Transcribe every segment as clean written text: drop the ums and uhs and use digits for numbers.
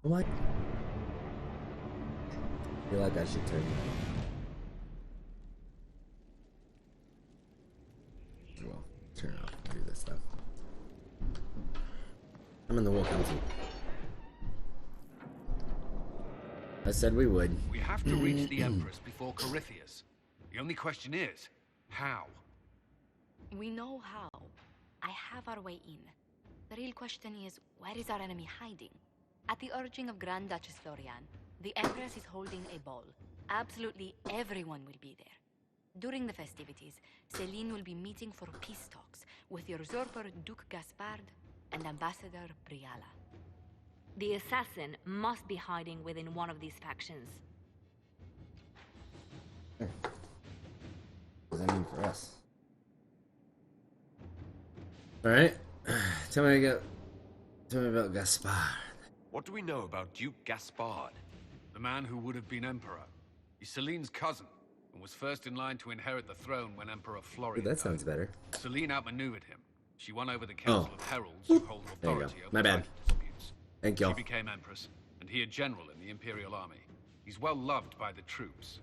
What? I feel like I should turn that. Well, turn it off and do this stuff. I'm in the War Council. I said we would. We have to reach the Empress before Corypheus. The only question is, how? We know how. I have our way in. The real question is, where is our enemy hiding? At the urging of Grand Duchess Florian, the Empress is holding a ball. Absolutely everyone will be there. During the festivities, Celine will be meeting for peace talks with the usurper Duke Gaspard and Ambassador Briala. The assassin must be hiding within one of these factions. What does that mean for us? Alright. Tell me about Gaspard. What do we know about Duke Gaspard? The man who would have been emperor. He's Celine's cousin, and was first in line to inherit the throne when Emperor Florian Ooh, that died. sounds better. Celine outmaneuvered him. She won over the Council of Heralds, who hold There you go. authority over My bad. title disputes. Thank you. She became empress, and he a general in the Imperial Army. He's well loved by the troops.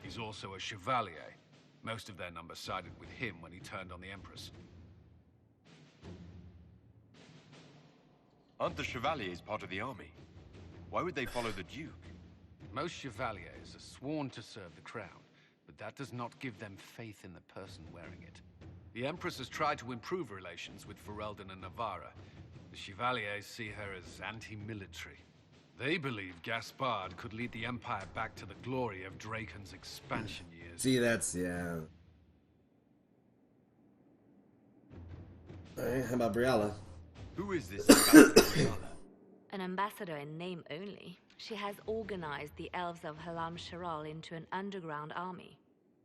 He's also a chevalier. Most of their number sided with him when he turned on the Empress. Aren't the Chevaliers part of the army? Why would they follow the Duke? Most chevaliers are sworn to serve the crown, but that does not give them faith in the person wearing it. The Empress has tried to improve relations with Ferelden and Navarra. The Chevaliers see her as anti-military. They believe Gaspard could lead the Empire back to the glory of Draken's expansion years. See, that's, yeah. Alright, how about Briala? Who is this Ambassador Briala? An ambassador in name only, she has organized the elves of Halam Sharal into an underground army.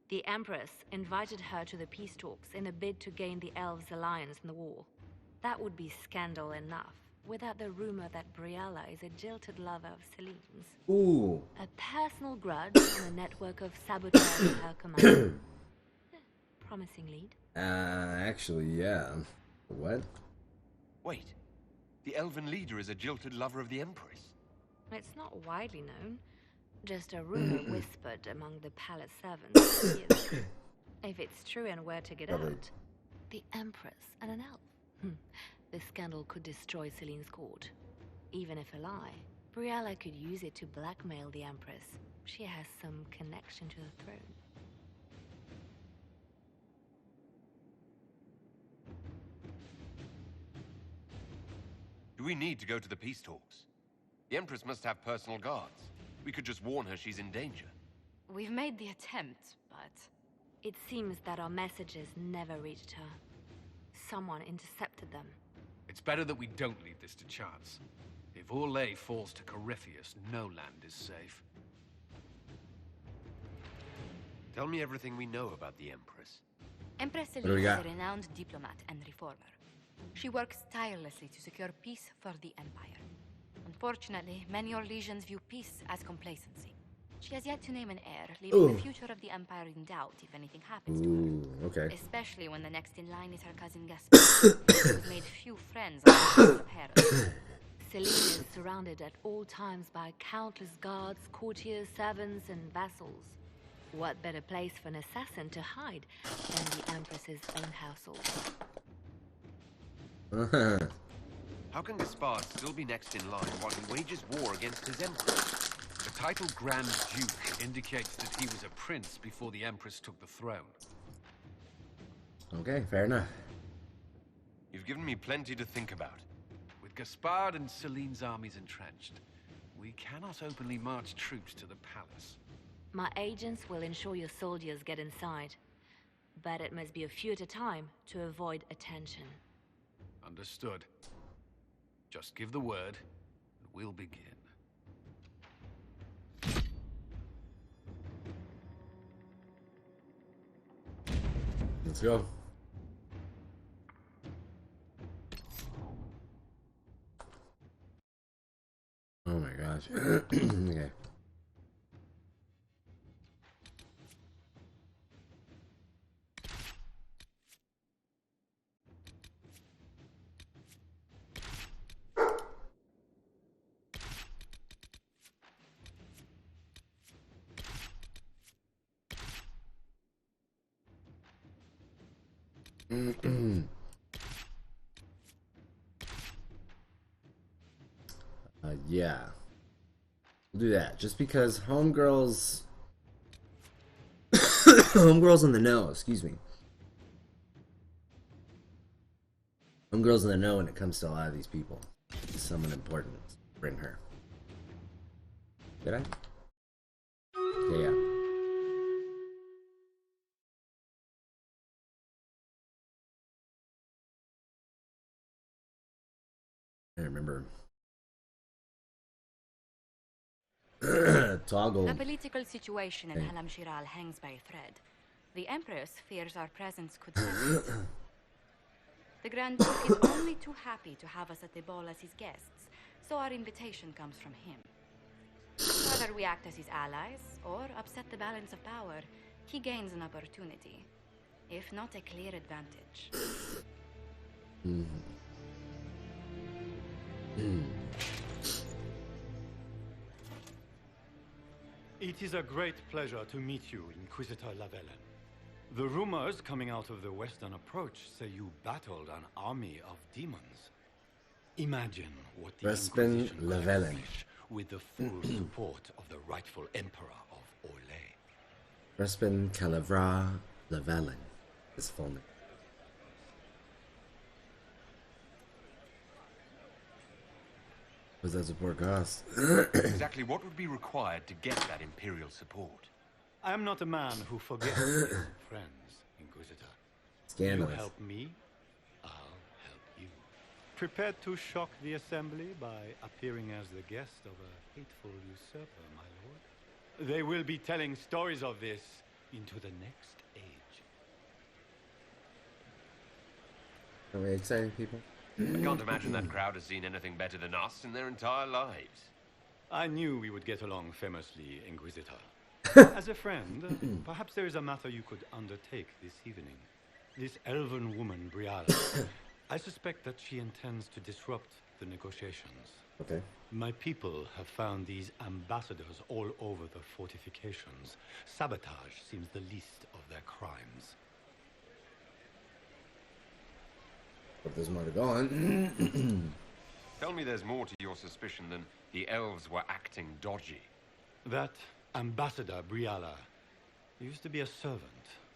The Empress invited her to the peace talks in a bid to gain the elves' alliance in the war. That would be scandal enough, without the rumor that Briala is a jilted lover of Celine's. Ooh. A personal grudge and a network of sabotage at her command. Promising lead. Actually, yeah. What? Wait, the elven leader is a jilted lover of the Empress. It's not widely known. Just a rumor whispered among the palace servants for years. If it's true and were to get out, the Empress and an elf. The scandal could destroy Celine's court. Even if a lie, Briala could use it to blackmail the Empress. She has some connection to the throne. Do we need to go to the peace talks? The Empress must have personal guards. We could just warn her she's in danger. We've made the attempt, but... It seems that our messages never reached her. Someone intercepted them. It's better that we don't leave this to chance. If Orlais falls to Corypheus, no land is safe. Tell me everything we know about the Empress. Empress do we Celine is got? a renowned diplomat and reformer. She works tirelessly to secure peace for the Empire. Unfortunately, many Orlesians view peace as complacency. She has yet to name an heir, leaving the future of the Empire in doubt if anything happens to Ooh, her. okay. Especially when the next in line is her cousin Gaspard, who's made few friends on the House of Herald. Celine is surrounded at all times by countless guards, courtiers, servants, and vassals. What better place for an assassin to hide than the Empress's own household? How can Gaspard still be next in line while he wages war against his Empress? The title Grand Duke indicates that he was a prince before the Empress took the throne. Okay, fair enough. You've given me plenty to think about. With Gaspard and Celine's armies entrenched, we cannot openly march troops to the palace. My agents will ensure your soldiers get inside, but it must be a few at a time to avoid attention. Understood. Just give the word, and we'll begin. Let's go. Oh my gosh. Okay. Yeah. We'll do that. Just because homegirls... homegirls in the know, excuse me. Homegirls in the know when it comes to a lot of these people. Someone important. Bring her. Did I? Yeah. I remember. Toggle. The political situation in Halam Shiral hangs by a thread. The Empress fears our presence could separate. The Grand Duke is only too happy to have us at the ball as his guests, so our invitation comes from him. Whether we act as his allies or upset the balance of power, he gains an opportunity, if not a clear advantage. It is a great pleasure to meet you, Inquisitor Lavellen. The rumors coming out of the Western Approach say you battled an army of demons. Imagine what the Inquisition could accomplish with the full support of the rightful Emperor of Orlais. Respin Calavra Lavellen. His full name. What does that support cost? Exactly what would be required to get that Imperial support? I am not a man who forgets his friends, Inquisitor. Scandalous. You help me, I'll help you. Prepared to shock the Assembly by appearing as the guest of a hateful usurper, my lord? They will be telling stories of this into the next age. Are we exciting people? I can't imagine that crowd has seen anything better than us in their entire lives. I knew we would get along famously, Inquisitor. As a friend, perhaps there is a matter you could undertake this evening. This elven woman, Briala, I suspect that she intends to disrupt the negotiations. Okay. My people have found these ambassadors all over the fortifications. Sabotage seems the least of their crimes. But there's more to go on. Tell me there's more to your suspicion than the elves were acting dodgy. That Ambassador Briala used to be a servant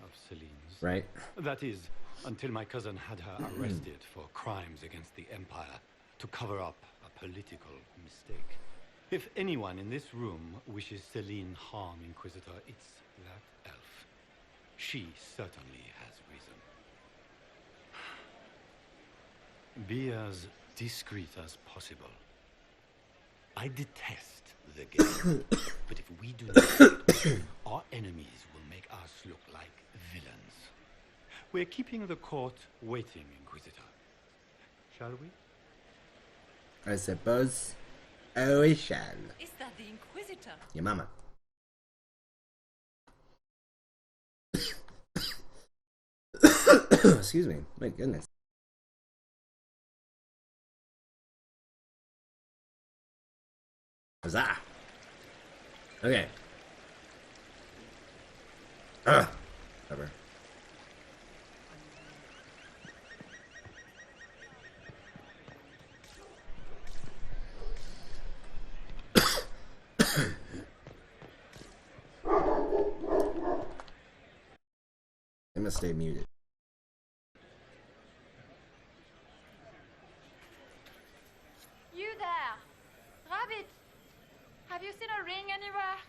of Celine's. Right. That is, until my cousin had her arrested for crimes against the Empire to cover up a political mistake. If anyone in this room wishes Celine harm, Inquisitor, it's that elf. She certainly has reason. Be as discreet as possible. I detest the game, but if we do not, our enemies will make us look like villains. We're keeping the court waiting, Inquisitor. Shall we? I suppose. Oh, we shall. Is that the Inquisitor? Your mama. Excuse me. My goodness. Huzzah! Okay. Whatever. I must stay muted. You there! Rabbit! Have you seen a ring anywhere?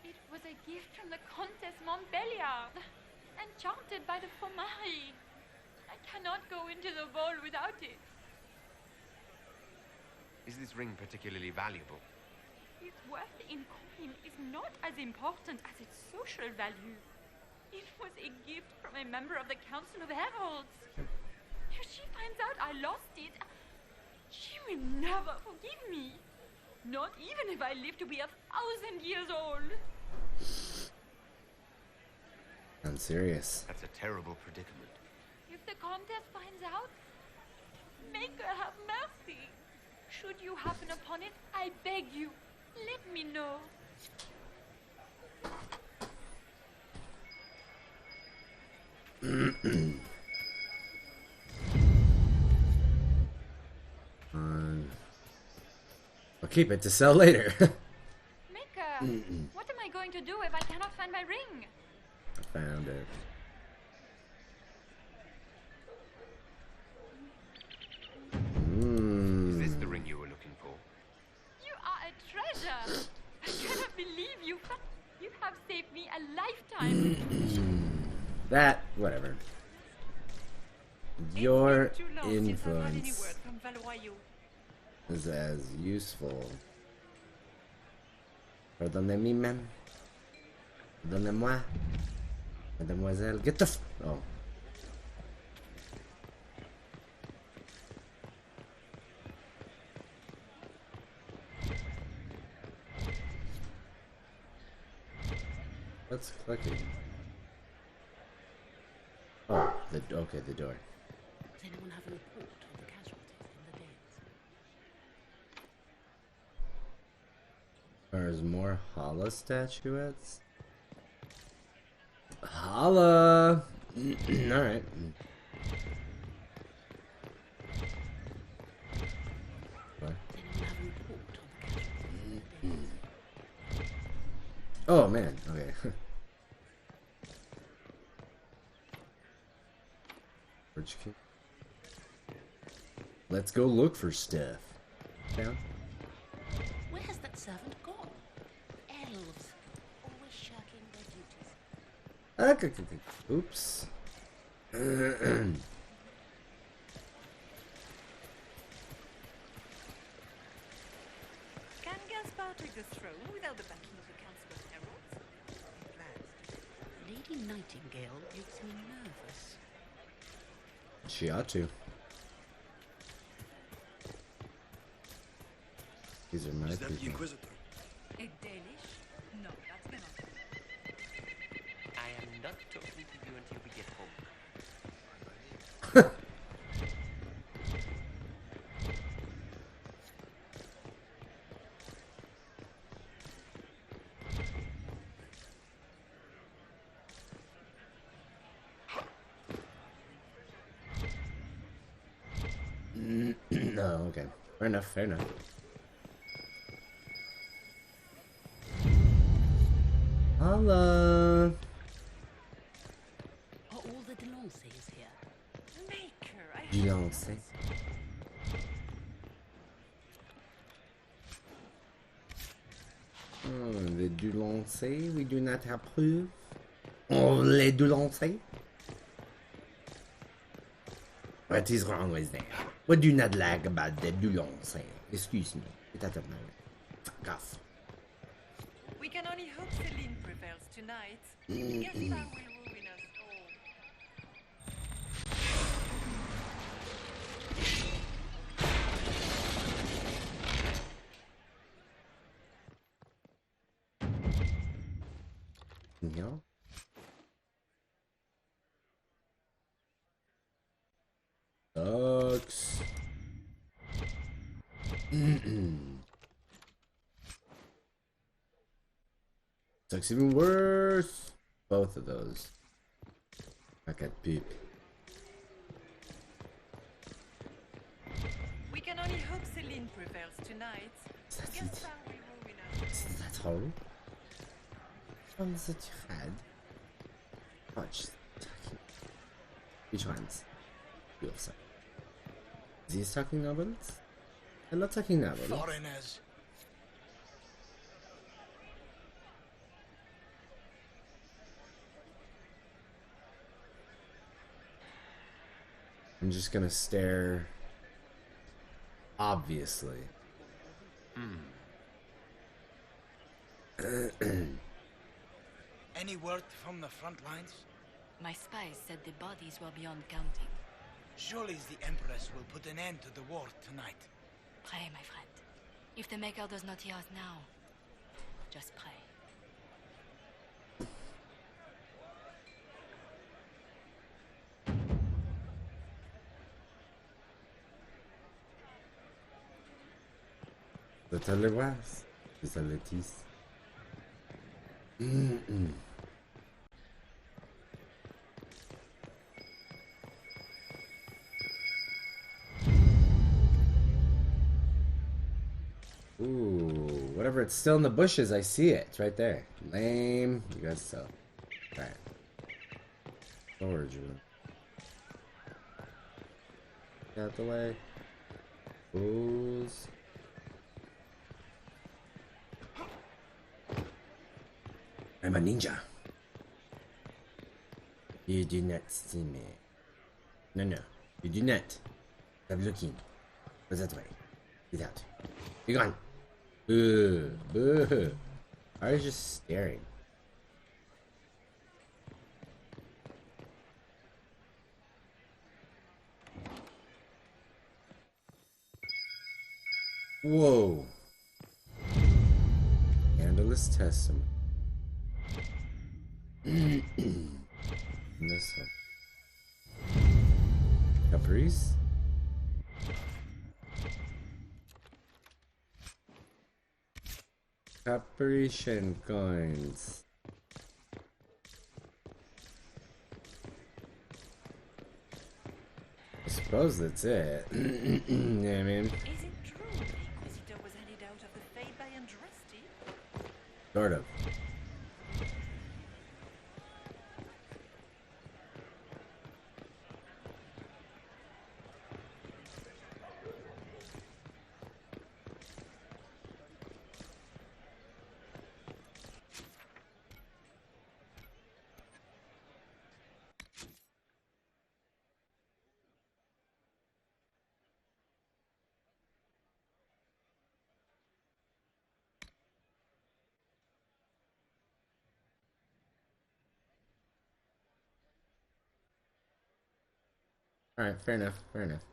It was a gift from the Comtesse Montbéliard, enchanted by the Fomari. I cannot go into the ball without it. Is this ring particularly valuable? Its worth in coin is not as important as its social value. It was a gift from a member of the Council of Heralds. If she finds out I lost it, she will never forgive me. Not even if I live to be 1,000 years old. I'm serious. That's a terrible predicament. If the Comtesse finds out, make her have mercy. Should you happen upon it, I beg you, let me know. keep it to sell later. Mika, what am I going to do if I cannot find my ring? I found it. Is this the ring you were looking for? You are a treasure. I cannot believe you. You have saved me a lifetime. That, whatever. Your It's been too long since I've had any influence word from Valois. is as useful. Pardonnez-moi, ma'am. Pardonnez-moi. Mademoiselle. Get the oh. What's clicking? Oh, okay, the door. Does anyone have a report of the casualties in the days? There's more Hala statuettes. Hala! Alright. What? Does anyone have a report of the casualties in the days? Oh man, okay. Where'd you keep? Let's go look for stuff. Down? Where has that servant gone? Elves, always shirking their duties. Okay. Oops. Can Gaspar take the throne without the backing of the Council of Heralds? Lady Nightingale makes me nervous. She ought to. These are my Is that the people. Inquisitor? A Danish? No, that's not. I am not talking to you until we get home. No, okay. Fair enough, fair enough. Holla! Are all the Delancey's here? Maker, I You don't say. The Delancey, we do not approve. Oh, les Delancey? What is wrong with that? What do you not like about the Delancey? Excuse me. Get out of my way. Fuck off. We can only hope Celine prevails tonight. Gaspar will ruin us all. Yeah. Sucks. Sucks even worse. Both of those. I got poop. We can only hope Celine prevails tonight. Is that it? Gaspar will ruin us. Is that all? What is that you had? Watch. Which ones? You also. Is he talking novels? I'm not talking novels. Foreigners. I'm just gonna stare. Obviously. Any word from the front lines? My spies said the bodies were beyond counting. Surely the Empress will put an end to the war tonight. Pray, my friend. If the Maker does not hear us now, just pray. The telewas. The teletis. Ooh. whatever. It's still in the bushes. I see it. It's right there. Lame. You guys so. Alright. Storage room. Get out the way. Fools. I'm a ninja. You do not see me. No, no. You do not. Stop looking. Go that way. Get out. Be gone. Boo. Boo. I was just staring. Whoa. Scandalous testimony. This one. Caprice? Caprician coins. I suppose that's it. Yeah, I mean. Is it true the Inquisitor was handed out of the faith by Andraste? Sort of. Alright, fair enough, fair enough.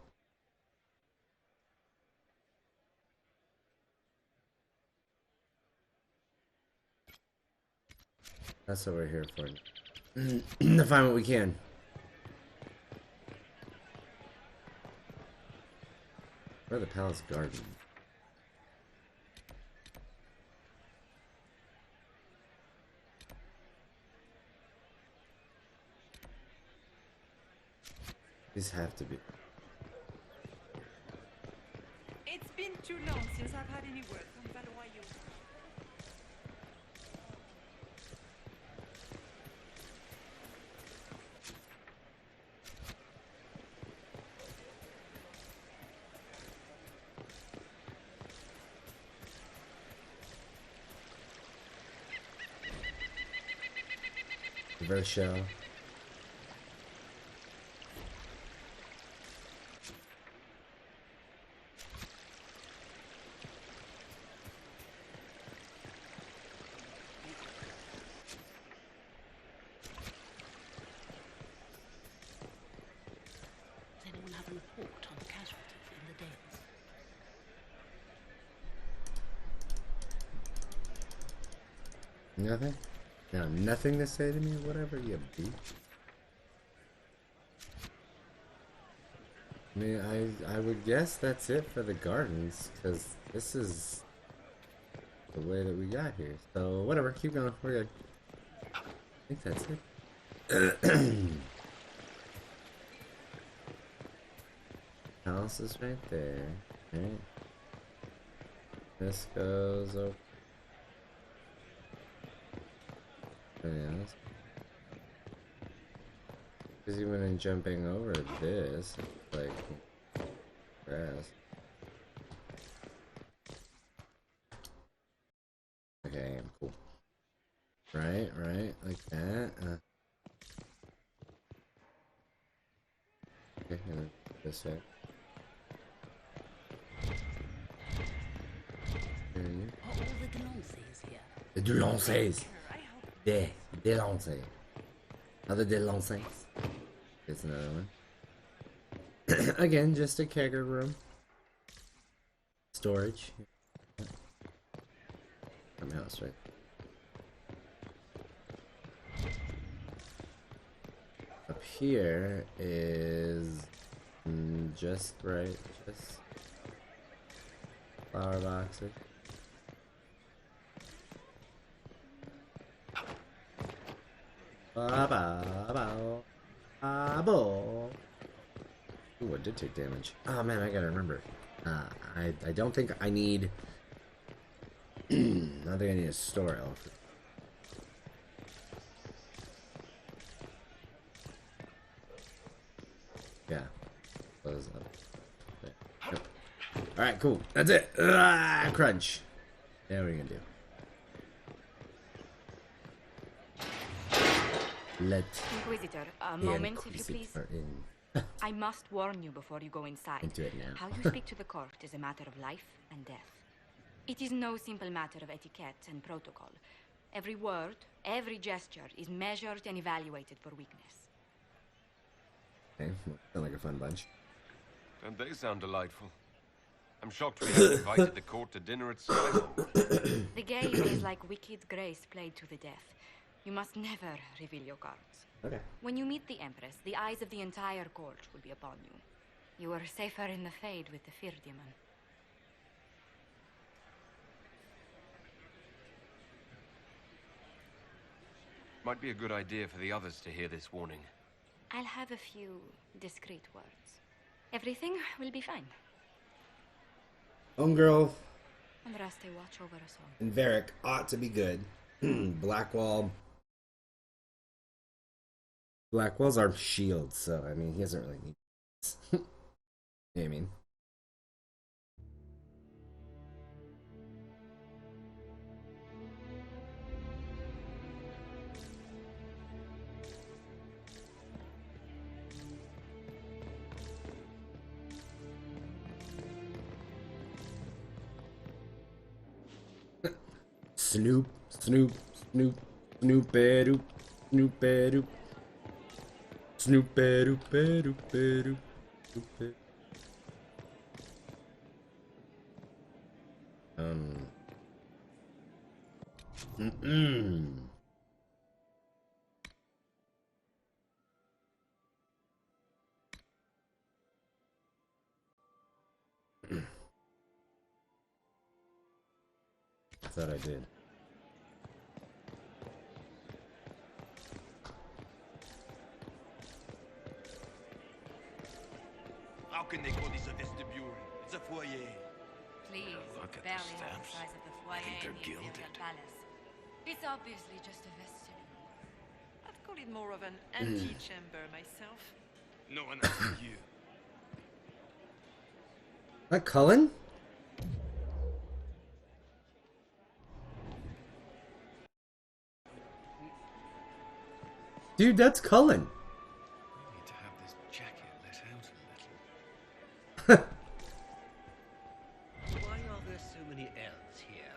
That's what we're here for. To find what we can. Where the palace garden? These have to be. It's been too long since I've had any word from Valois. Reverse shell. Does anyone have a report on the casualties in the dales? Nothing? No, nothing to say to me? Whatever you be. I mean, I would guess that's it for the gardens, because this is the way that we got here. So, whatever, keep going, we're good. I think that's it. House is right there, right? This goes over. Yes. Because even in jumping over this, it's like grass. Okay, cool. Right, like that. Okay, and then this way. Are all the Delancés here? The Delancés! Delancés. Other Delancés. Here's another one. Again, just a kegger room. Storage. From house, right? Up here is just right, just flower boxes. Ooh, I did take damage. Oh man, I gotta remember. I don't think I need I think I need a store elf. Yeah. Close up. Yep. Alright, cool. That's it. Crunch. Now what are you gonna do? Let Inquisitor, a the moment, if you please. Inquisitor in. I must warn you before you go inside. Into it now. How you speak to the court is a matter of life and death. It is no simple matter of etiquette and protocol. Every word, every gesture is measured and evaluated for weakness. Okay, well, sound like a fun bunch. Don't they sound delightful? I'm shocked we haven't invited the court to dinner at Skyhawk. The game is like wicked grace played to the death. You must never reveal your cards. Okay. When you meet the Empress, the eyes of the entire court will be upon you. You are safer in the Fade with the Fear Demon. Might be a good idea for the others to hear this warning. I'll have a few discreet words. Everything will be fine. Homegirl And Raste watch over us all. and Varric ought to be good. Blackwall. Blackwall's our shield, so I mean he doesn't really need this. You know what I mean? Snoop, Snoop, Snoop, Snoop-a-doop, Snoop-a-doop, Snoop-a-doop-a-doop-a-doop, Snoop-a- I thought I did. How can they call this a vestibule? It's a foyer. Please, Look at the barely half the stamps. size of the I foyer think they're in the Imperial gilded. Palace. It's obviously just a vestibule. I'd call it more of an antechamber myself. No one asked you. That Cullen? Dude, that's Cullen. I need to have this jacket let out a little. Why are there so many elves here?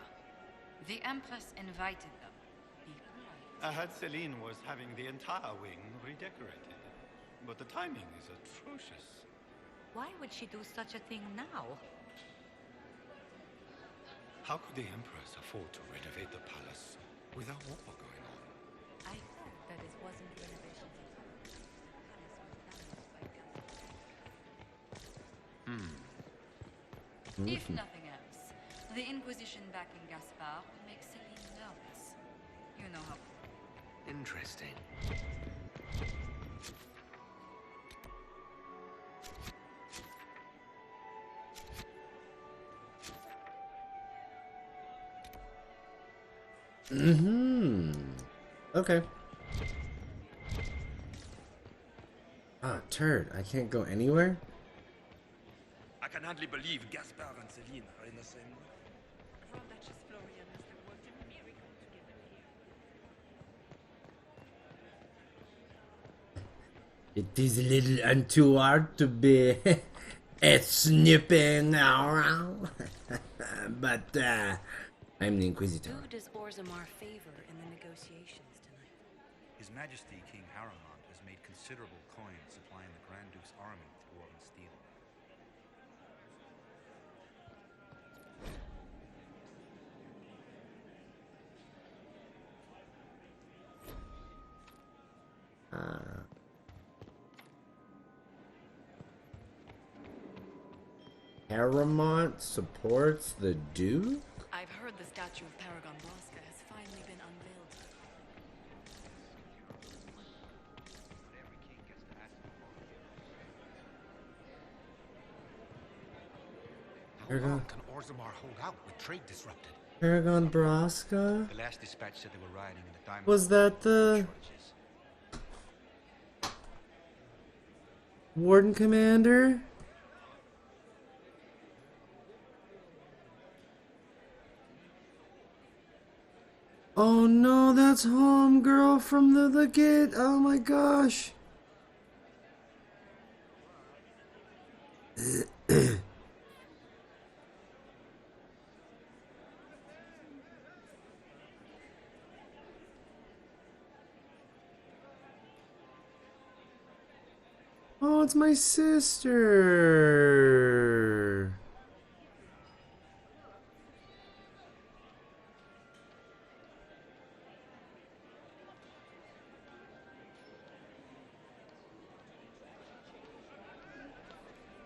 The Empress invited them. Be polite. I heard Celine was having the entire wing redecorated. But the timing is atrocious. Why would she do such a thing now? How could the Empress afford to renovate the palace without war going on? I heard that it wasn't renovations at all. The palace was damaged by If nothing else, the Inquisition backing Gaspard will make Celine nervous. You know how. Interesting. Okay. Ah, turd. I can't go anywhere? I can hardly believe Gaspard and Celine are in the same room. Grand Duchess Florian must have worked a miracle to get them here. It is a little untoward to be snipping around. But, I'm the Inquisitor. Who does Orzammar favor in the negotiations tonight? His Majesty King Haramond has made considerable coin supplying the Grand Duke's army with dwarven steel. Haramont supports the Duke? I've heard the statue of Paragon Bosca has finally been unveiled. How long can Orzammar hold out with trade disrupted? Paragon Braska? The last dispatch said they were rioting in the diamond. Was that the Warden Commander? Oh no, that's Homegirl from the kid. Oh my gosh. Oh, it's my sister.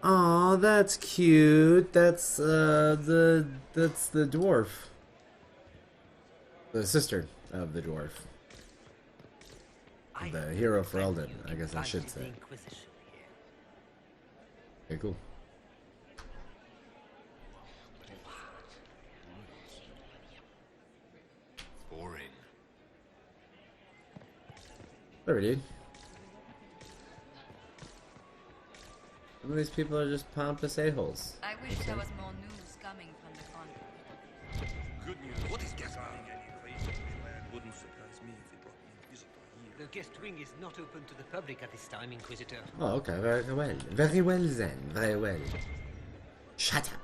Oh, that's cute. That's the dwarf. The sister of the dwarf. The hero for Eldon, I guess I should say. Okay, cool. Boring. Sorry, dude. Some of these people are just pompous a-holes. I wish there was more news coming from the convent. Good news. What is Gaspar anyway? Wouldn't surprise me if they brought the Inquisitor here. The guest wing is not open to the public at this time, Inquisitor. Oh, okay, very well. Very well then, very well. Shut up.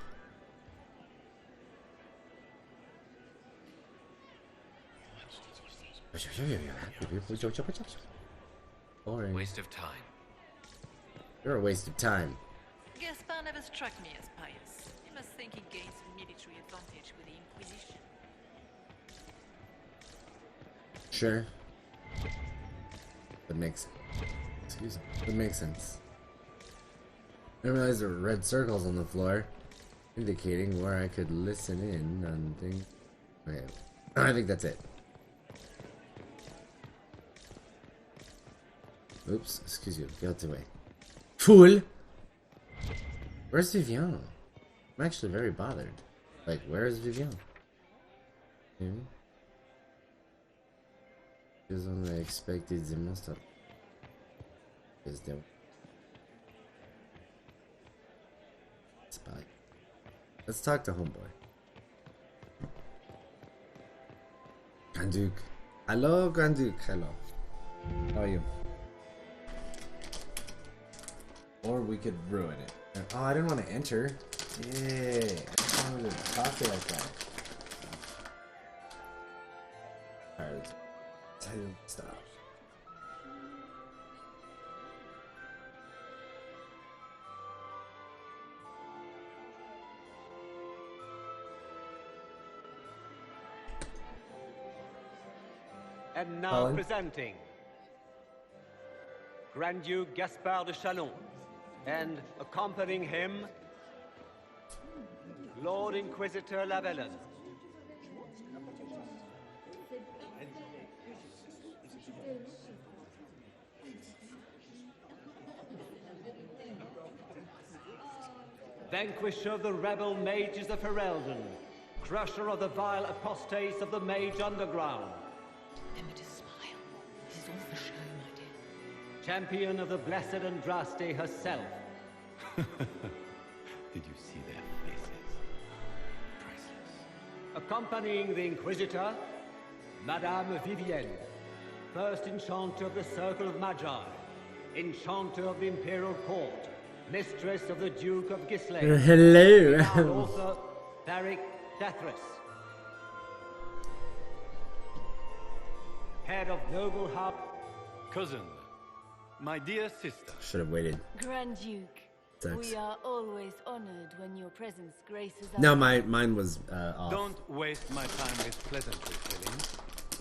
Boring. Waste of time. You're a waste of time. Gaspar never struck me as pious. You must think he gains military advantage with the Inquisition. Sure. That makes excuse me. That makes sense. I realized there were red circles on the floor, indicating where I could listen in on things. Okay, I think that's it. Oops, excuse you. Get out the way. Fool! Where's Vivian? I'm actually very bothered. Like, where is Vivian? Because when I expected the monster. Is there? Spy. Let's talk to homeboy. Grand Duke. Hello, Grand Duke. Hello. How are you? Or we could ruin it. Oh, I didn't want to enter. Yeah, I just wanted to talk to you like that. Alright, tell you stop. And now Colin? presenting Grand Duke Gaspard de Chalon, and accompanying him, Lord Inquisitor Lavellen. Vanquisher of the rebel mages of Ferelden, crusher of the vile apostates of the mage underground. Remember to smile. This is all for show, my dear. Champion of the blessed Andraste herself. Did you see their faces? Priceless. Accompanying the Inquisitor, Madame Vivienne, first Enchanter of the Circle of Magi, Enchanter of the Imperial Court, Mistress of the Duke of Gislaine. Hello. Renowned author, Tharic Dathras. Head of Noble Hub. Cousin, my dear sister. Should have waited. Grand Duke, Sucks. we are always honored when your presence graces us. No, mine was off. Don't waste my time with pleasantries, Celine.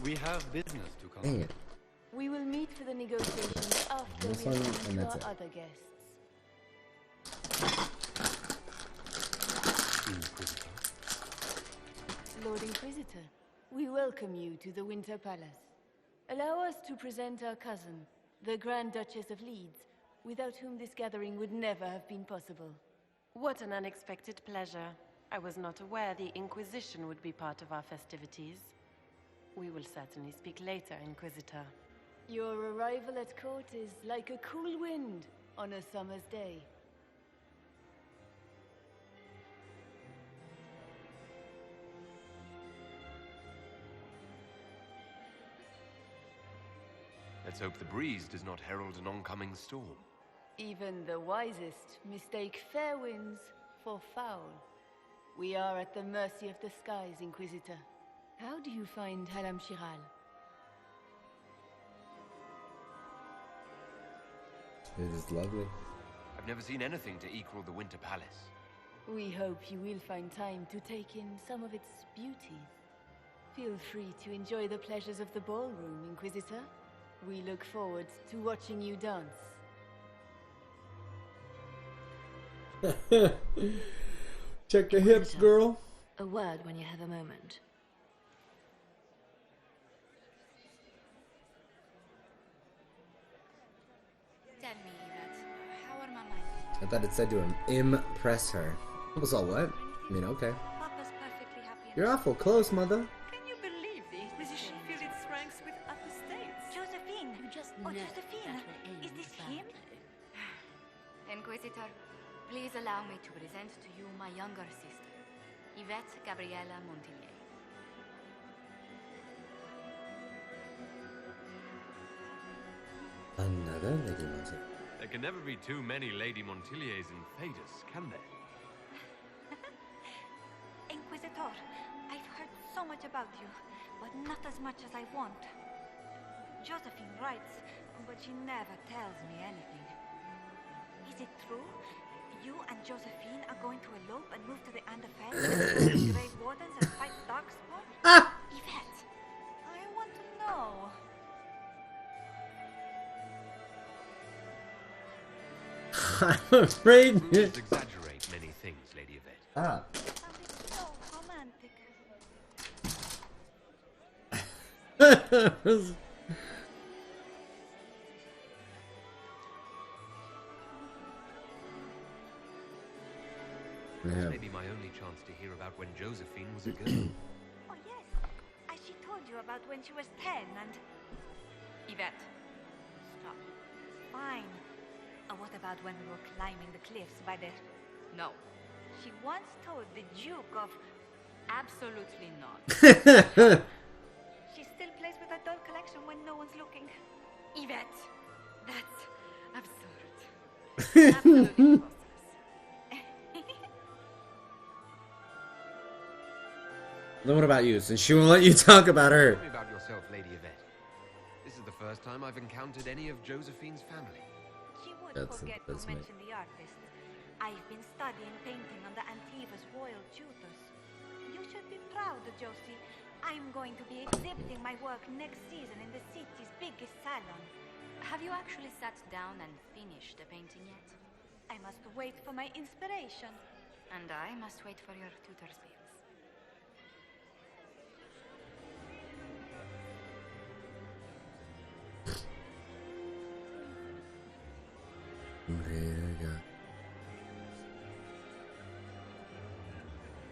We have business to come. Dang it. We will meet for the negotiations after This we one, attend and to that's our it. other guests. Inquisitor. Lord Inquisitor, we welcome you to the Winter Palace. Allow us to present our cousin, the Grand Duchess of Leeds, without whom this gathering would never have been possible. What an unexpected pleasure. I was not aware the Inquisition would be part of our festivities. We will certainly speak later, Inquisitor. Your arrival at court is like a cool wind on a summer's day. Let's hope the breeze does not herald an oncoming storm. Even the wisest mistake fair winds for foul. We are at the mercy of the skies, Inquisitor. How do you find Haram Shiral? It is lovely. I've never seen anything to equal the Winter Palace. We hope you will find time to take in some of its beauties. Feel free to enjoy the pleasures of the ballroom, Inquisitor. We look forward to watching you dance. Check your hips, girl. A word when you have a moment. Tell me, Yvette, how are my manners? I thought it said to impress her. I was all what? I mean, okay. Papa's perfectly happy. You're awful close, mother. Can you believe the Inquisition filled its ranks with apostates? Josephine! You just Oh, know Josephine! that we're Is this him? Inquisitor, please allow me to present to you my younger sister, Yvette Gabriella Montillier. Another Lady Montillier. There can never be too many Lady Montilliers in Thedas, can there? Inquisitor, I've heard so much about you, but not as much as I want. Josephine writes, but she never tells me anything. Is it true? You and Josephine are going to elope and move to the Underfell, the Grey Wardens and fight Darkspawn? Yvette, I want to know. I'm afraid. Rules exaggerate many things, Lady Yvette. Ah. Sounded so romantic. This may be my only chance to hear about when Josephine was a girl. Oh yes, as she told you about when she was 10 and... Yvette, Stop. Fine. What about when we were climbing the cliffs by the... no. She once told the Duke of... Absolutely not. She still plays with her doll collection when no one's looking. Yvette, that's absurd. Absolutely preposterous. Then what about you? Since she won't let you talk about her. Tell me about yourself, Lady Yvette. This is the first time I've encountered any of Josephine's family. She would That's forget to me. mention the artist. I've been studying painting under Antiva's royal tutors. You should be proud, Josie. I'm going to be exhibiting my work next season in the city's biggest salon. Have you actually sat down and finished the painting yet? I must wait for my inspiration. And I must wait for your tutor's bills.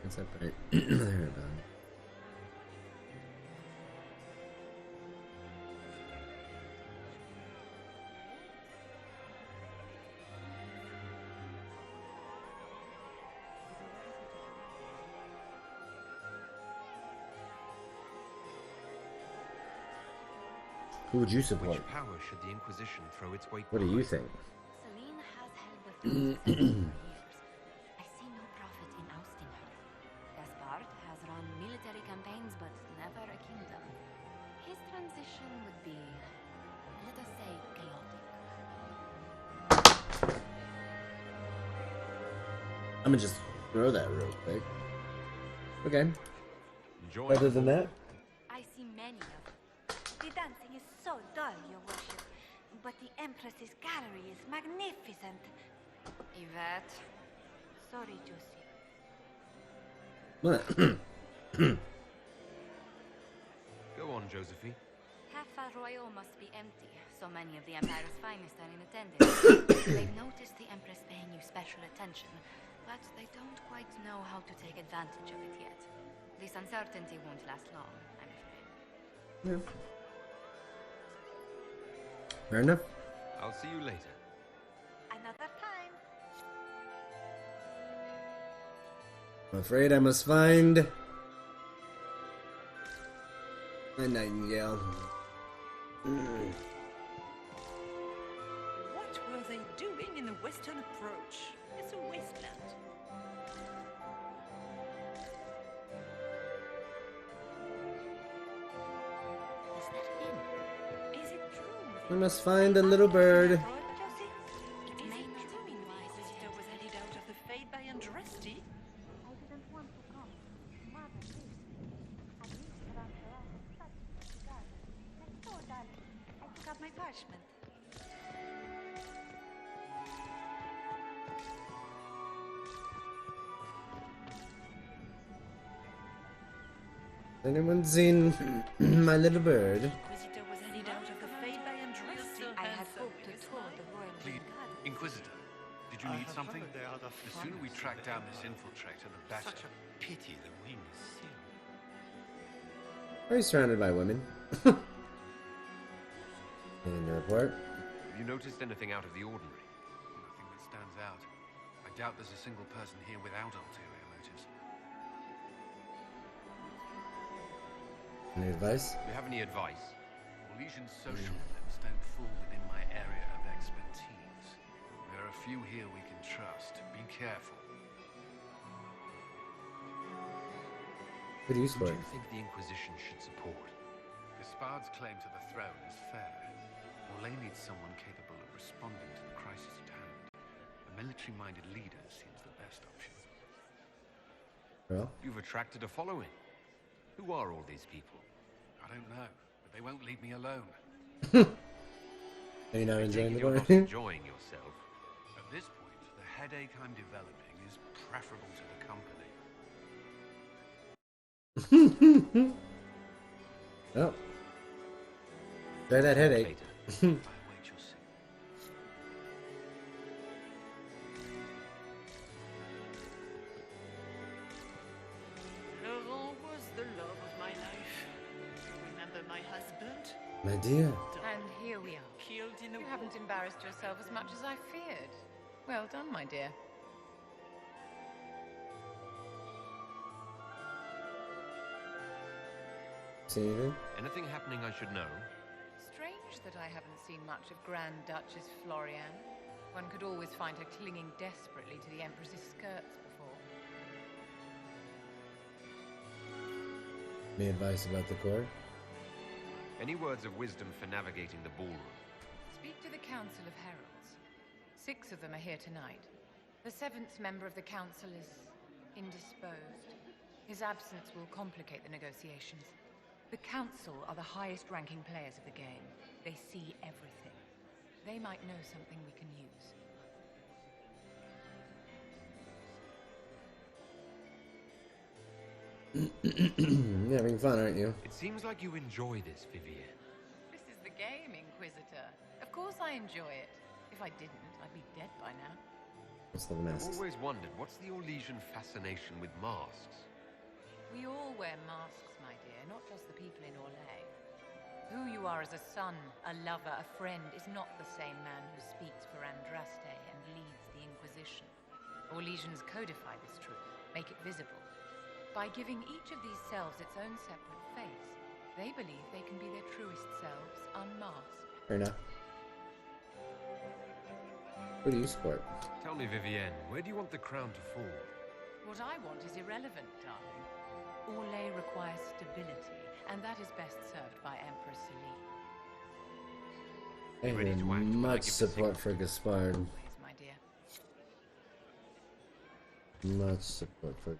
What's that? There about. Who would you support? Which power should the Inquisition throw its weight What do you behind? think? Celine has held the throne for years. I see no profit in ousting her. Gaspard has run military campaigns, but never a kingdom. His transition would be, let us say, chaotic. I'm gonna just throw that real quick. Okay. Enjoy. Other than that, I see many of them. The dancing is so dull, Your Worship. But the Empress's gallery is magnificent. Yvette. Sorry, Josie. what? Go on, Josephine. Half Royal must be empty. So many of the Empire's finest are in attendance. They've noticed the Empress paying you special attention, but they don't quite quite know how to take advantage of it yet. This uncertainty won't last long, I'm afraid. Yeah. Fair enough. I'll see you later. Another time. I'm afraid I must find a nightingale. What were they doing in the western approach? It's a wasteland. Is that him? Is it true? I must find a little bird. Is it true Inquisitor was headed out of the Fade by Andrasti? I didn't want to come. Mother, please. I need to run around such a garden. That's so darling. I took out my parchment. Has anyone seen my little bird? Inquisitor was headed out of the Fade by Andrasti. I had hoped to tour the royal Please, garden. Inquisitor, did you need something? The sooner we track down this infiltrator, the better. Such a pity the wing is sealed. Are you surrounded by women? In the report. Have you noticed anything out of the ordinary? Nothing that stands out. I doubt there's a single person here without ulterior motives. Any advice? Do you have any advice? Orlesian's social limbs don't fall within my area of expertise. There are a few here we can trust. Be careful. Who do you Who do support? you think the Inquisition should support? Gaspard's claim to the throne is fair. Orlais needs someone capable of responding to the crisis at hand. A military-minded leader seems the best option. Well, You've attracted a following. Who are all these people? I don't know, but they won't leave me alone. are you not I enjoying take it the you're not party? enjoying yourself. At this point, the headache I'm developing is preferable to the company. Well, try that headache. Later. I await your signal. Laurent was the love of my life. Remember my husband? My dear. And here we are. Killed in a You haven't embarrassed yourself as much as I feared. Well done, my dear. See anything? Anything happening I should know? Strange that I haven't seen much of Grand Duchess Florian. One could always find her clinging desperately to the Empress's skirts before. Any advice about the court? Any words of wisdom for navigating the ballroom? Speak to the Council of Heralds. 6 of them are here tonight. The 7th member of the Council is indisposed. His absence will complicate the negotiations. The Council are the highest-ranking players of the game. They see everything. They might know something we can use. You're having fun, aren't you? It seems like you enjoy this, Vivienne. This is the game, Inquisitor. Of course I enjoy it. If I didn't, I'd be dead by now. What's the I've masks? always wondered, what's the Orlesian fascination with masks? We all wear masks, my dear, not just the people in Orlais. Who you are as a son, a lover, a friend is not the same man who speaks for Andraste and leads the Inquisition. Orlesians codify this truth, make it visible. By giving each of these selves its own separate face, they believe they can be their truest selves unmasked. Fair enough. Who do you support? Tell me, Vivienne, where do you want the crown to fall? What I want is irrelevant, darling. Orlais requires stability, and that is best served by Empress Celine. I ready have to act when I much give the support for Gaspard. Always, my dear. Much support for...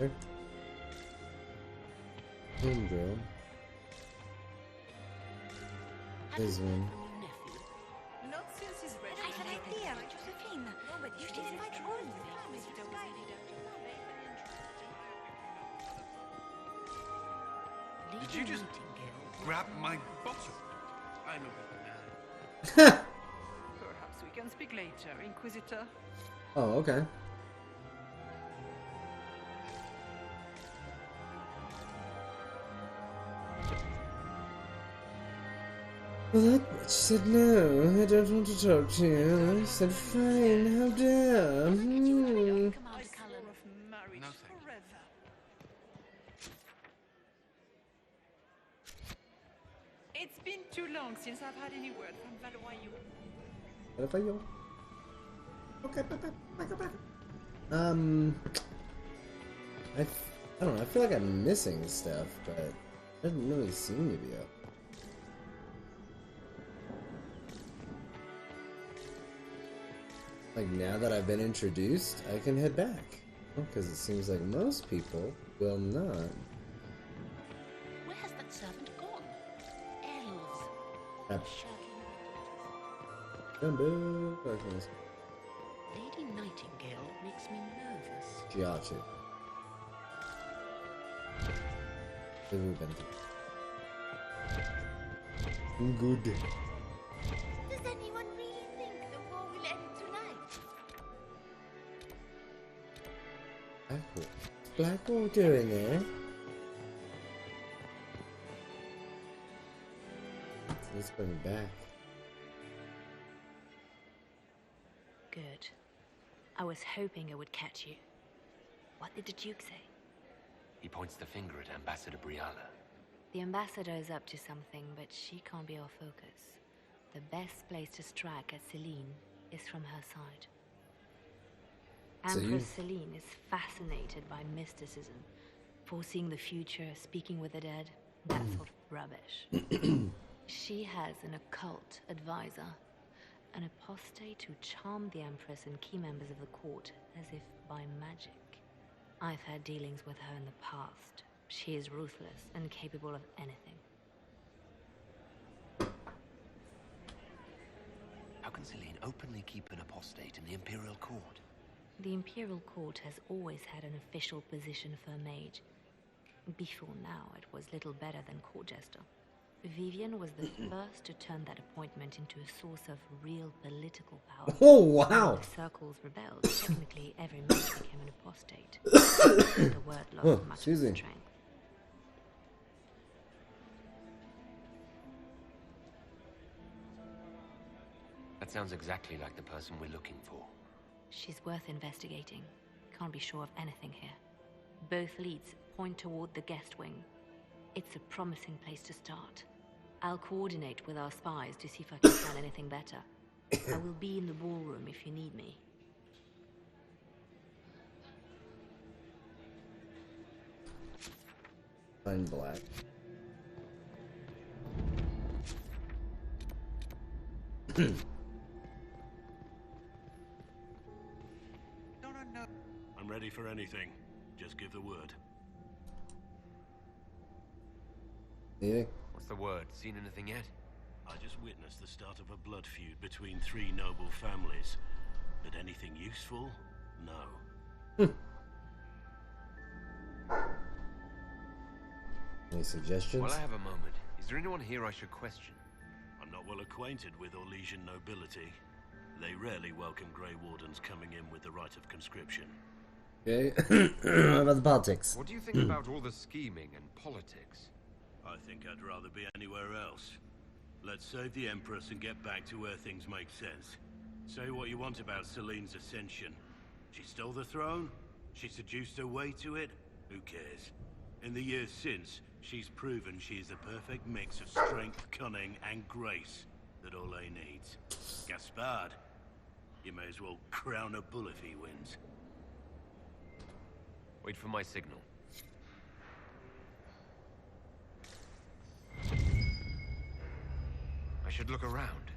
Okay. bro. This one. Not since his regiment. I have an idea, Josephine. You should invite all the families to Did you just grab my bottle? I'm a big man. Perhaps we can speak later, Inquisitor. Oh, okay. Well, that bitch said no, I don't want to talk to you. I said fine, how dare. I swore of marriage forever. It's been too long since I've had any word from Valois. What if I go? Okay, back. I don't know, I feel like I'm missing stuff, but it doesn't really seem to be up. Like, now that I've been introduced, I can head back. Because it seems like most people will not. Where has that servant gone? Elves. Jumbo. Darkness. Lady Nightingale makes me nervous. She ought to. Good. Does anyone really think the war will end tonight? Blackwall doing there? Let's bring it back. Good. I was hoping I would catch you. What did the Duke say? He points the finger at Ambassador Briala. The ambassador is up to something, but she can't be our focus. The best place to strike at Celine is from her side. Empress Celine is fascinated by mysticism, foreseeing the future, speaking with the dead, that sort of rubbish. She has an occult advisor, an apostate who charmed the Empress and key members of the court as if by magic. I've had dealings with her in the past. She is ruthless and capable of anything. How can Celine openly keep an apostate in the Imperial Court? The Imperial Court has always had an official position for a mage. Before now, it was little better than court jester. Vivian was the first to turn that appointment into a source of real political power. Oh, wow! When the circles rebelled, technically every mage became an apostate. The word lost much of its strength. That sounds exactly like the person we're looking for. She's worth investigating. Can't be sure of anything here. Both leads point toward the guest wing. It's a promising place to start. I'll coordinate with our spies to see if I can find anything better. I will be in the ballroom if you need me. I'm black. No. I'm ready for anything. Just give the word. Yeah. What's the word? Seen anything yet? I just witnessed the start of a blood feud between three noble families. But anything useful? No. Any suggestions? Well, I have a moment. Is there anyone here I should question? I'm not well acquainted with Orlesian nobility. They rarely welcome Grey Wardens coming in with the right of conscription. Okay. What about the politics? What do you think about all the scheming and politics? I think I'd rather be anywhere else. Let's save the Empress and get back to where things make sense. Say what you want about Celine's ascension. She stole the throne? She seduced her way to it? Who cares? In the years since, she's proven she is the perfect mix of strength, cunning, and grace that Orlais needs. Gaspard, you may as well crown a bull if he wins. Wait for my signal. I should look around.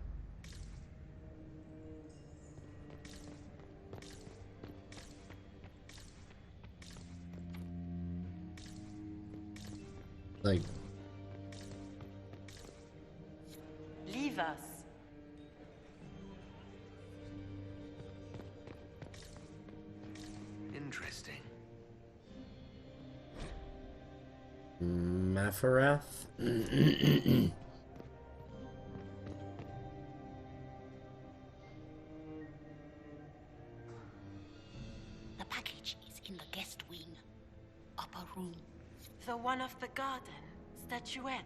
Like, Leave us. Interesting. Mafarath? The package is in the guest wing. Upper room. The one of the garden. Statuette.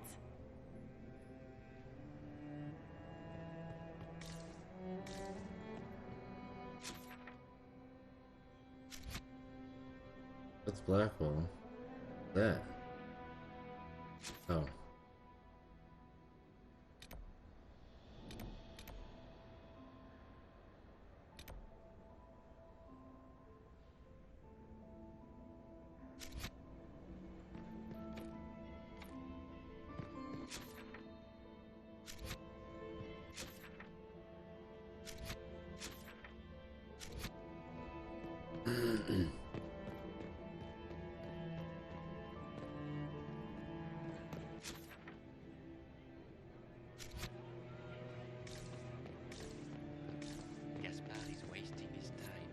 That's Blackwell. That. Oh. Gaspard is wasting his time.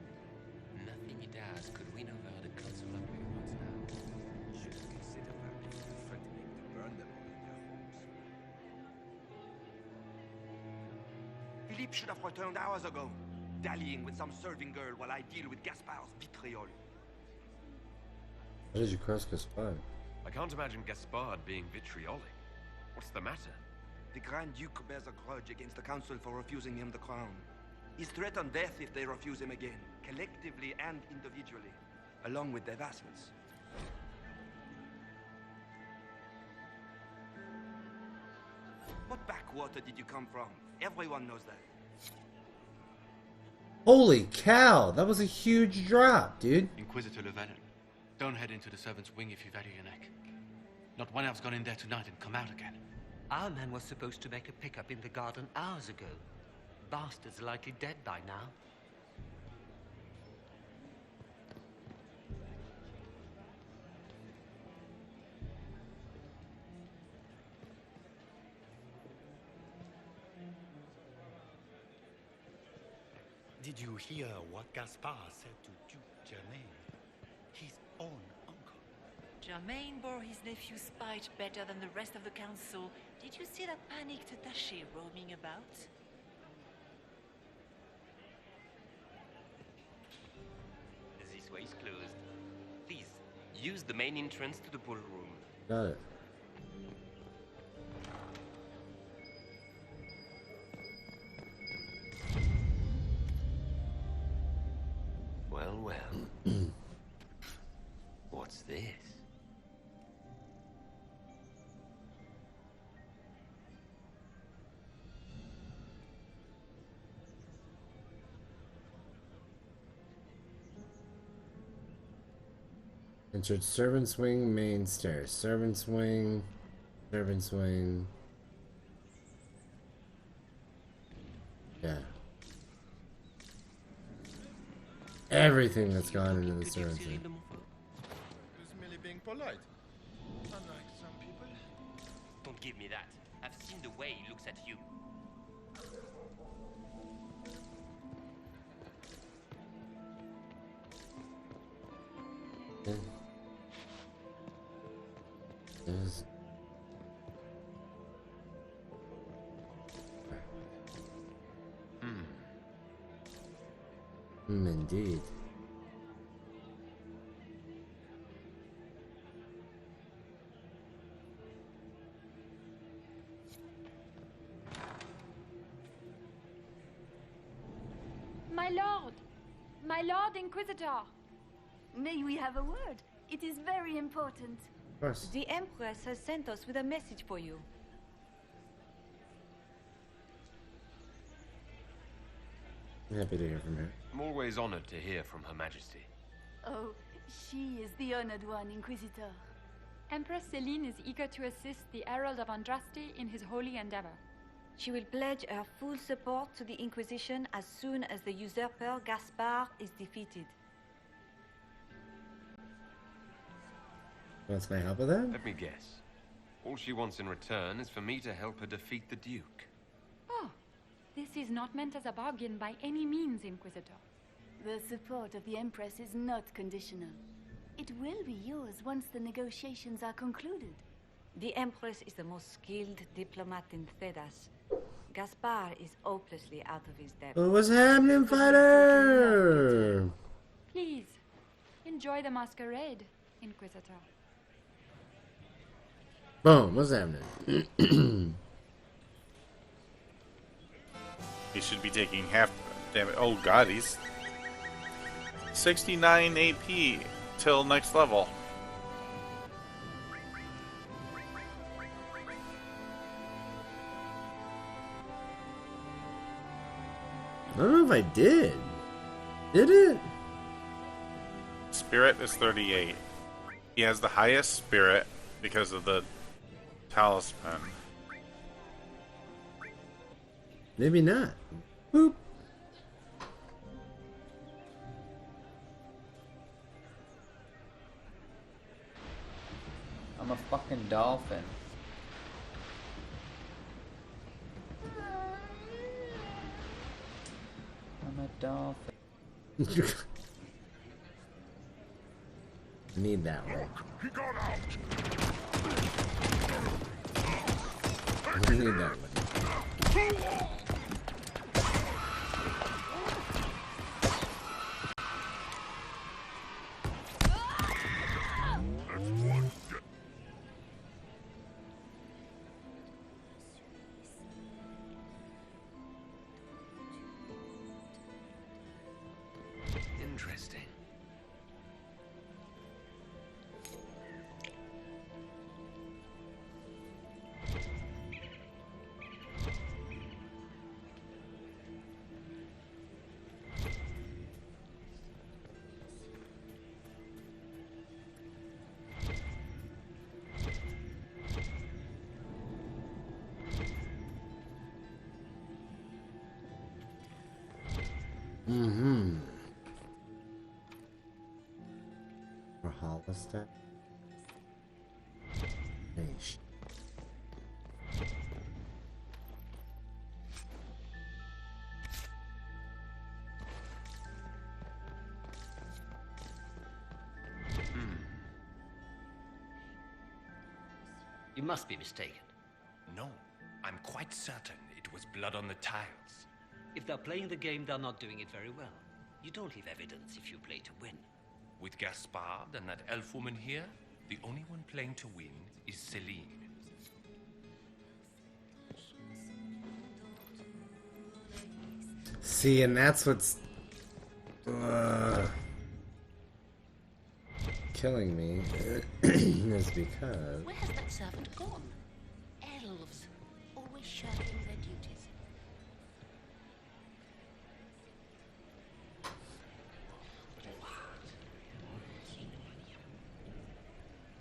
Nothing he does could win over the council of Wizards now. Should consider that before threatening to burn them all in their homes. Philippe should have returned hours ago, dallying with some serving girl while I deal with Gaspard's vitriol. How did you cross Gaspard? I can't imagine Gaspard being vitriolic. What's the matter? The Grand Duke bears a grudge against the council for refusing him the crown. He's threatened death if they refuse him again, collectively and individually, along with their vassals. What backwater did you come from? Everyone knows that. Holy cow! That was a huge drop, dude. Inquisitor Llewellyn, don't head into the servants' wing if you value your neck. Not one elf's gone in there tonight and come out again. Our man was supposed to make a pickup in the garden hours ago. Bastard's likely dead by now. Did you hear what Gaspard said to Duke Germain? His own uncle. Germain bore his nephew's spite better than the rest of the council. Did you see that panicked attaché roaming about? This way is closed. Please, use the main entrance to the ballroom. Got it. Well, well. What's this? Entered servant's wing, main stairs. Servant's wing, servant's wing. Yeah. Everything that's gone into the servant's wing. Who's merely being polite? Unlike some people. Don't give me that. I've seen the way he looks at you. There's... Indeed. My lord! My lord Inquisitor! May we have a word? It is very important. Of course. The Empress has sent us with a message for you. I'm happy to hear from her. I'm always honored to hear from Her Majesty. Oh, she is the honored one, Inquisitor. Empress Celine is eager to assist the Herald of Andraste in his holy endeavor. She will pledge her full support to the Inquisition as soon as the usurper Gaspard is defeated. Wants my help with that? Let me guess. All she wants in return is for me to help her defeat the Duke. Oh, this is not meant as a bargain by any means, Inquisitor. The support of the Empress is not conditional. It will be yours once the negotiations are concluded. The Empress is the most skilled diplomat in Thedas. Gaspar is hopelessly out of his depth. What's happening, fighter? Please, enjoy the masquerade, Inquisitor. Boom, what's happening? He should be taking half damage. Oh god, he's 69 AP till next level. I don't know if I did. Did it? Spirit is 38. He has the highest spirit because of the talisman. Maybe not. Boop. I'm a fucking dolphin. I'm a dolphin. Need that one. He got out. I need that one. Interesting. Mm-hmm. For Hollister. Nice. You must be mistaken. No, I'm quite certain it was blood on the tiles. If they're playing the game, they're not doing it very well. You don't leave evidence if you play to win. With Gaspard and that elf woman here, the only one playing to win is Celine. See, and that's what's killing me is because Where has that servant gone? Elves, always shirking their duties.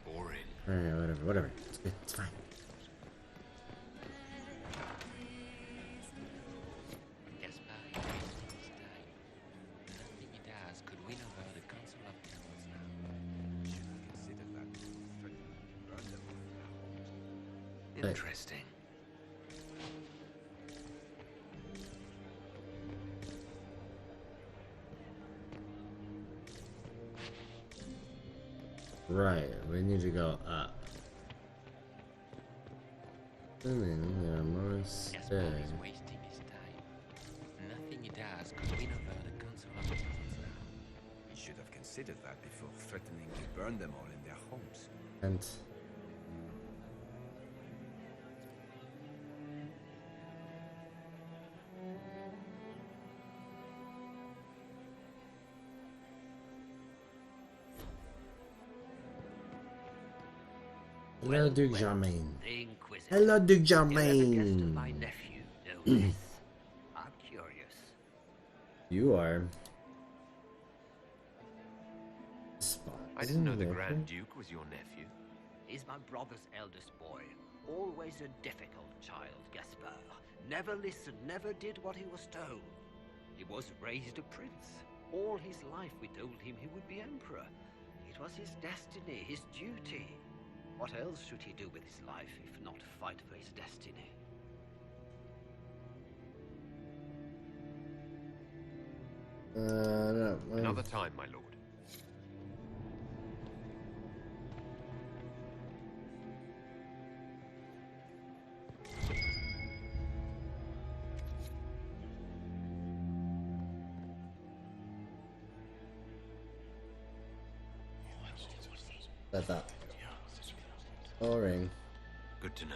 Boring. alright, whatever. It's good. It's fine. Interesting. Right, we need to go up. And then there are more stay. He's wasting his time. Nothing he does could win over the Council of the Elves now. He should have considered that before threatening to burn them all in their homes. And hello, Duke Germain. Hello, Duke Germain. My nephew, no less. I'm curious. You are. I didn't know the Grand Duke was your nephew. He's my brother's eldest boy. Always a difficult child, Gaspard. Never listened, never did what he was told. He was raised a prince. All his life we told him he would be emperor. It was his destiny, his duty. What else should he do with his life if not fight for his destiny? No. Another time, my lord. That's that. Boring. Good to know.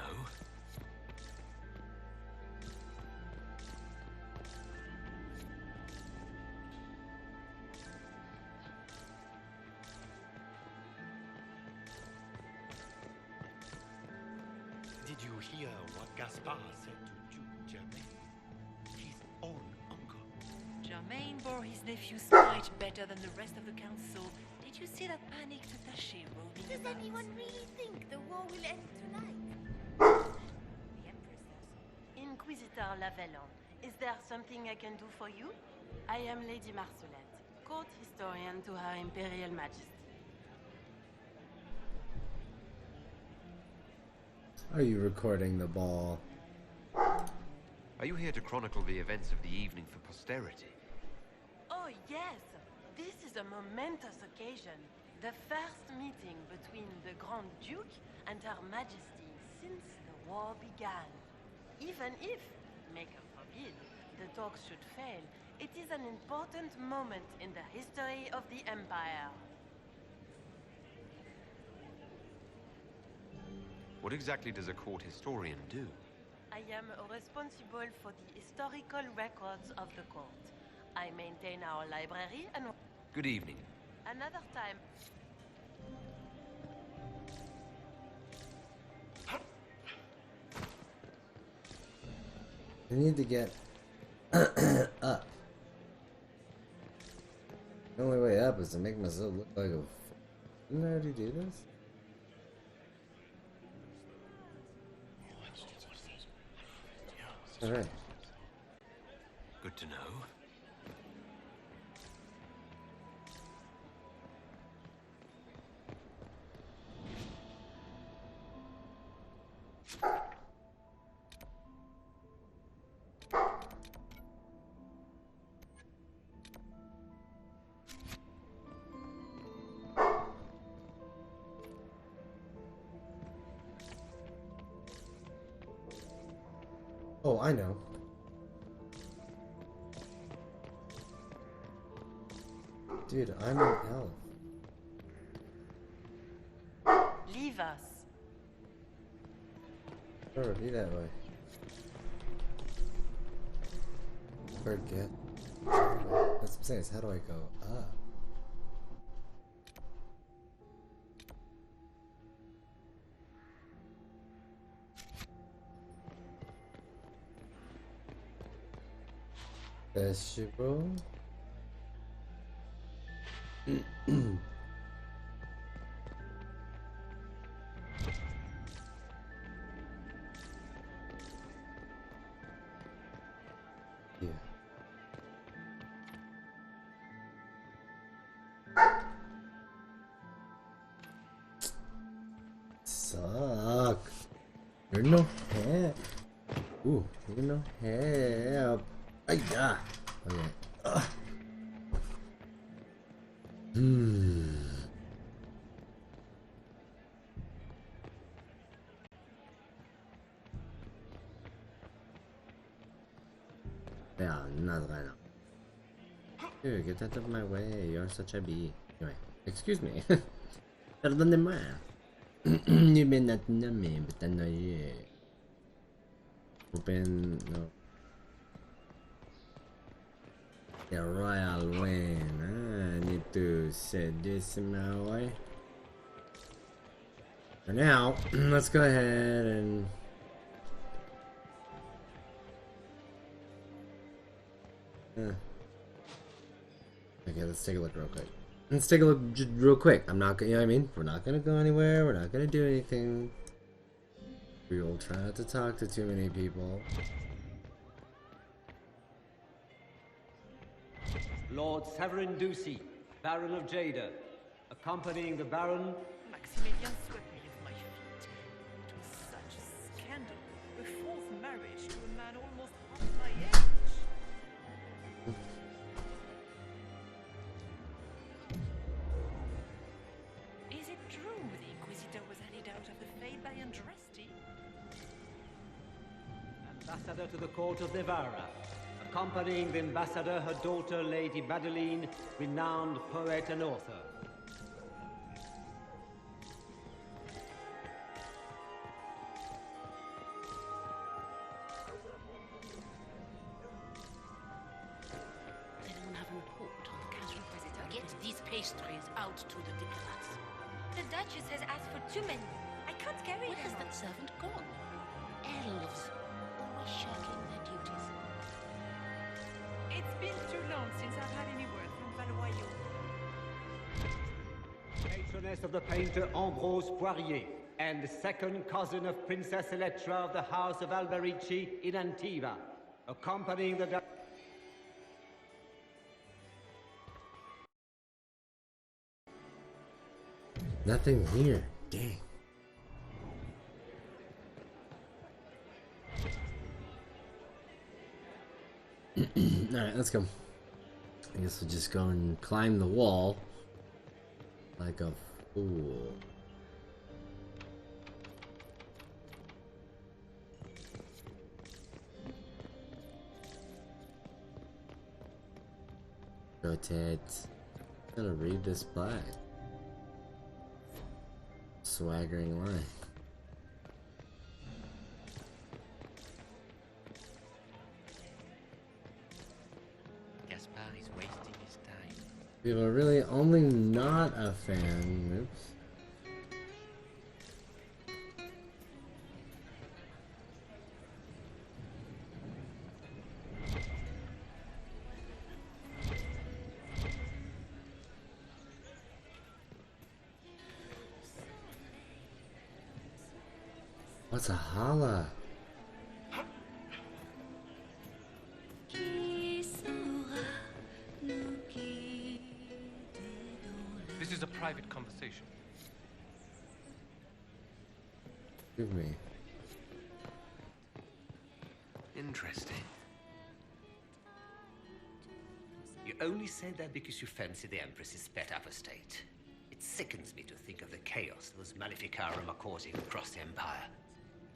Did you hear what Gaspard said to Duke Germain? His own uncle. Germain bore his nephew's spite better than the rest of the council. Did you see that panicked attaché roving Does around? anyone really think the war will end tonight? The Empress does. Inquisitor Lavellon, is there something I can do for you? I am Lady Marcelette, court historian to Her Imperial Majesty. Are you recording the ball? Are you here to chronicle the events of the evening for posterity? Oh yes, this is a momentous occasion. The first meeting between the Grand Duke and Her Majesty since the war began. Even if, maker forbid, the talks should fail, it is an important moment in the history of the Empire. What exactly does a court historian do? I am responsible for the historical records of the court. I maintain our library and... Good evening. Another time... I need to get up. The only way up is to make myself look like a... Didn't I already do this? Alright. Good to know. Oh, I know. Dude, I'm an elf. Leave us. Sure, be that way. Forget. That's what I'm saying, is how do I go up? Vegetable. Yeah. Suck. You're no help. Ooh, you're no help. Yeah. Okay. Yeah, not right now. Dude, get that out of my way. You're such a bee. Anyway, excuse me. Perdonne-moi. You may not know me, but I know you. Open. No. The royal win. I need to set this in my way. For now, let's go ahead and okay, let's take a look real quick. Let's take a look just real quick. I'm not gonna, you know what I mean? We're not gonna go anywhere. We're not gonna do anything. We will try not to talk to too many people. Lord Severin Ducey, Baron of Jada, accompanying the Baron. Maximilian Sweatley is my ambassador to the court of Nevara. Accompanying the ambassador, her daughter, Lady Madeline, renowned poet and author. Does anyone have a report on the casual visitor? Get these pastries out to the diplomats. The Duchess has asked for too many. I can't carry Where has them. that servant gone? Elves, always shirking their duties. It's been too long since I've had any word from Valoyaux. Patroness of the painter Ambrose Poirier, and second cousin of Princess Electra of the House of Alberici in Antiva. Accompanying the... Nothing here. Dang. Alright, let's go. I guess we'll just go and climb the wall like a fool. Go, Ted. I'm gonna read this plaque. Swaggering line. Gaspard is wasting his time. People are really only not a fan. Oops. What's a holla? This is a private conversation. Give me. Interesting. You only say that because you fancy the Empress's sped up estate. It sickens me to think of the chaos those Maleficarum are causing across the Empire.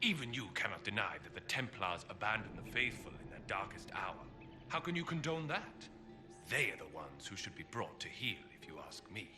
Even you cannot deny that the Templars abandoned the faithful in their darkest hour. How can you condone that? They are the ones who should be brought to heel, if you ask me.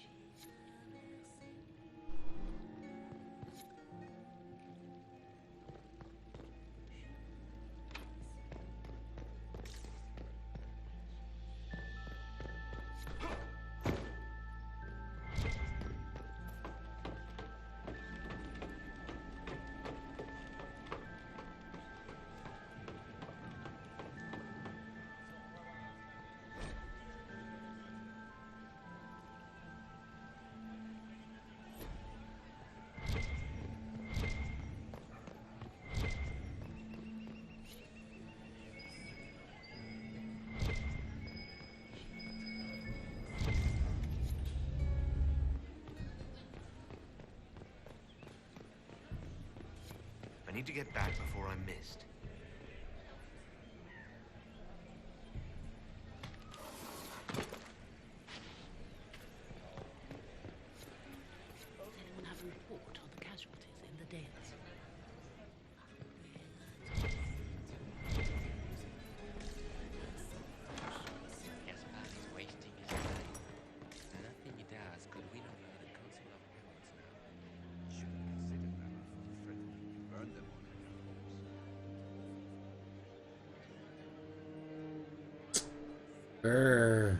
I need to get back before I'm missed. Does anyone have a report on the casualties in the Dales? Gaspard is wasting his time. Nothing he does could win over the Council of Heralds now. Should consider them a friendly. Burn them on Brr.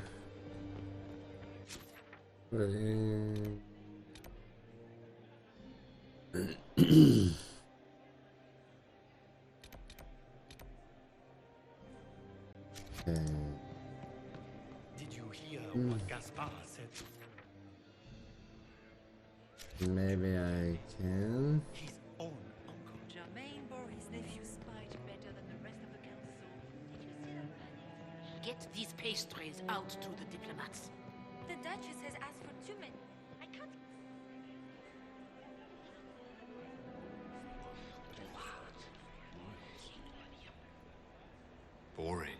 Did you hear what Gaspard said? Maybe I can. His own uncle. Germain bore his nephew's spite better than the rest of the council. Did you see that? Get these pastries out to the diplomats. The Duchess has asked for too many. I can't. Boring.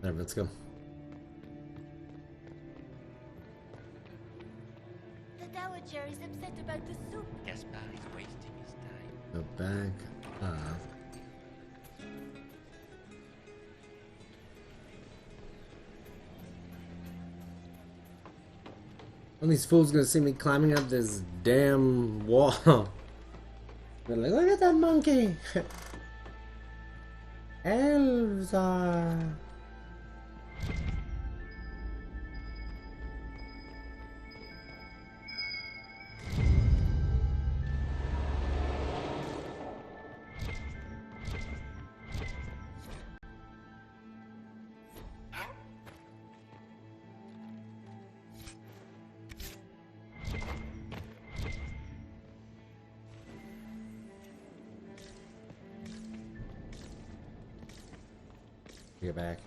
Alright, let's go. The Dowager is upset about the soup. Gaspar is wasting his time. Go back up. One of these fools gonna see me climbing up this damn wall. They're like, look at that monkey! Elves are... Get back.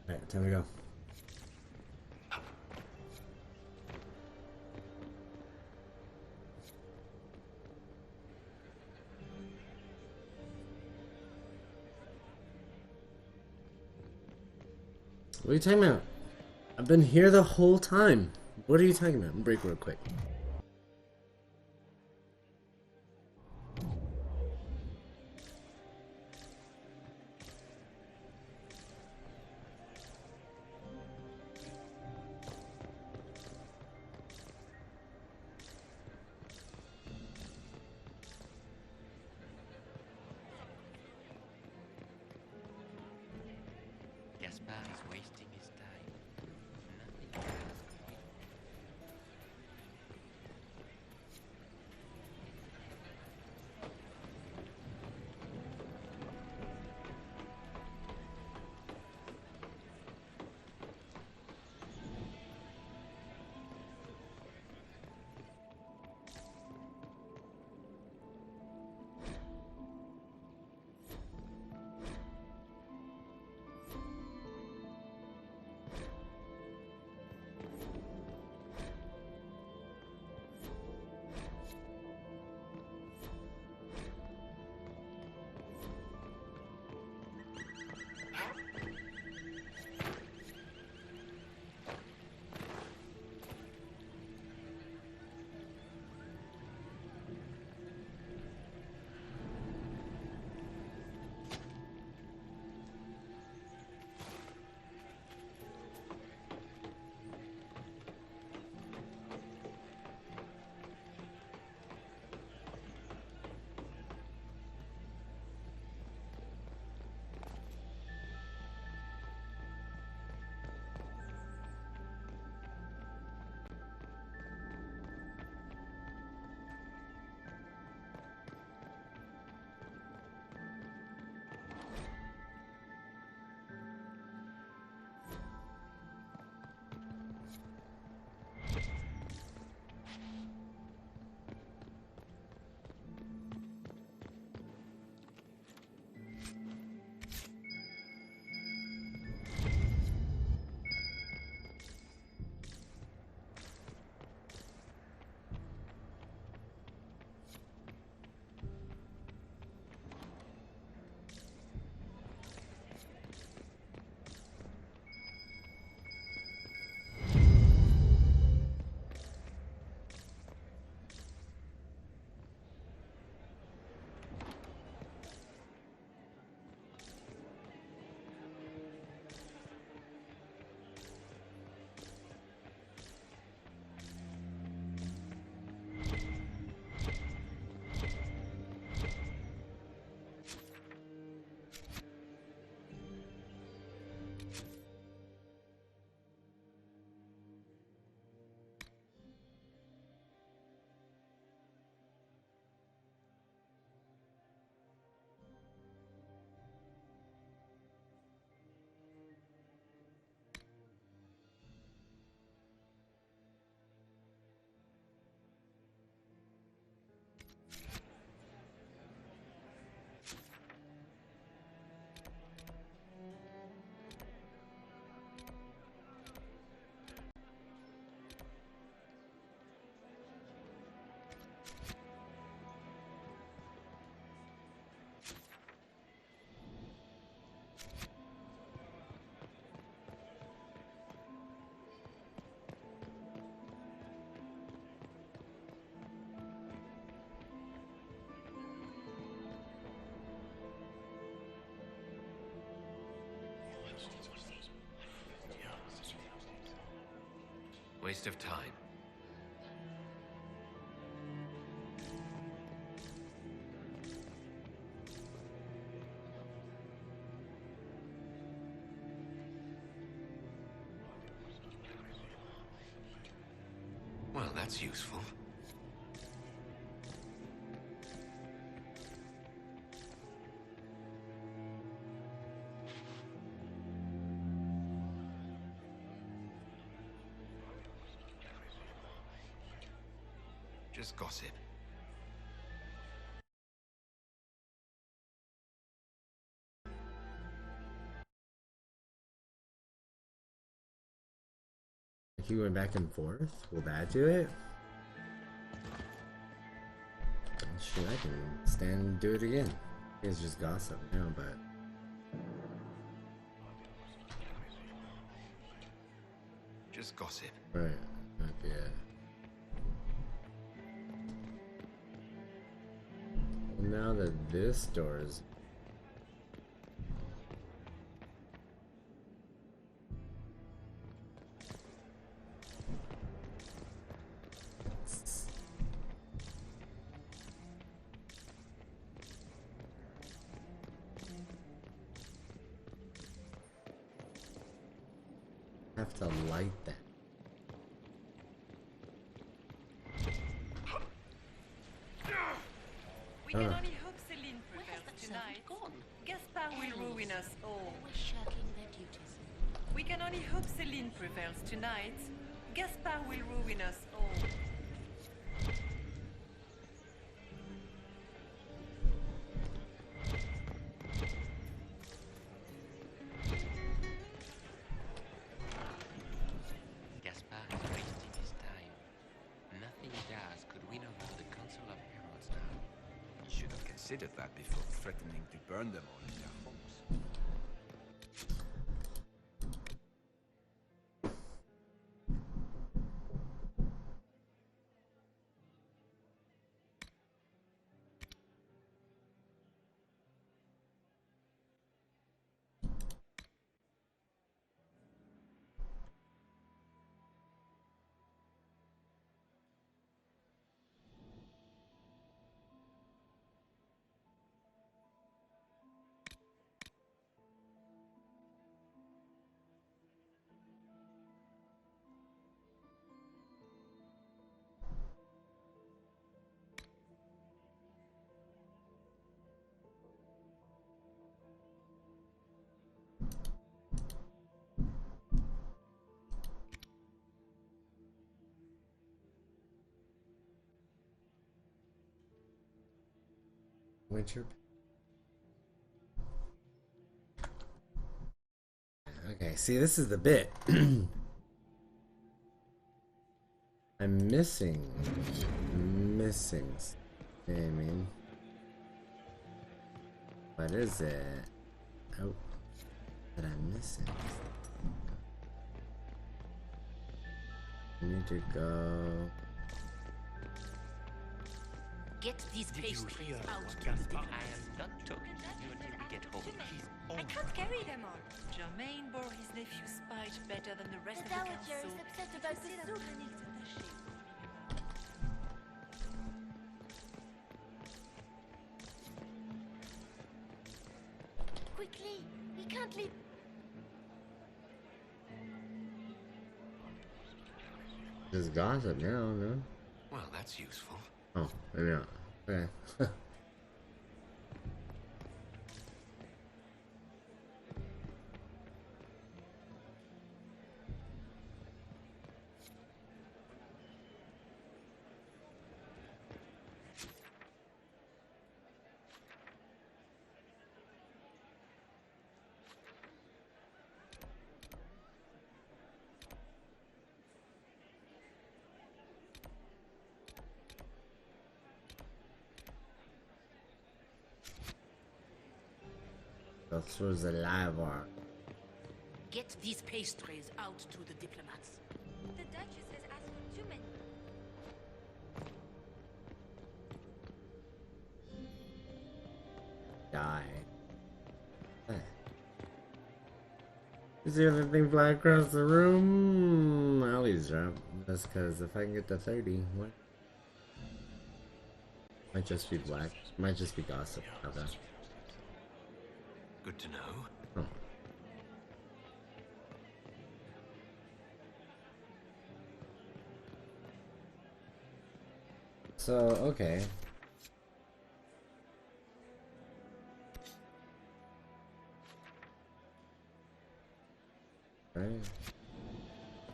Alright, time to go. What are you talking about? I've been here the whole time. What are you talking about? Break real quick. Gaspar is wasting his time. waste of time. Well, that's useful. Just gossip. He went back and forth. Will that do it? Shit, I can stand and do it again. It's just gossip now, but Just gossip. right. Okay. Now that this door is have to light that. We can only hope Celine prevails tonight. Gaspard will ruin us all. We're shirking their duties. We can only hope Celine prevails tonight. Gaspard will ruin us all. Gaspard is wasting his time. Nothing he does could win over the Council of Heralds now. You should have considered that before threatening to burn them all in their homes. Winter. Okay, see, this is the bit. I'm missing. You know what I mean? What is it? Oh, that I'm missing. I need to go. Get these pastries out to the I diplomats. am not talking to you until we get home. I can't carry them all. Germain bore his nephew spite better than the rest The of the Dowager council. is upset about the soup. Quickly! We can't leave. Just gossip now, no? Well, that's useful. Oh, maybe not. Okay. That's where's the live art. Get these pastries out to the diplomats. The Duchess has asked for too many. Die. You see the thing fly across the room? I'll eavesdrop. Just because if I can get to 30, what? Might just be black. Might just be gossip. Okay. Good to know. Oh. So, okay. Right.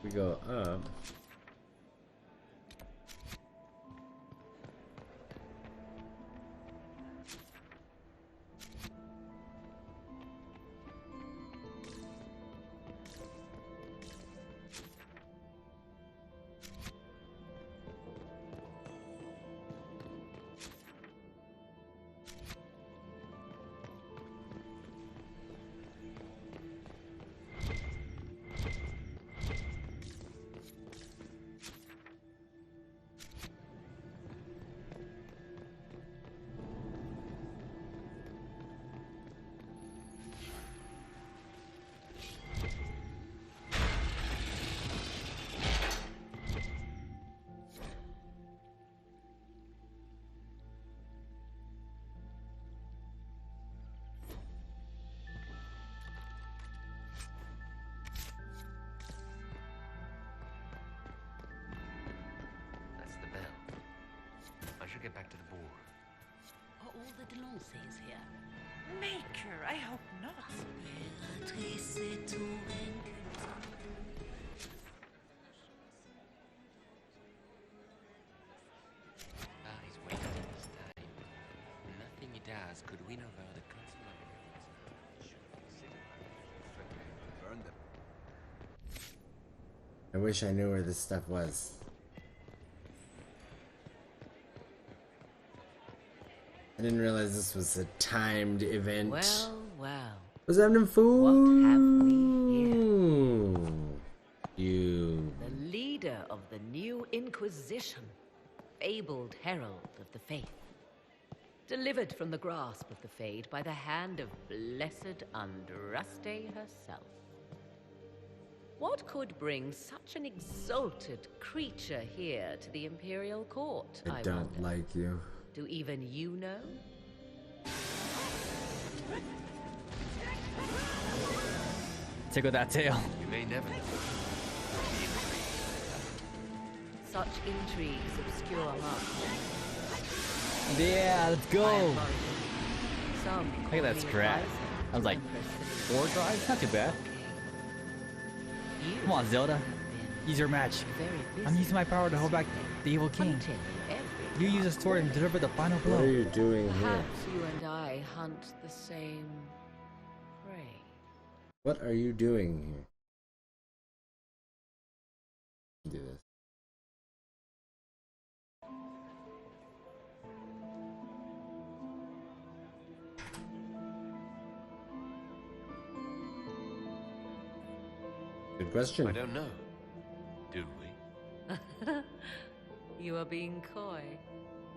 We go up. Get back to the ball. Are all the Delancey's here? Maker, I hope not. He's wasting his time. Nothing he does could win over the consular. Burn them. I wish I knew where this stuff was. I didn't realize this was a timed event. Well, well. Was having food? What have we here? You. The leader of the new Inquisition, fabled herald of the faith, delivered from the grasp of the Fade by the hand of blessed Andraste herself. What could bring such an exalted creature here to the Imperial Court, I don't wonder? like you. Do even you know? Tickle that tail. You may never know. Such intrigues obscure much. Yeah, let's go. Some Look at that scrap. I was like, 4 drives? Not too bad. Come on, Zelda. Use your match. I'm using my power to hold back the evil king. You use a sword and deliver the final blow. What are you doing here? Perhaps you and I hunt the same prey. What are you doing here? Do this. Good question. I don't know. Do we? You are being coy.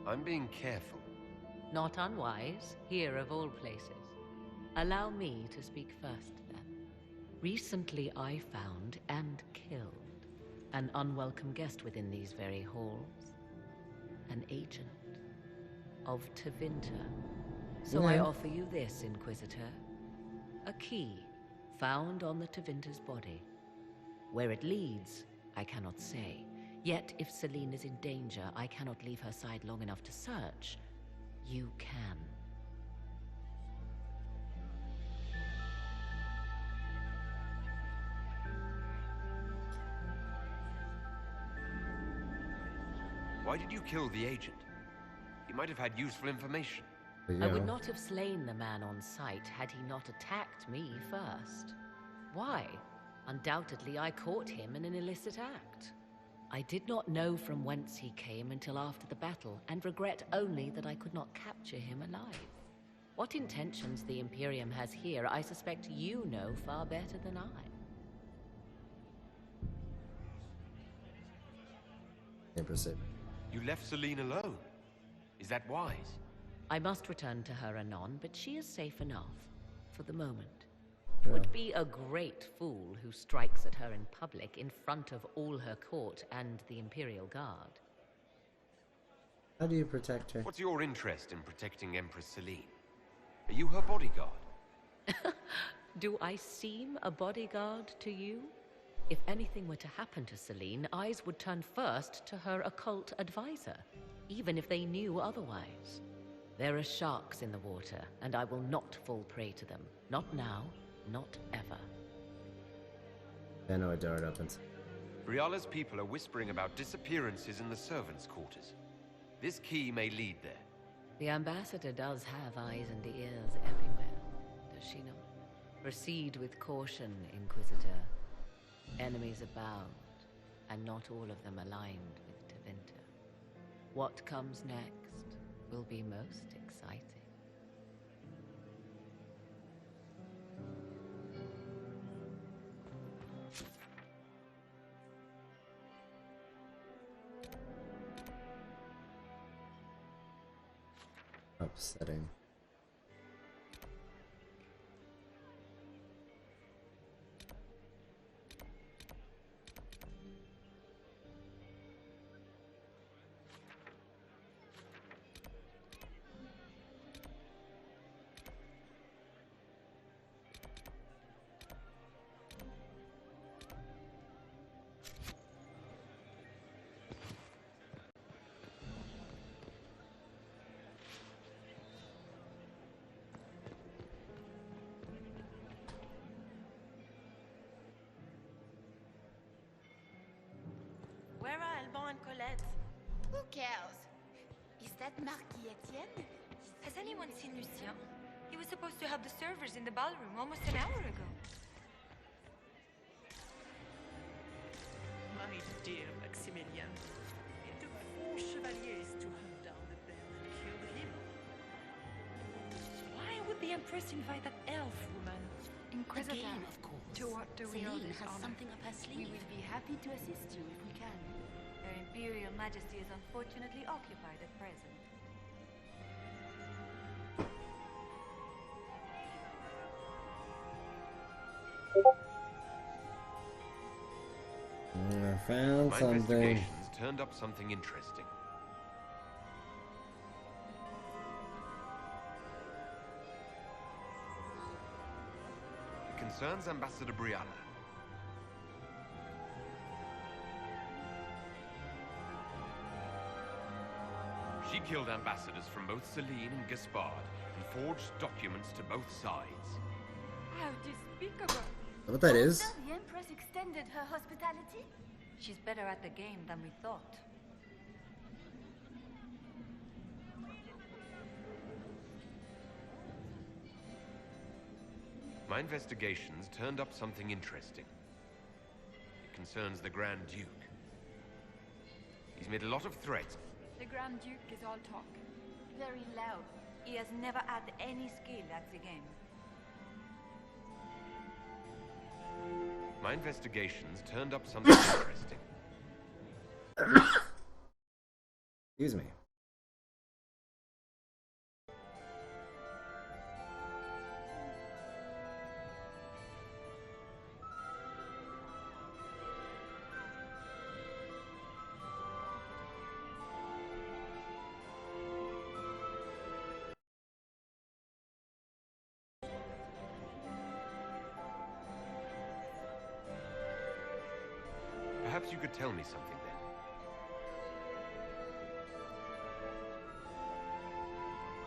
I'm being careful. Not unwise, here of all places. Allow me to speak first, then. Recently I found and killed an unwelcome guest within these very halls. An agent of Tevinter. So I offer you this, Inquisitor. A key found on the Tevinter's body. Where it leads, I cannot say. Yet, if Celine is in danger, I cannot leave her side long enough to search. You can. Why did you kill the agent? He might have had useful information. I would not have slain the man on sight had he not attacked me first. Why? Undoubtedly, I caught him in an illicit act. I did not know from whence he came until after the battle, and regret only that I could not capture him alive. What intentions the Imperium has here, I suspect you know far better than I. You left Celine alone. Is that wise? I must return to her anon, but she is safe enough, for the moment. Would be a great fool who strikes at her in public in front of all her court and the Imperial Guard. How do you protect her? What's your interest in protecting Empress Celine? Are you her bodyguard? Do I seem a bodyguard to you? If anything were to happen to Celine, eyes would turn first to her occult advisor, even if they knew otherwise. There are sharks in the water, and I will not fall prey to them. Not now, not ever. I know a door opens. Briala's people are whispering about disappearances in the servants' quarters. This key may lead there. The ambassador does have eyes and ears everywhere, does she not? Proceed with caution, Inquisitor. Enemies abound, and not all of them aligned with Tevinter. What comes next will be most exciting. Upsetting. Where are Alban and Colette? Who cares? Is that Marquis Etienne? Has anyone seen Lucien? He was supposed to help the servers in the ballroom almost an hour ago. My dear Maximilian, it took 4 chevaliers to hunt down the bear and kill him. Why would the Empress invite that elf woman? Inquisitor, Again, of course. to what do we owe Celine this has honor? something up her We sleeve. will be happy to assist you if we can. Her Imperial Majesty is unfortunately occupied at present. I found My something. investigations turned up something interesting. It concerns Ambassador Briala. She killed ambassadors from both Celine and Gaspard and forged documents to both sides. How despicable! What that is? Also, the Empress extended her hospitality? She's better at the game than we thought. My investigations turned up something interesting. It concerns the Grand Duke. He's made a lot of threats. The Grand Duke is all talk. Very loud. He has never had any skill at the game. My investigations turned up something interesting. Excuse me. Perhaps you could tell me something then.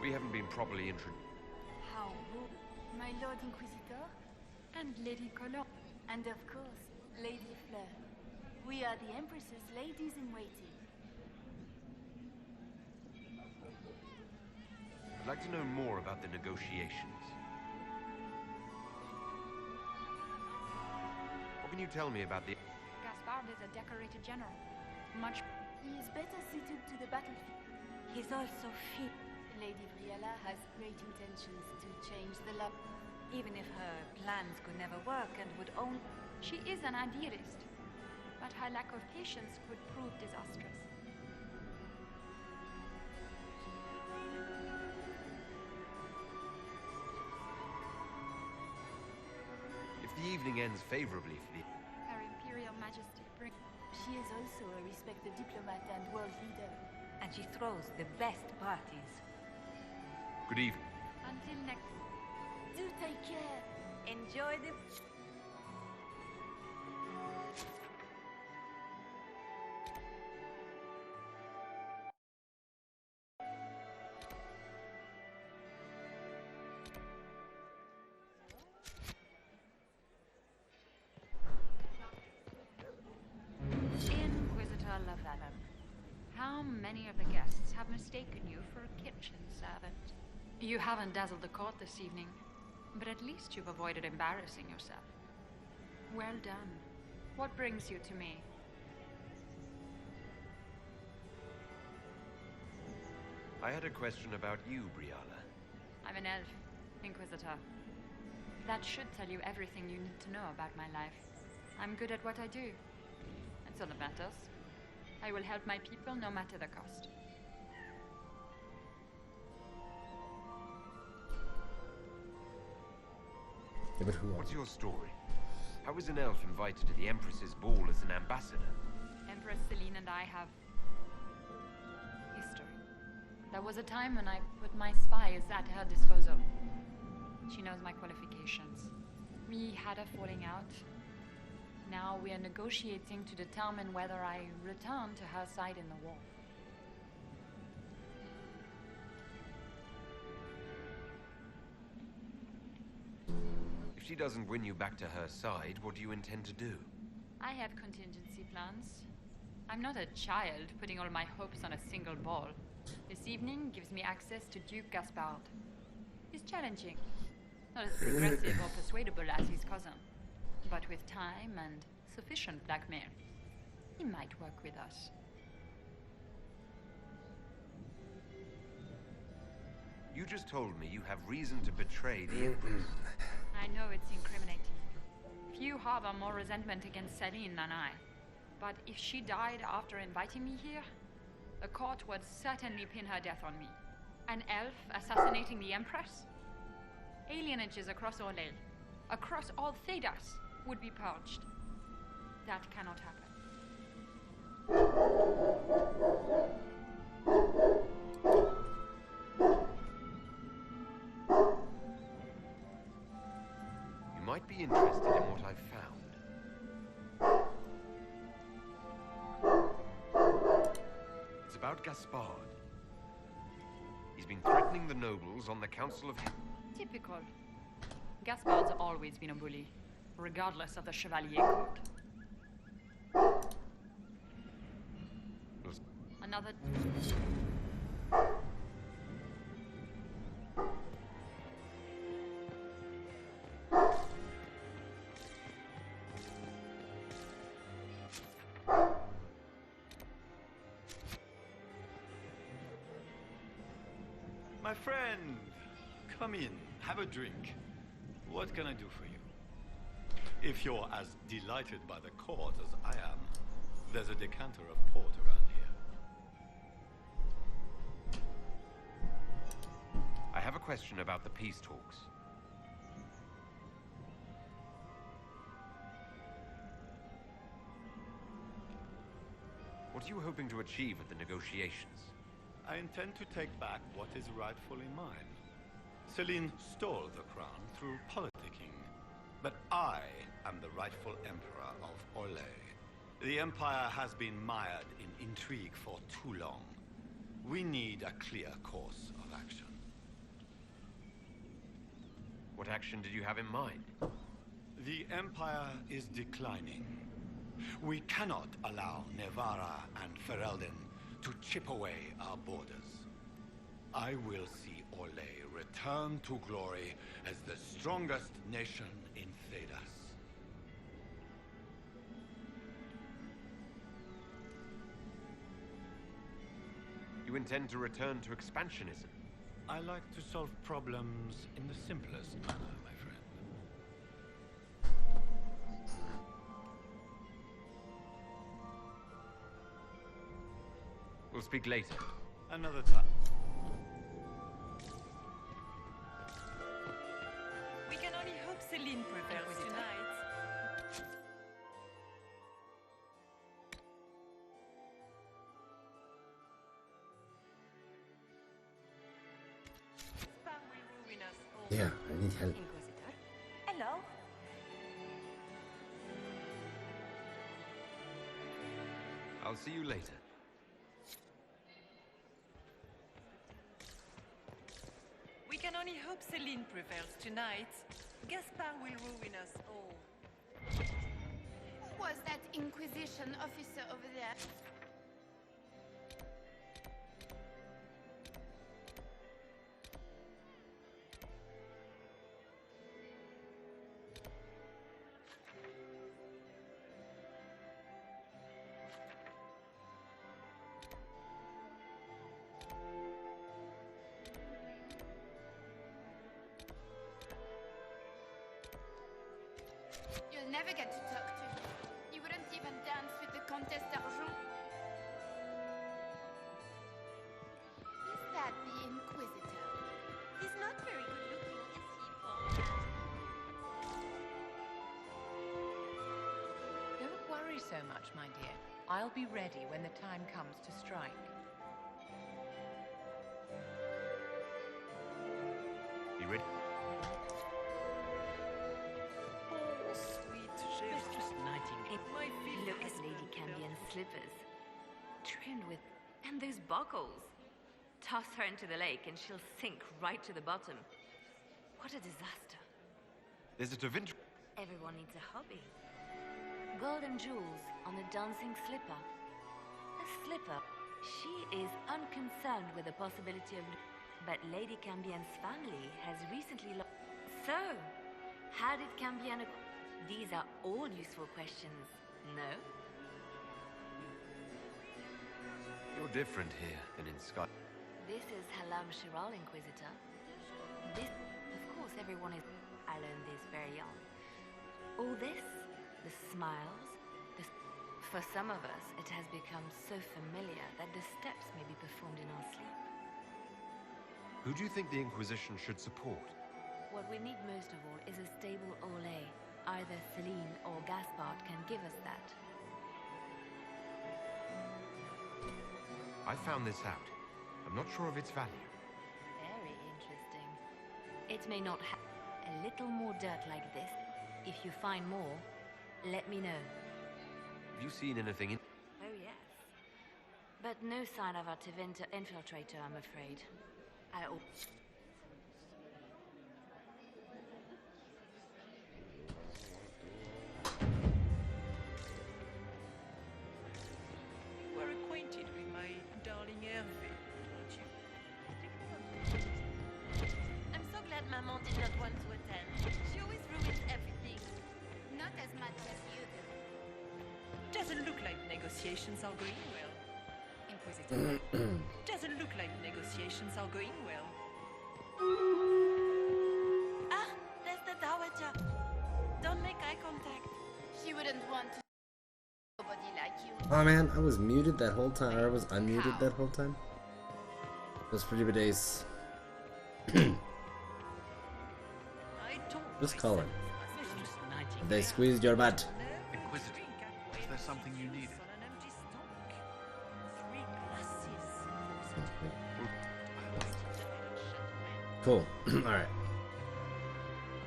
We haven't been properly introduced. How rude. My Lord Inquisitor? And Lady Colombe. And of course, Lady Fleur. We are the Empress's ladies-in-waiting. I'd like to know more about the negotiations. What can you tell me about the... Gaspard is a decorated general. Much. He is better suited to the battlefield. He's also fit. Lady Briala has great intentions to change the law. Even if her plans could never work and would own... She is an idealist, but her lack of patience could prove disastrous. evening ends favorably for the... Her Imperial Majesty bring... She is also a respected diplomat and world leader. And she throws the best parties. Good evening. Until next... Do take care. Enjoy the... Inquisitor Lavallum, how many of the guests have mistaken you for a kitchen servant? You haven't dazzled the court this evening, but at least you've avoided embarrassing yourself. Well done. What brings you to me? I had a question about you, Briala. I'm an elf, Inquisitor. That should tell you everything you need to know about my life. I'm good at what I do. That's all that matters. I will help my people no matter the cost. Yeah, but who are What's you? your story? How is an elf invited to the Empress's ball as an ambassador? Empress Celine and I have history. There was a time when I put my spies at her disposal. She knows my qualifications. We had a falling out. Now we are negotiating to determine whether I return to her side in the war. If she doesn't win you back to her side, what do you intend to do? I have contingency plans. I'm not a child putting all my hopes on a single ball. This evening gives me access to Duke Gaspard. He's challenging. Not as progressive or persuadable as his cousin. But with time and sufficient blackmail, he might work with us. You just told me you have reason to betray the Empress. I know it's incriminating. Few harbor more resentment against Celine than I. But if she died after inviting me here, the court would certainly pin her death on me. An elf assassinating the Empress? Alienages across Orlais, across all Thedas, would be purged. That cannot happen. You might be interested in what I've found. It's about Gaspard. He's been threatening the nobles on the Council of... Typical. Gaspard's always been a bully, regardless of the Chevalier Code. Another... My friend, come in, have a drink. What can I do for you? If you're as delighted by the court as I am, there's a decanter of port around here. I have a question about the peace talks. What are you hoping to achieve at the negotiations? I intend to take back what is rightfully mine. Celine stole the crown through politicking, but I am the rightful emperor of Orlais. The empire has been mired in intrigue for too long. We need a clear course of action. What action did you have in mind? The empire is declining. We cannot allow Nevarra and Ferelden to chip away our borders. I will see Orlais return to glory as the strongest nation in Thedas. You intend to return to expansionism? I like to solve problems in the simplest manner, my friend. We'll speak later. Another time. We can only hope Celine prevails tonight. Yeah, I need help. Inquisitor. Hello. I'll see you later. We can only hope Celine prevails tonight. Gaspard will ruin us all. Who was that Inquisition officer over there? You'll never get to talk to him. He wouldn't even dance with the Comtesse d'Argent. Is that the Inquisitor? He's not very good looking, is he, poor man? Don't worry so much, my dear. I'll be ready when the time comes to strike. You ready? Oh, sweet Mistress Nightingale. My feet Look at Lady Cambion's slippers. Trimmed with... and those buckles. Toss her into the lake and she'll sink right to the bottom. What a disaster. There's a Tevinter. Everyone needs a hobby. Golden jewels on a dancing slipper. A slipper. She is unconcerned with the possibility of... But Lady Cambion's family has recently lost... So, how did Cambion... These are all useful questions, no? You're different here than in Sky. This is Halam Shiral, Inquisitor. This... Of course, everyone is... I learned this very young. All this, the smiles, the... For some of us, it has become so familiar that the steps may be performed in our sleep. Who do you think the Inquisition should support? What we need most of all is a stable Olay. Either Celine or Gaspard can give us that. I found this out. I'm not sure of its value. Very interesting. It may not have a little more dirt like this. If you find more, let me know. Have you seen anything in... Oh, yes. But no sign of a Tevinter infiltrator, I'm afraid. We're acquainted with my darling Hervé, aren't you? I'm so glad Maman did not want to attend. She always ruins everything. Not as much as you do. Doesn't look like negotiations are going well. Inquisitor. Doesn't look like negotiations are going well. Ah, there's the Dowager. Don't make eye contact. She wouldn't want to. Nobody like you. Oh man, I was muted that whole time. Or I was unmuted that whole time. Those pretty good days. Just call it. They squeezed your butt. Inquisitor, is there something you needed? Cool. Alright.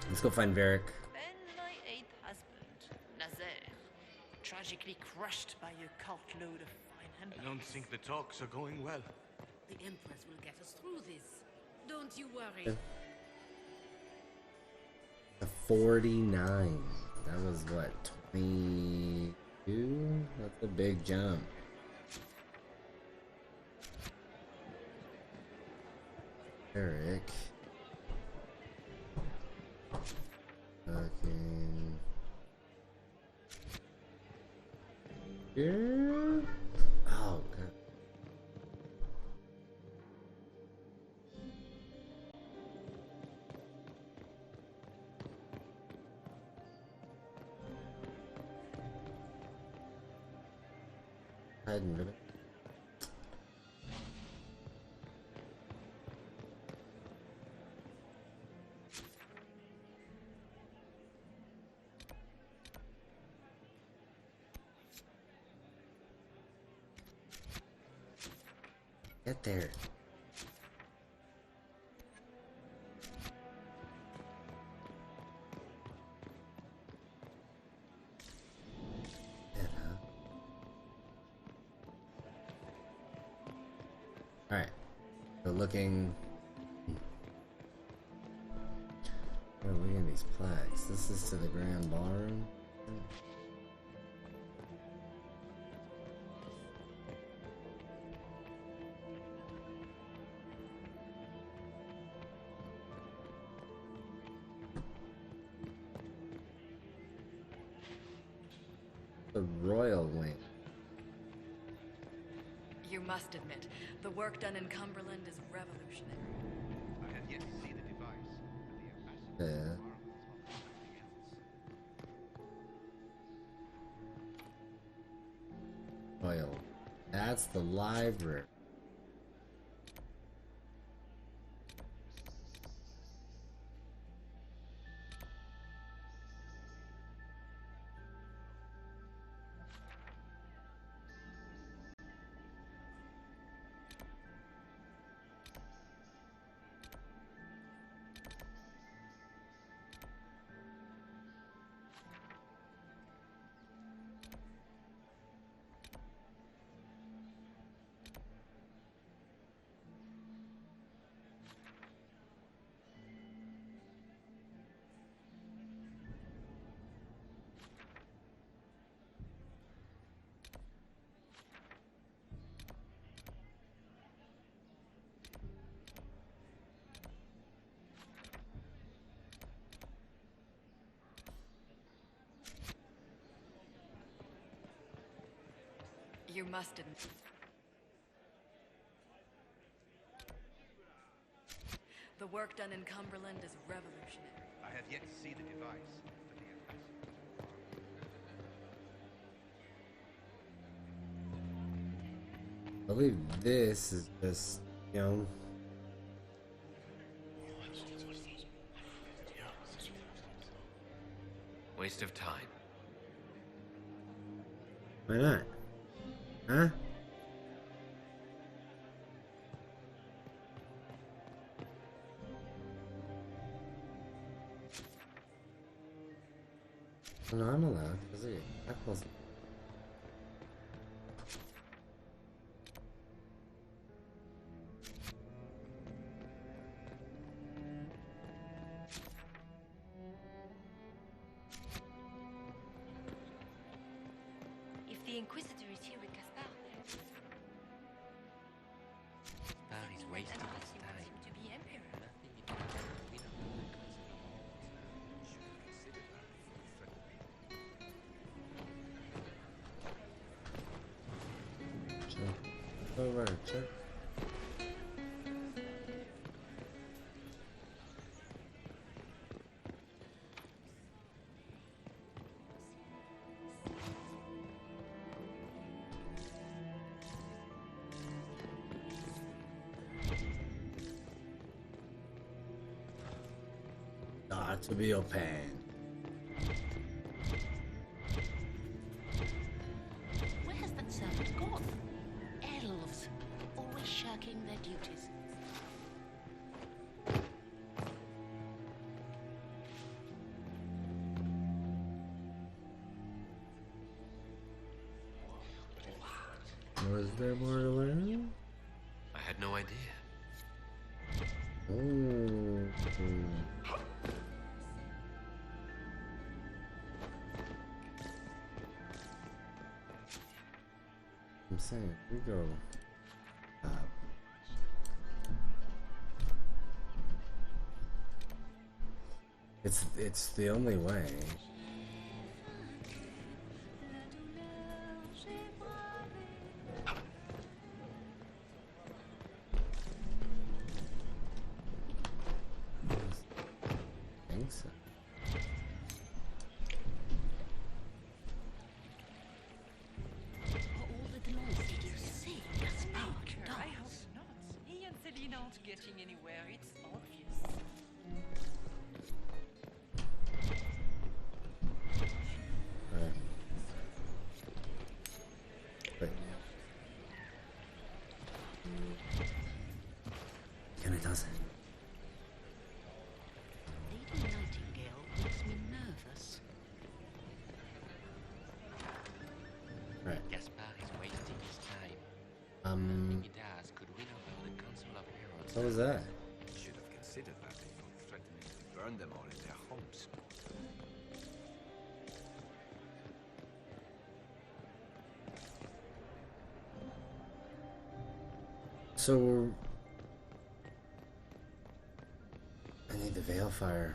Let's go find Varric. Then my eighth husband, Nazaire, tragically crushed by a cartload of fine handbags. I don't think the talks are going well. The Empress will get us through this. Don't you worry. Yeah. A 49. That was what, 22? That's a big jump. Eric. Fucking. Yeah. Oh, God. Hiding ribbon. Get there. looking. Oh, look at these plaques. This is to the Grand Ballroom. The Royal Wing. You must admit, the work done in Cumberland is revolutionary. I have yet to see the device, but the Yeah. Royal. That's the library. You must admit. The work done in Cumberland is revolutionary. I have yet to see the device, but the I believe this is just, you know. Waste of time. Why not? Huh? No, I'm allowed. That wasn't. If the Inquisitor is here with Gaspard, He's wasting his he time. wants him to be Emperor. Nothing he can do. We don't know the Check. Over, check. To be open. Where has that servant gone? Elves, always shirking their duties. Was there more to learn? I had no idea. Oh. I'm saying, we go up. It's the only way. I think so. I hope not. He and Selina aren't getting anywhere, it's obvious. Wait. Can it does it? Lady Nightingale makes me nervous. Right. Gaspard is wasting his time. Um. Nothing he does could win over the Council of Heralds What was that? Should have considered that before threatening to burn them all in their homes. So I need the Veilfire.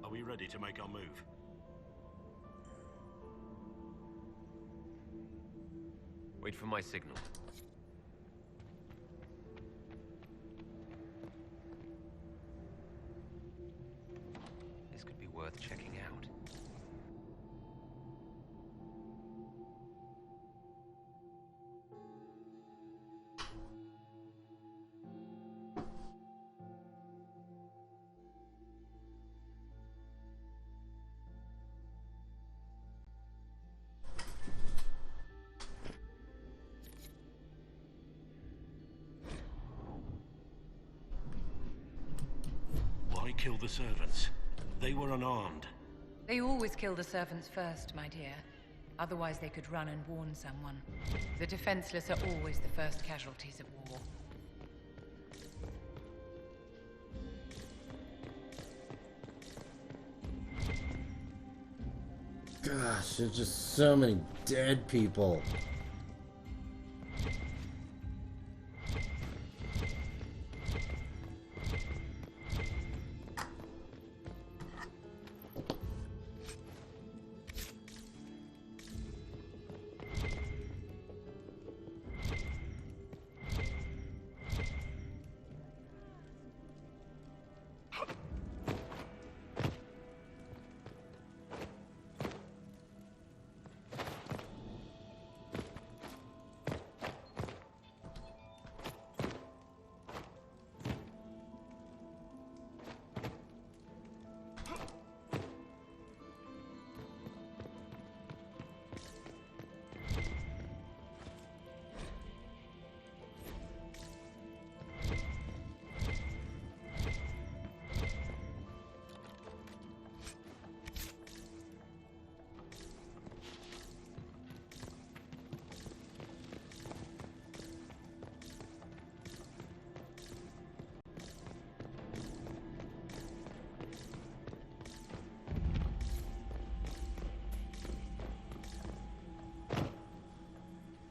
Are we ready to make our move? Wait for my signal. This could be worth checking out. Kill the servants. They were unarmed. They always kill the servants first, my dear. Otherwise they could run and warn someone. The defenseless are always the first casualties of war. Gosh, there's just so many dead people.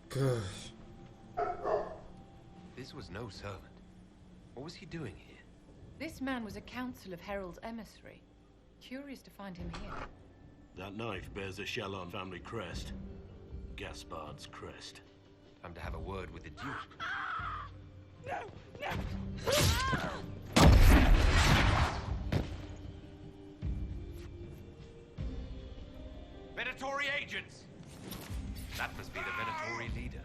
Gosh. This was no servant. What was he doing here? This man was a council of Herald's emissary. Curious to find him here. That knife bears a Shallon family crest. Gaspard's crest. Time to have a word with the Duke. Venatori agents! That must be the Venatori leader.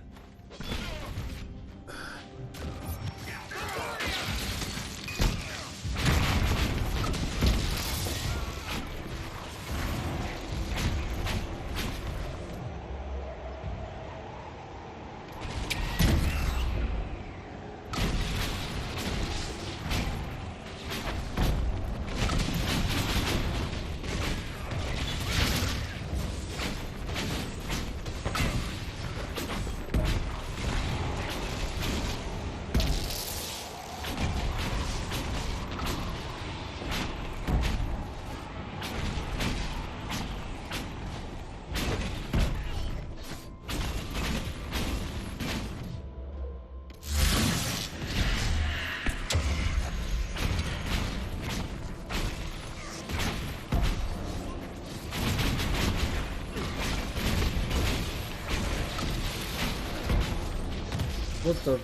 What the?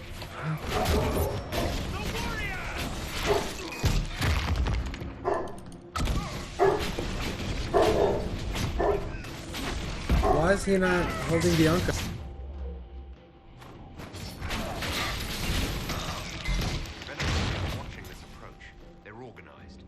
is he not holding Bianca? Watching this approach, they're organized.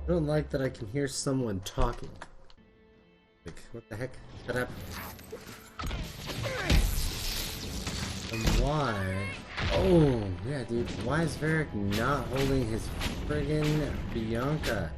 I don't like that I can hear someone talking. Like, what the heck? Shut up. And why? Oh, yeah, dude. Why is Varric not holding his friggin' Bianca?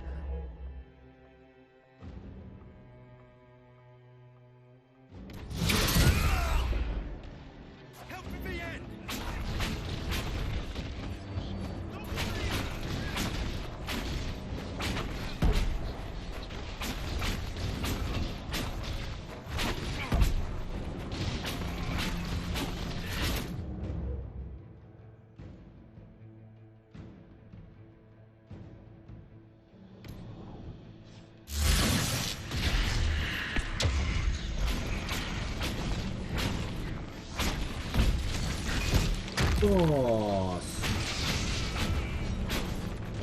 Oh,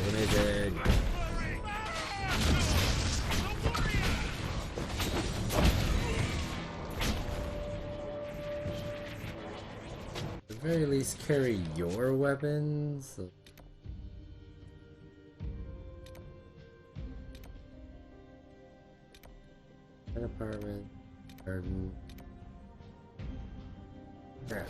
amazing. At the very least, carry your weapons. An apartment, garden. Crap.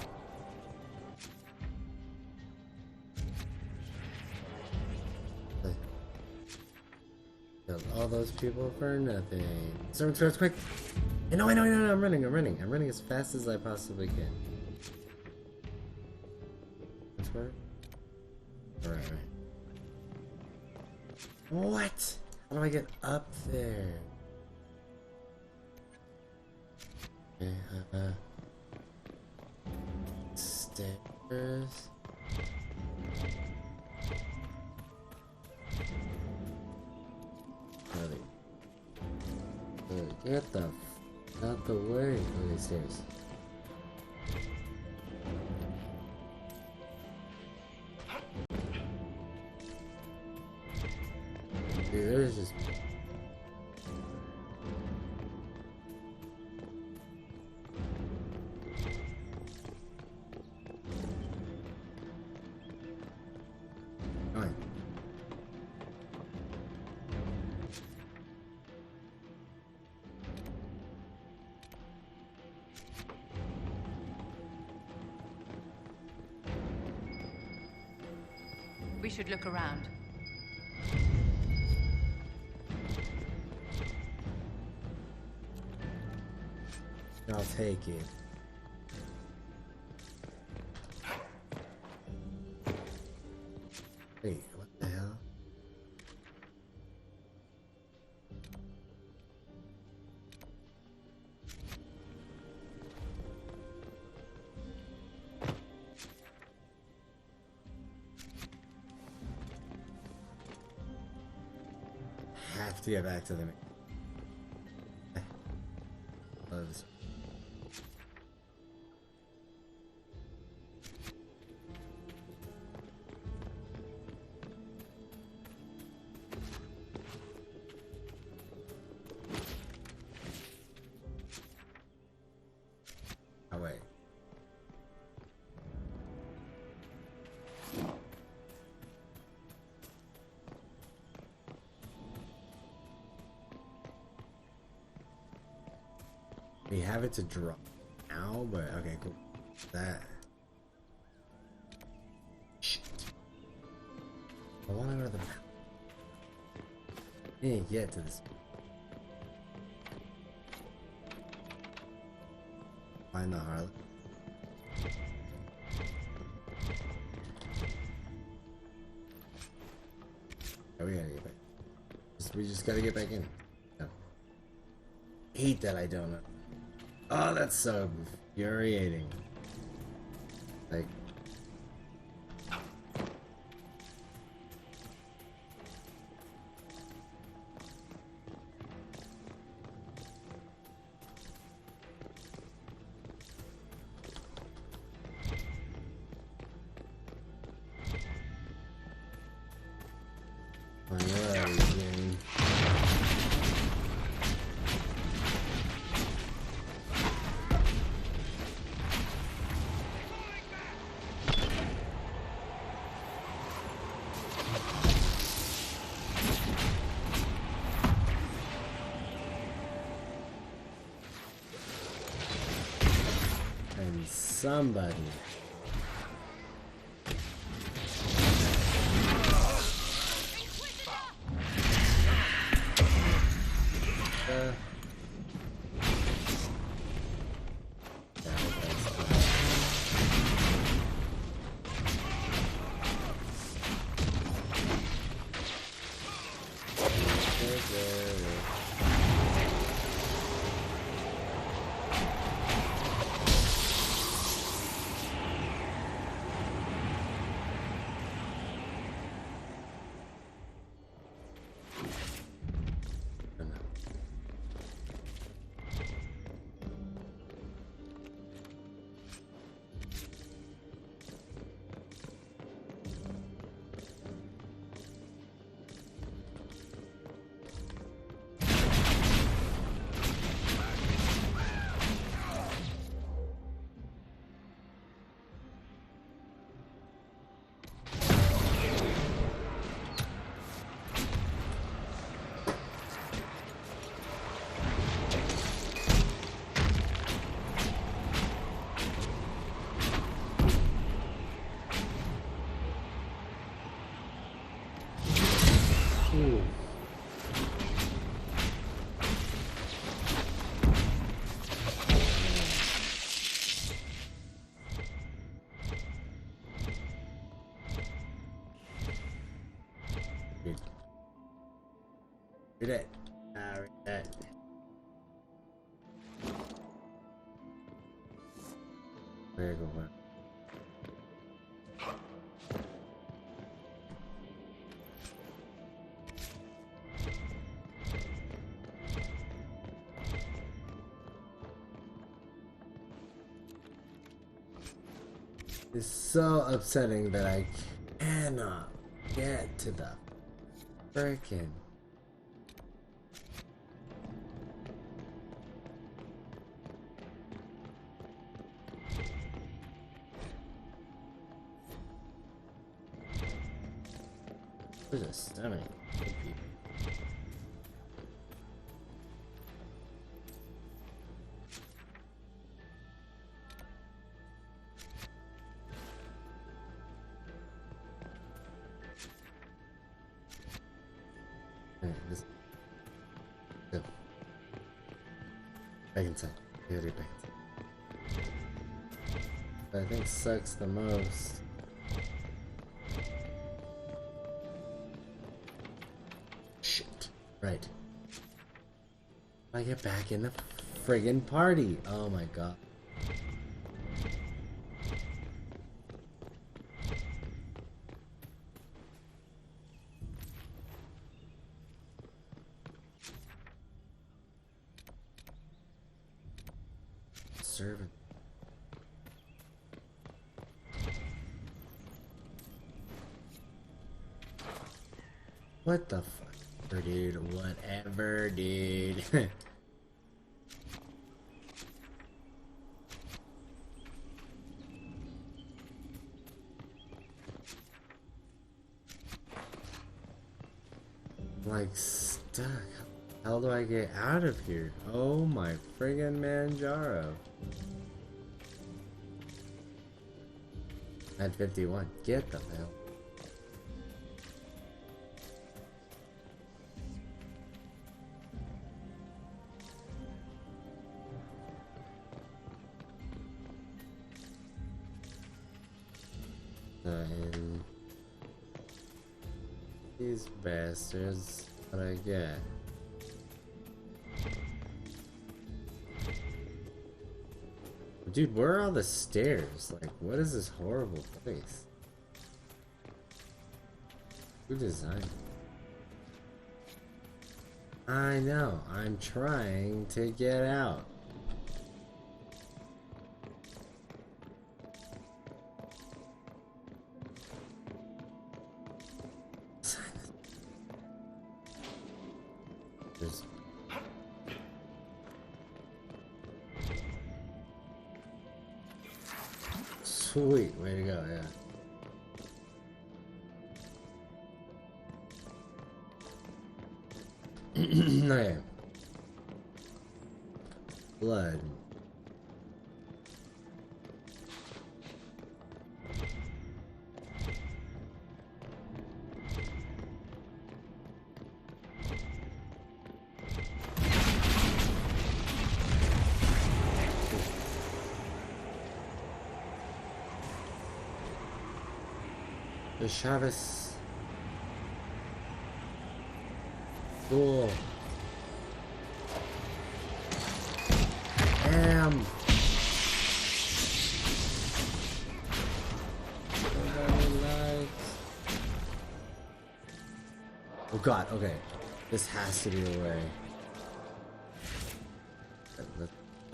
Killed all those people for nothing. Someone starts quick. I know, I'm running. I'm running as fast as I possibly can. This work? Alright. What? How do I get up there? Okay, stairs. Get the f out the way. Okay, stairs. Dude, there's just... Alright. should look around. I'll take it. Wait, what the hell? Have to get back to them. Loves. Away. We have it to drop now, but okay, cool. That. Shit. I want to go to the map. I didn't get to this. Find the harlot. Oh, we gotta get back. We just gotta get back in. No. Hate that I don't know. Oh, that's so infuriating. Like. Somebody. Read it. Read it. Very good one. It's so upsetting that I cannot get to the frickin' There's a stomach. Alright, this. Good. Back inside. Get it back inside. What I think sucks the most. Shit. Right. I get back in the friggin' party. Oh my god. Servant. What the fuck, dude? Whatever, dude. Like stuck. How do I get out of here? Oh my friggin' Manjaro. At 51. Get the hell. And these bastards, what I get? Dude, where are all the stairs? Like, what is this horrible place? Who designed it? I know, I'm trying to get out. There's sweet, way to go, yeah. Okay. Blood. The Chavez. Cool. Damn. Oh god, okay. This has to be the way.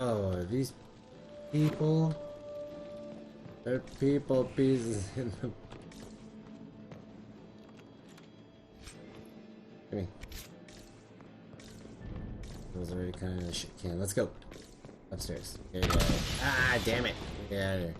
Oh, are these people? They're people pieces in the... Come here. Those already kind of shit can. Let's go. Upstairs. There you go. Ah, damn it. Get out of here.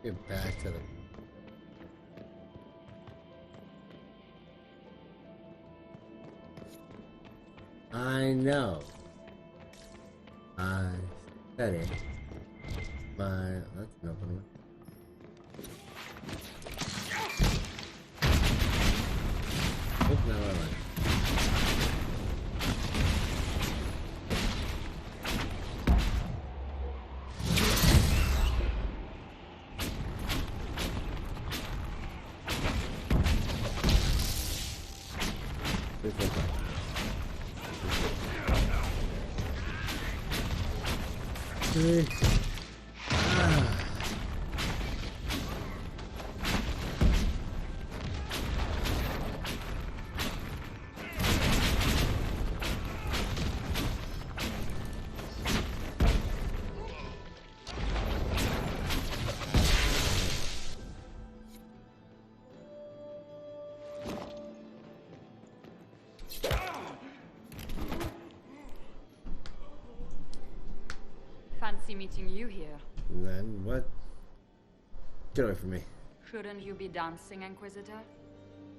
Get back to the... I know. I said it. That's an open one. Oh, no, I lied. Fancy meeting you here. Then what? Get away from me. Shouldn't you be dancing, Inquisitor?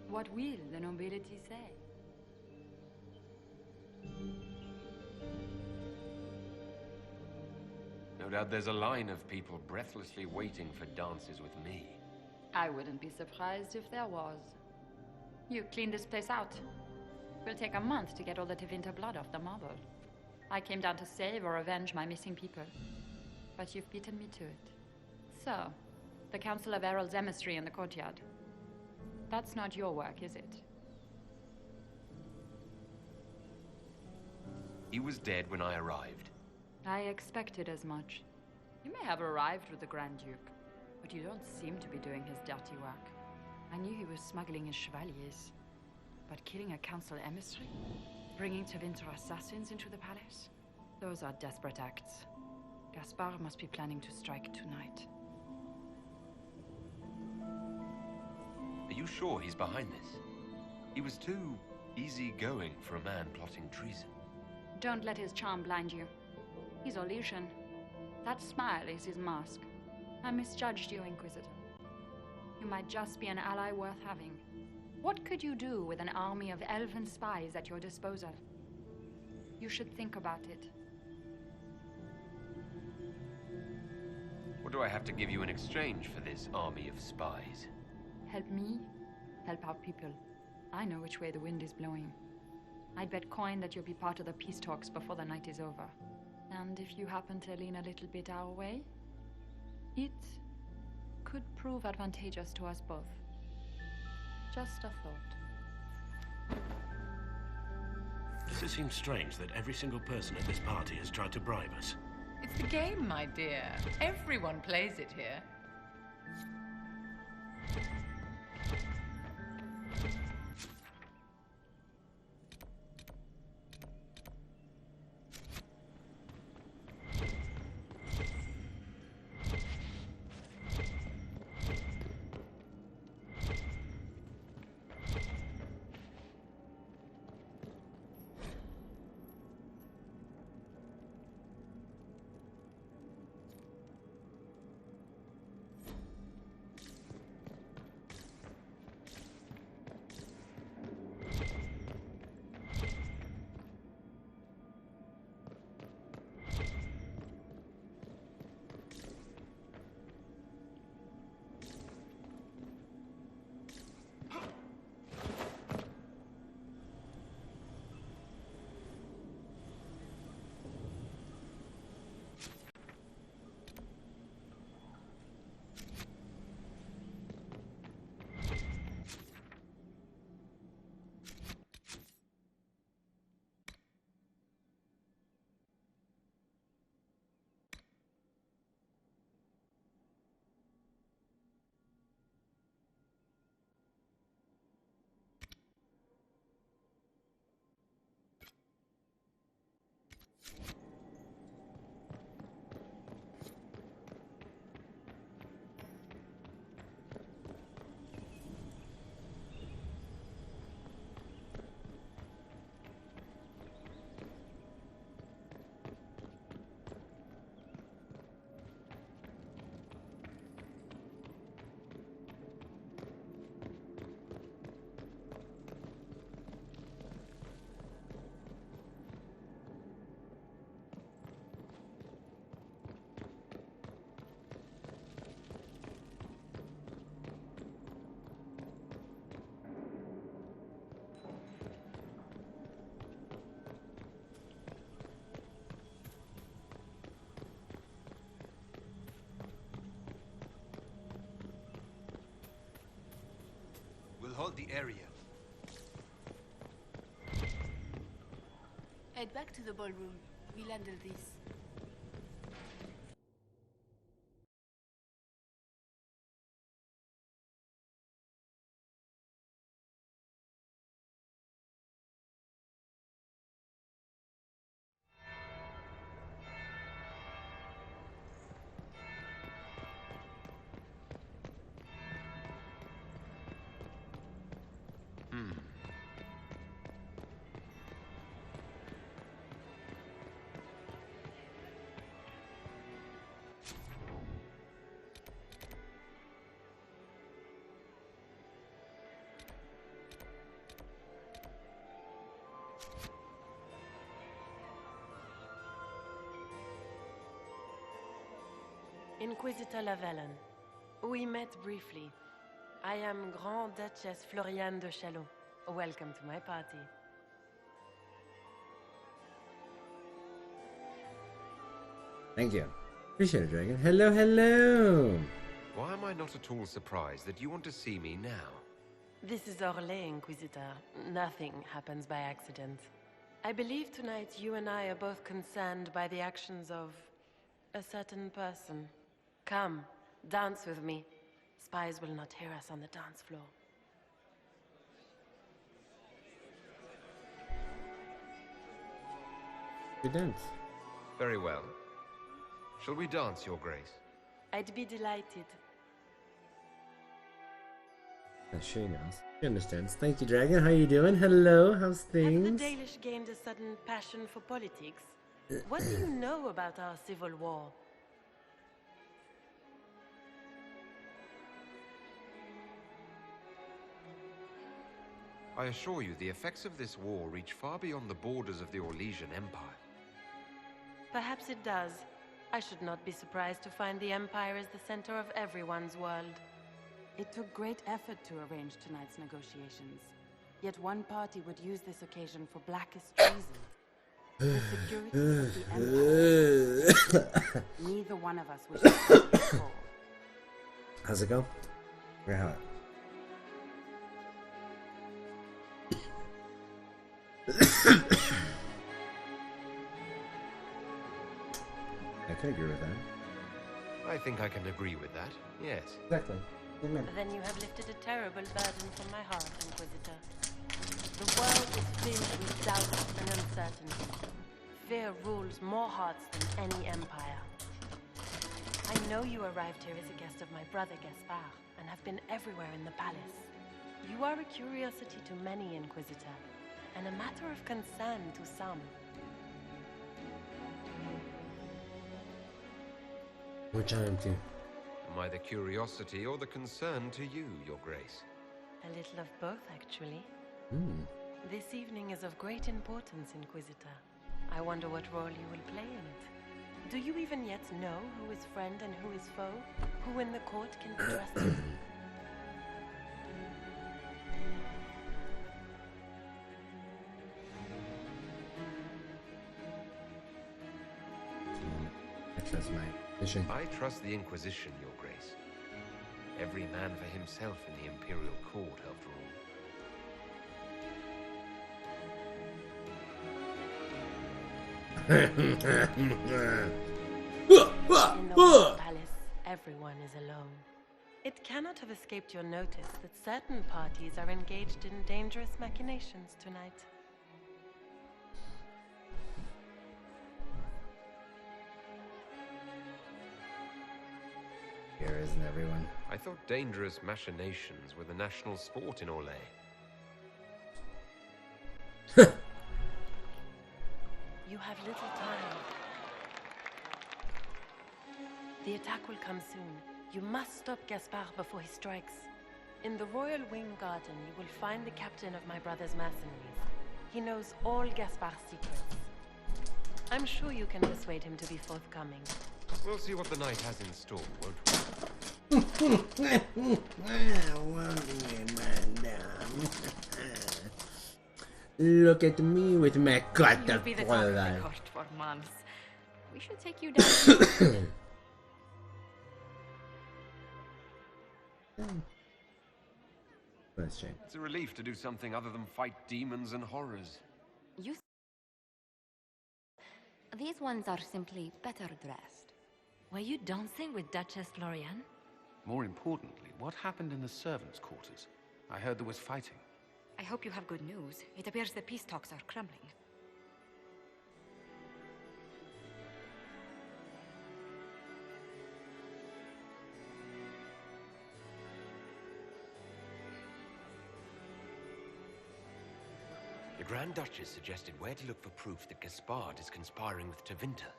What will the nobility say? No doubt there's a line of people breathlessly waiting for dances with me. I wouldn't be surprised if there was. You cleaned this place out. It will take a month to get all the Tevinter blood off the marble. I came down to save or avenge my missing people. But you've beaten me to it. So, the Council of Herald's emissary in the courtyard. That's not your work, is it? He was dead when I arrived. I expected as much. You may have arrived with the Grand Duke, but you don't seem to be doing his dirty work. I knew he was smuggling his chevaliers. But killing a council emissary? Bringing Tevinter assassins into the palace? Those are desperate acts. Gaspard must be planning to strike tonight. Are you sure he's behind this? He was too easygoing for a man plotting treason. Don't let his charm blind you. He's Orlesian. That smile is his mask. I misjudged you, Inquisitor. You might just be an ally worth having. What could you do with an army of elven spies at your disposal? You should think about it. What do I have to give you in exchange for this army of spies? Help me, help our people. I know which way the wind is blowing. I'd bet coin that you'll be part of the peace talks before the night is over. And if you happen to lean a little bit our way, it could prove advantageous to us both. Just a thought. Does it seem strange that every single person at this party has tried to bribe us? It's the game, my dear. Everyone plays it here. of the area. Head back to the ballroom. We'll handle this. Inquisitor Lavalin. We met briefly. I am Grand Duchess Floriane de Chalon. Welcome to my party. Thank you. Appreciate it, Dragon. Hello, hello! Why am I not at all surprised that you want to see me now? This is Orlais, Inquisitor. Nothing happens by accident. I believe tonight you and I are both concerned by the actions of a certain person. Come, dance with me. Spies will not hear us on the dance floor. Good dance. Very well. Shall we dance, Your Grace? I'd be delighted. She knows. She understands. Thank you, Dragon. How you doing? Hello, how's Have things? the Dalish gained a sudden passion for politics? What do you know about our civil war? I assure you, the effects of this war reach far beyond the borders of the Orlesian Empire. Perhaps it does. I should not be surprised to find the Empire is the center of everyone's world. It took great effort to arrange tonight's negotiations. Yet one party would use this occasion for blackest treason. The security of the Empire. Neither one of us wishes to be a fool. How's it go? Very hot. I can agree with that. I think I can agree with that, yes. Exactly. Amen. Then you have lifted a terrible burden from my heart, Inquisitor. The world is filled with doubt and uncertainty. Fear rules more hearts than any empire. I know you arrived here as a guest of my brother Gaspard, and have been everywhere in the palace. You are a curiosity to many, Inquisitor, and a matter of concern to some. Which I am too. Am I the curiosity or the concern to you, Your Grace? A little of both, actually. This evening is of great importance, Inquisitor. I wonder what role you will play in it. Do you even yet know who is friend and who is foe? Who in the court can be trusted? I trust my mission. I trust the Inquisition, Your Grace. Every man for himself in the Imperial Court, after all. In the White Palace, everyone is alone. It cannot have escaped your notice that certain parties are engaged in dangerous machinations tonight. Here isn't everyone. I thought dangerous machinations were the national sport in Orlais. You have little time. The attack will come soon. You must stop Gaspard before he strikes. In the Royal Wing Garden, you will find the captain of my brother's mercenaries. He knows all Gaspard's secrets. I'm sure you can persuade him to be forthcoming. We'll see what the night has in store, won't we? Look at me with my cut You'll be the talk of the court for months. We should take you down. Nice shame. It's a relief to do something other than fight demons and horrors. These ones are simply better dressed. Were you dancing with Duchess Florian? More importantly, what happened in the servants' quarters? I heard there was fighting. I hope you have good news. It appears the peace talks are crumbling. The Grand Duchess suggested where to look for proof that Gaspard is conspiring with Tevinter.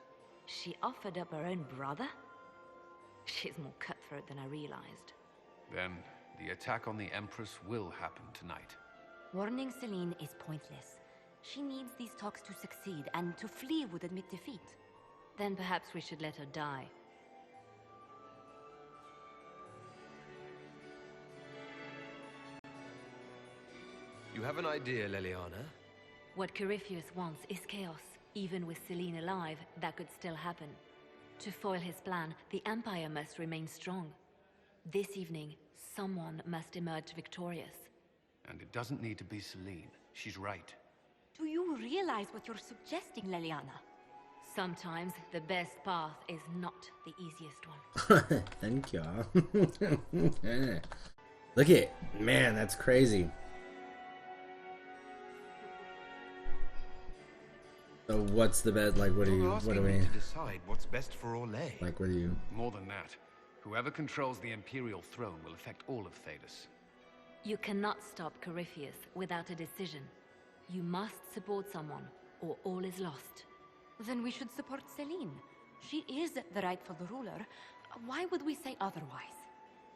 She offered up her own brother? She's more cutthroat than I realized. Then, the attack on the Empress will happen tonight. Warning Celine is pointless. She needs these talks to succeed, and to flee would admit defeat. Then perhaps we should let her die. You have an idea, Leliana? What Corypheus wants is chaos. Even with Celine alive, that could still happen. To foil his plan, the Empire must remain strong. This evening, someone must emerge victorious. And it doesn't need to be Celine. She's right. Do you realize what you're suggesting, Leliana? Sometimes the best path is not the easiest one. Thank you. Look at, man, that's crazy. So what's the best? Like, what do we? To decide what's best for Orlais. Like, what do you? More than that, whoever controls the Imperial throne will affect all of Thedas. You cannot stop Corypheus without a decision. You must support someone, or all is lost. Then we should support Celine. She is the rightful ruler. Why would we say otherwise?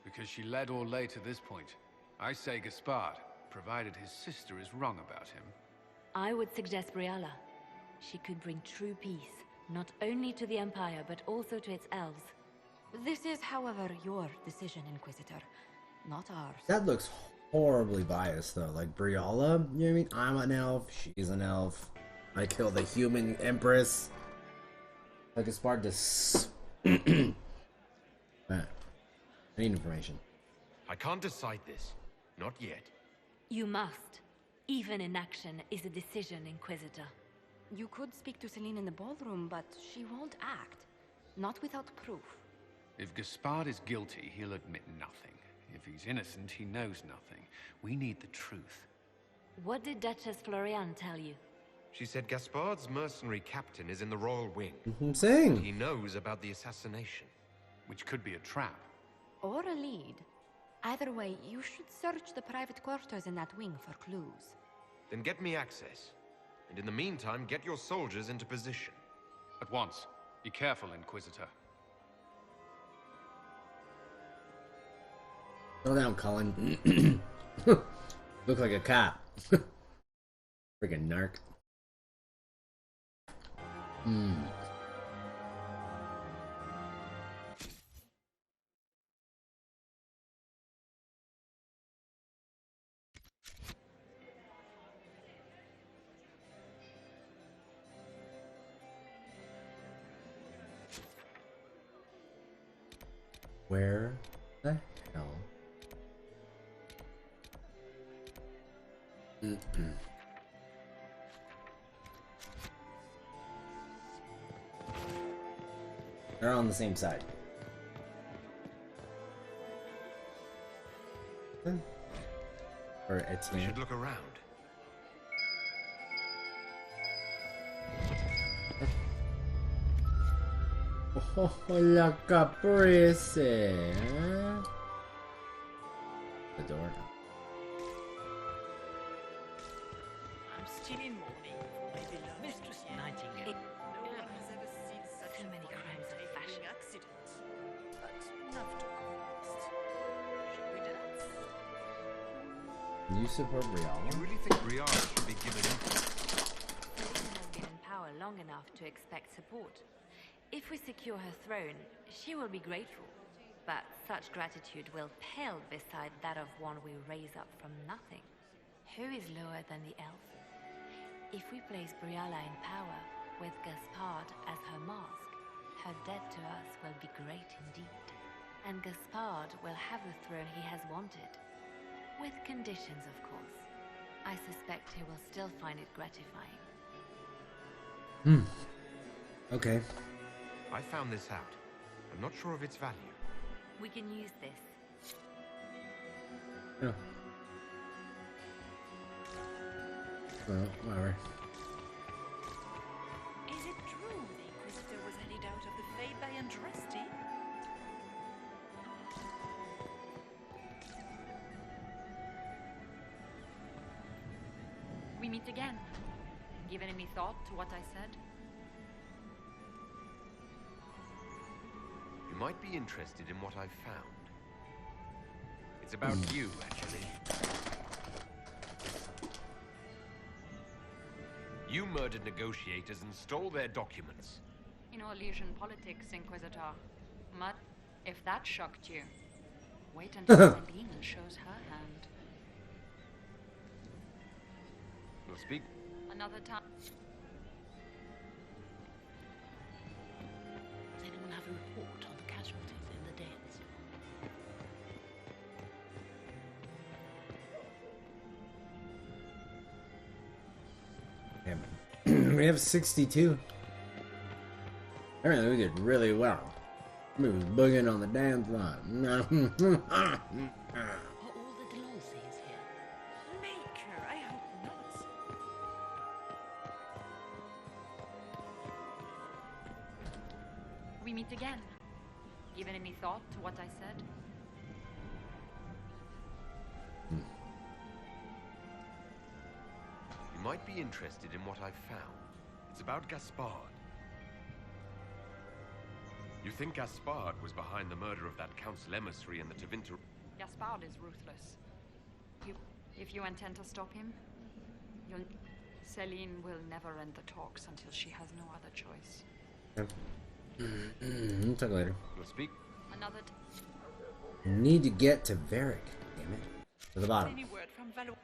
Because she led Orlais to this point. I say Gaspard, provided his sister is wrong about him. I would suggest Briala. She could bring true peace, not only to the Empire, but also to its elves. This is, however, your decision, Inquisitor, not ours. That looks horribly biased, though. Like, Briala, you know what I mean? I'm an elf, she's an elf. I kill the human empress. Like, Gaspard just... Man, I need information. I can't decide this. Not yet. You must. Even inaction is a decision, Inquisitor. You could speak to Celine in the ballroom, but she won't act. Not without proof. If Gaspard is guilty, he'll admit nothing. If he's innocent, he knows nothing. We need the truth. What did Duchess Florian tell you? She said Gaspard's mercenary captain is in the royal wing. I'm saying. He knows about the assassination. Which could be a trap. Or a lead. Either way, you should search the private quarters in that wing for clues. Then get me access. And in the meantime, get your soldiers into position. At once. Be careful, Inquisitor. Slow down, Colin. Look like a cop. Freaking narc. Where the hell? They're on the same side. Or it's We should look around. Oh, la caprese. The door. I'm still in mourning for my beloved Mistress Nightingale. No one has ever seen such so many crimes of fashion. accident. But enough to rest. Shall we dance? You support Briala? You really think Briala should be given influence? Celine has been in power long enough to expect support. If we secure her throne, she will be grateful. But such gratitude will pale beside that of one we raise up from nothing. Who is lower than the elf? If we place Briala in power, with Gaspard as her mask, her debt to us will be great indeed. And Gaspard will have the throne he has wanted. With conditions, of course. I suspect he will still find it gratifying. Okay. I found this out. I'm not sure of its value. We can use this. Yeah. Well, whatever. Is it true the Inquisitor was headed out of the Fade by Andraste? We meet again. Given any thought to what I said? You might be interested in what I've found. It's about you, actually. You murdered negotiators and stole their documents. In Orlesian politics, Inquisitor. But if that shocked you, wait until Celine shows her hand. We'll speak. Another time. Does anyone have a report on the casualties in the dens? Damn. We have 62. Apparently we did really well. We was bugging on the dance line. Are all the Delonces here? Maker, I hope not. We meet again. Given any thought to what I said? You might be interested in what I've found. It's about Gaspard. You think Gaspard was behind the murder of that council emissary and the Tevinter... Gaspard is ruthless. If you intend to stop him, Celine will never end the talks until she has no other choice. We'll talk later. We'll speak. Another Need to get to Varric, damn it. To the bottom. Any word from Valo?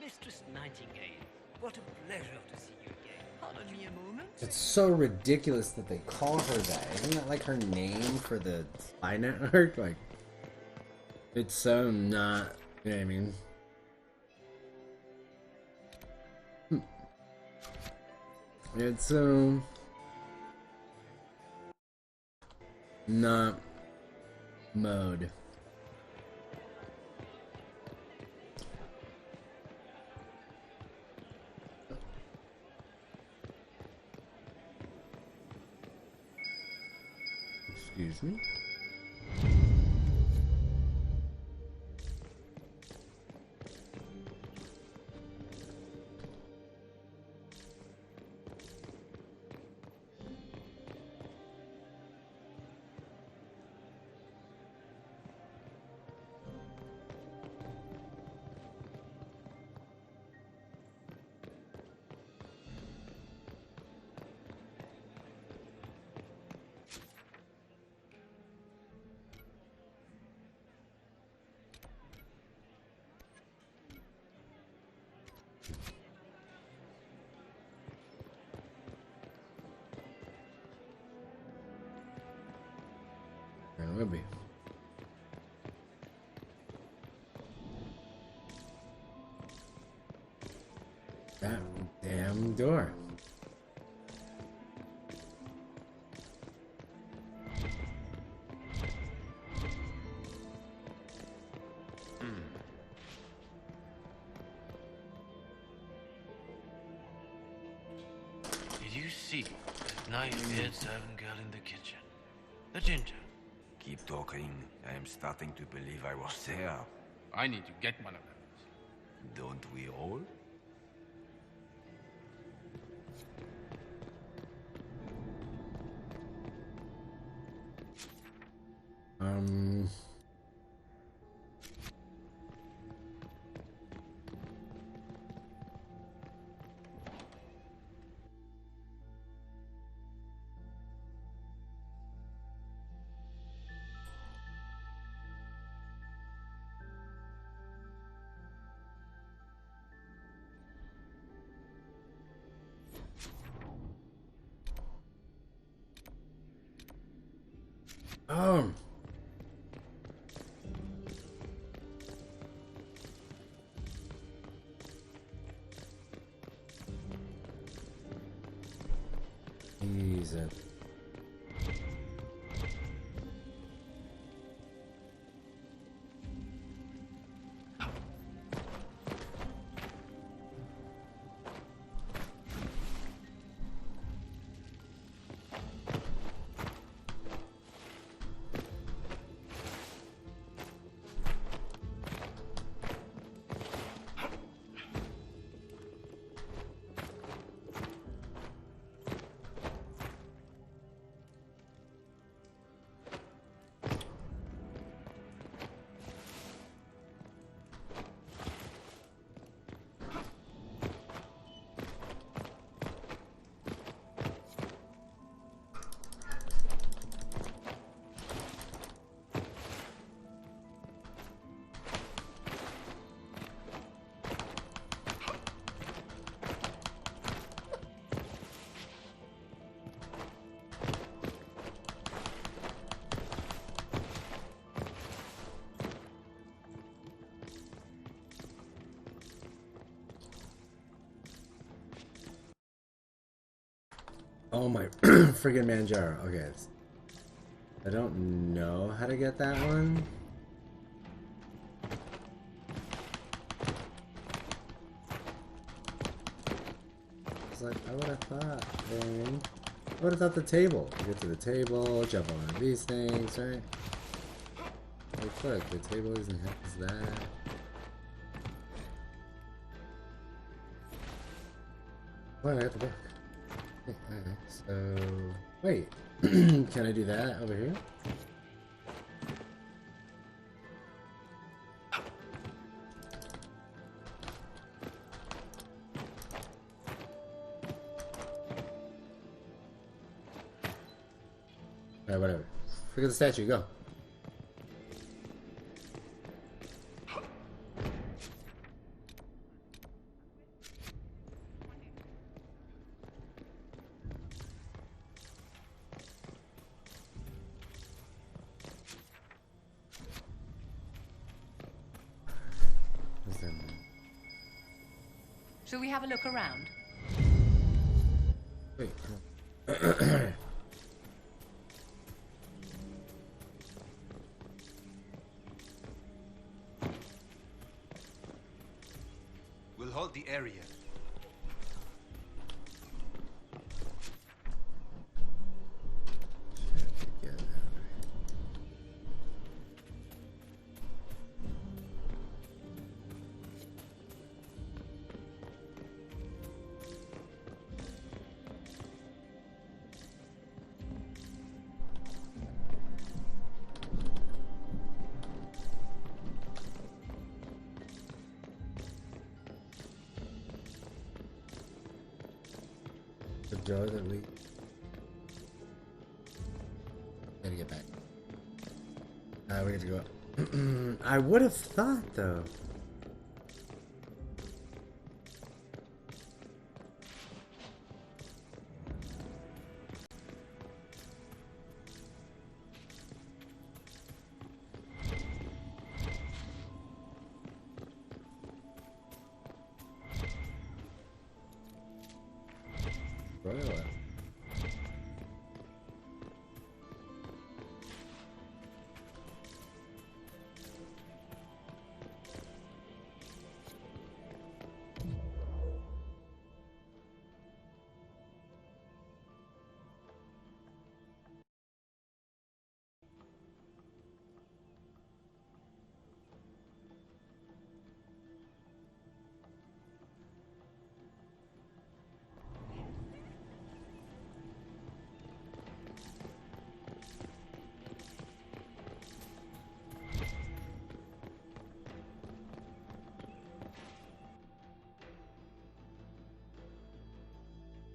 Mistress Nightingale, what a pleasure to see you again. Pardon me a moment. It's so ridiculous that they call her that. Isn't that like her name for the spy network? Like, it's so not, you know what I mean? It's so not mode. Excuse me. It will be. That damn door. Did you see that nice-haired servant girl in the kitchen? The ginger. Keep talking. I am starting to believe I was there. I need to get one of those. Don't we all? use it. Oh my friggin' Manjaro. Okay. I don't know how to get that one. It's like, I would have thought, man. I would have thought the table. Get to the table, jump on one of these things, right? Like, look, the table isn't as that. Well, I got the book. Okay, so wait, can I do that over here? Alright, whatever. Forget the statue, go. Shall we have a look around? Wait. We'll hold the area. The door that we gotta get back. We have to go up. I would have thought though. Royal.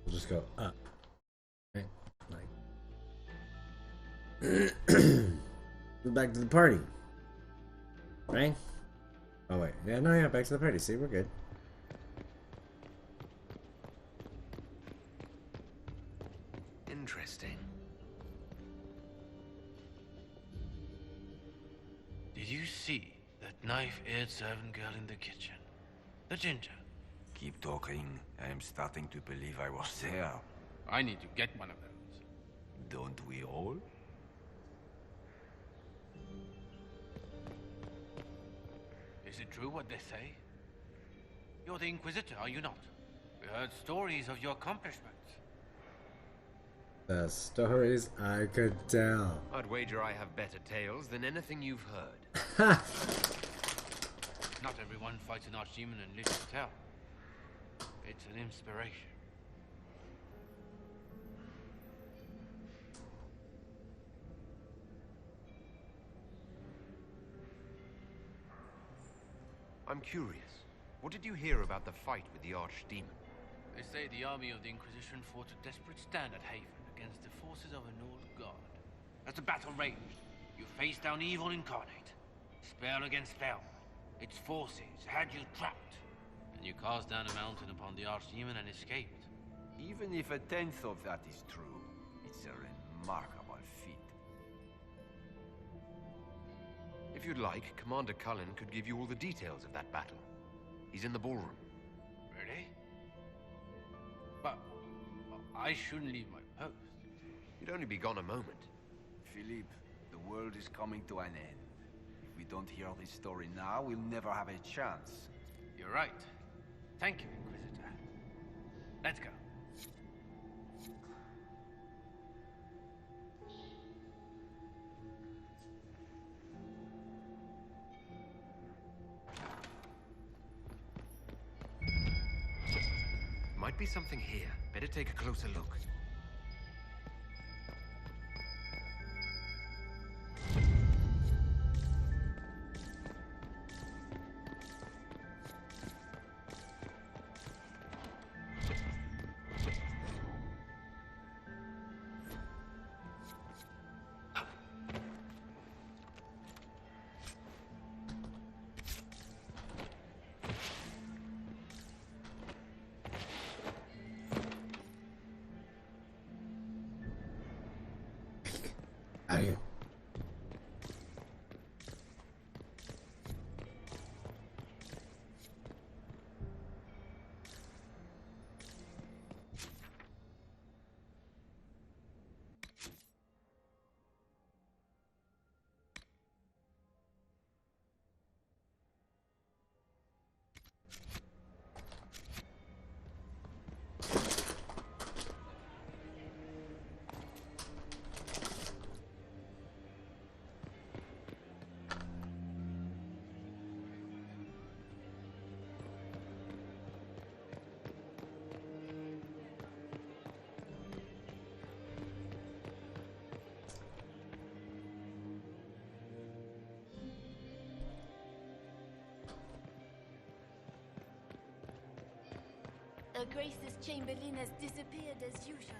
We'll just go up. Okay. Like go back to the party. Right? Oh wait. Yeah, no, yeah, back to the party. See, we're good. Interesting. Did you see that knife-eared servant girl in the kitchen? The ginger. Keep talking. I am starting to believe I was there. I need to get one of those. Don't we all? Is it true what they say? You're the Inquisitor, are you not? We heard stories of your accomplishments. The stories I could tell. I'd wager I have better tales than anything you've heard. Not everyone fights an archdemon and lives to tell. It's an inspiration. I'm curious. What did you hear about the fight with the archdemon? They say the army of the Inquisition fought a desperate stand at Haven against the forces of an old god. As the battle raged, you faced down evil incarnate. Spell against spell. Its forces had you trapped. And you cast down a mountain upon the archdemon and escaped. Even if a tenth of that is true, it's a remarkable feat. If you'd like, Commander Cullen could give you all the details of that battle. He's in the ballroom. Really? But I shouldn't leave my post. You'd only be gone a moment. Philippe, the world is coming to an end. If we don't hear this story now, we'll never have a chance. You're right. Thank you, Inquisitor. Let's go. Might be something here. Better take a closer look. Ahí. Her Grace's Chamberlain has disappeared as usual.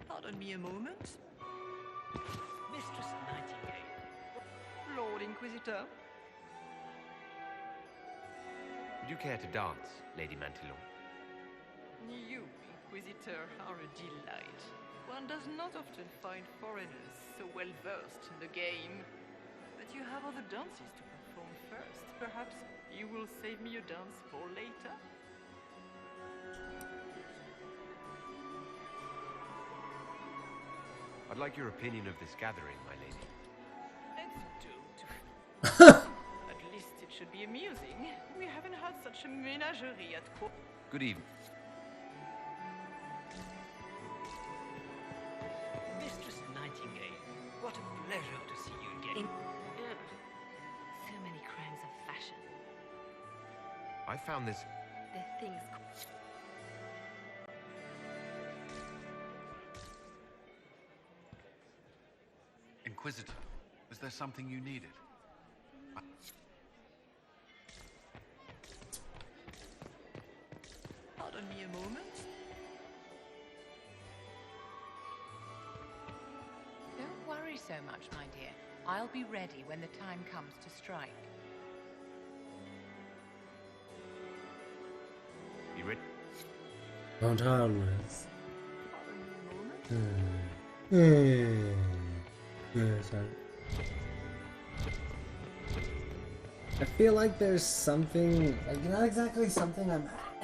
Pardon me a moment. Mistress Nightingale. Lord Inquisitor. Would you care to dance, Lady Mantillon? You, Inquisitor, are a delight. One does not often find foreigners so well versed in the game. But you have other dances to perform first. Perhaps you will save me a dance for later? I'd like your opinion of this gathering, my lady. Let's do to... At least it should be amusing. We haven't had such a menagerie at court. Good evening. Mistress Nightingale, what a pleasure to see you again. So many crimes of fashion. I found this... The things... Inquisitor, was there something you needed? Pardon me a moment. Don't worry so much, my dear. I'll be ready when the time comes to strike. Be ready. On harmless. Sorry. I feel like there's something, like not exactly something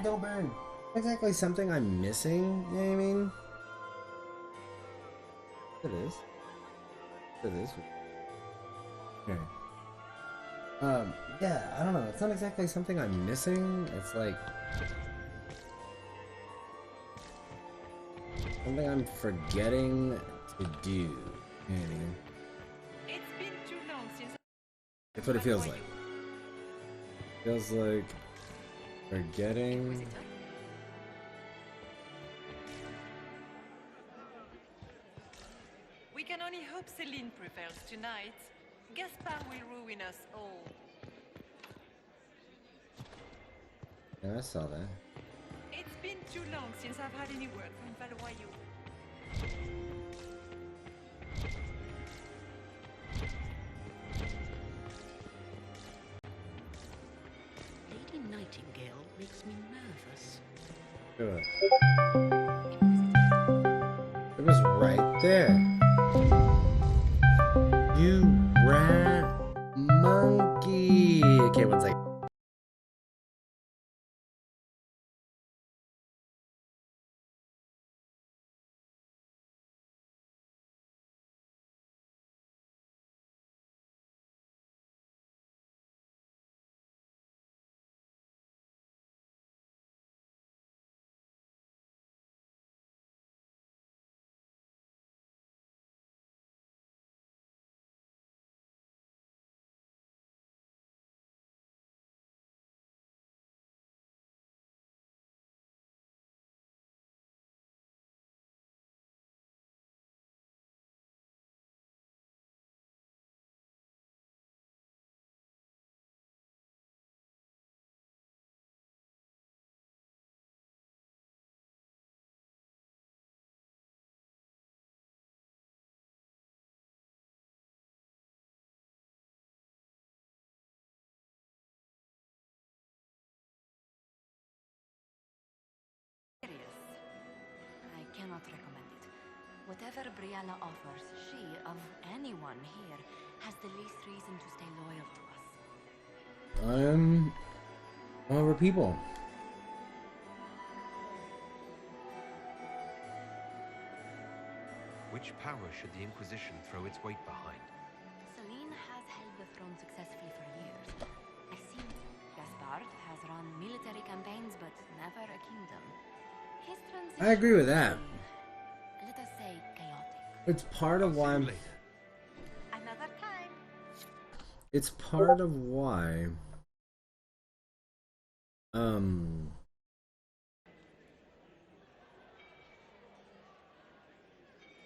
don't burn. Not exactly something I'm missing, you know what I mean? It is. It is. Okay. Yeah, I don't know. It's not exactly something I'm missing. It's like something I'm forgetting to do. You know what I mean? It's been too long since That's what it feels like. Feels like forgetting. we can only hope Celine prevails tonight. Gaspard will ruin us all. Yeah, I saw that. It's been too long since I've had any word from Valoyo. Lady Nightingale makes me nervous. Good. It was right there. You rat monkey. Okay, one second. I cannot recommend it. Whatever Briella offers, she, of anyone here, has the least reason to stay loyal to us. We're people. Which power should the Inquisition throw its weight behind? Celine has held the throne successfully for years. I see Gaspard has run military campaigns, but never a kingdom. His transition, I agree with that. let us say, chaotic. It's part of why Another time. It's part of why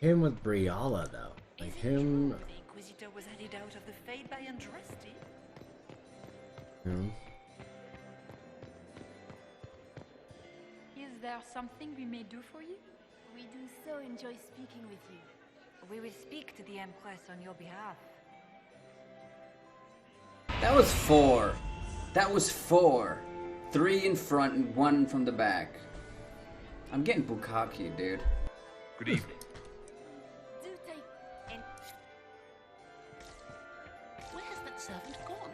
him with Brialla though. Like him The Inquisitor was headed out of the Fade by Andraste. you know, Is there something we may do for you? We do so enjoy speaking with you. We will speak to the Empress on your behalf. That was 4. That was 4. 3 in front and 1 from the back. I'm getting bukkake, dude. Good evening. Do take Where's that servant gone?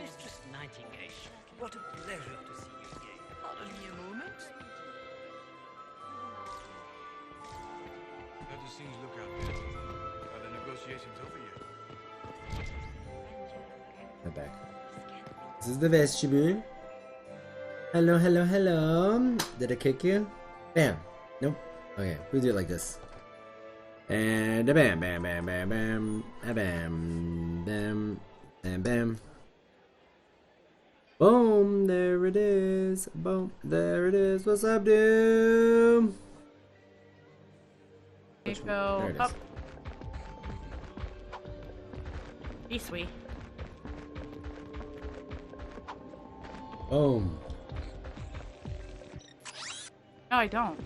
Mistress Nightingale, what a pleasure to see you again. Pardon me a moment. How does things look out there? Are the negotiations over yet? I'm back. This is the vestibule. Hello, hello, hello. Did I kick you? Bam. Nope. Okay, we do it like this. And a bam, bam, bam, bam, bam, a bam, bam, bam, bam. Boom, there it is. Boom, there it is. What's up, dude? Go There it is. up. This way. Boom. No, I don't.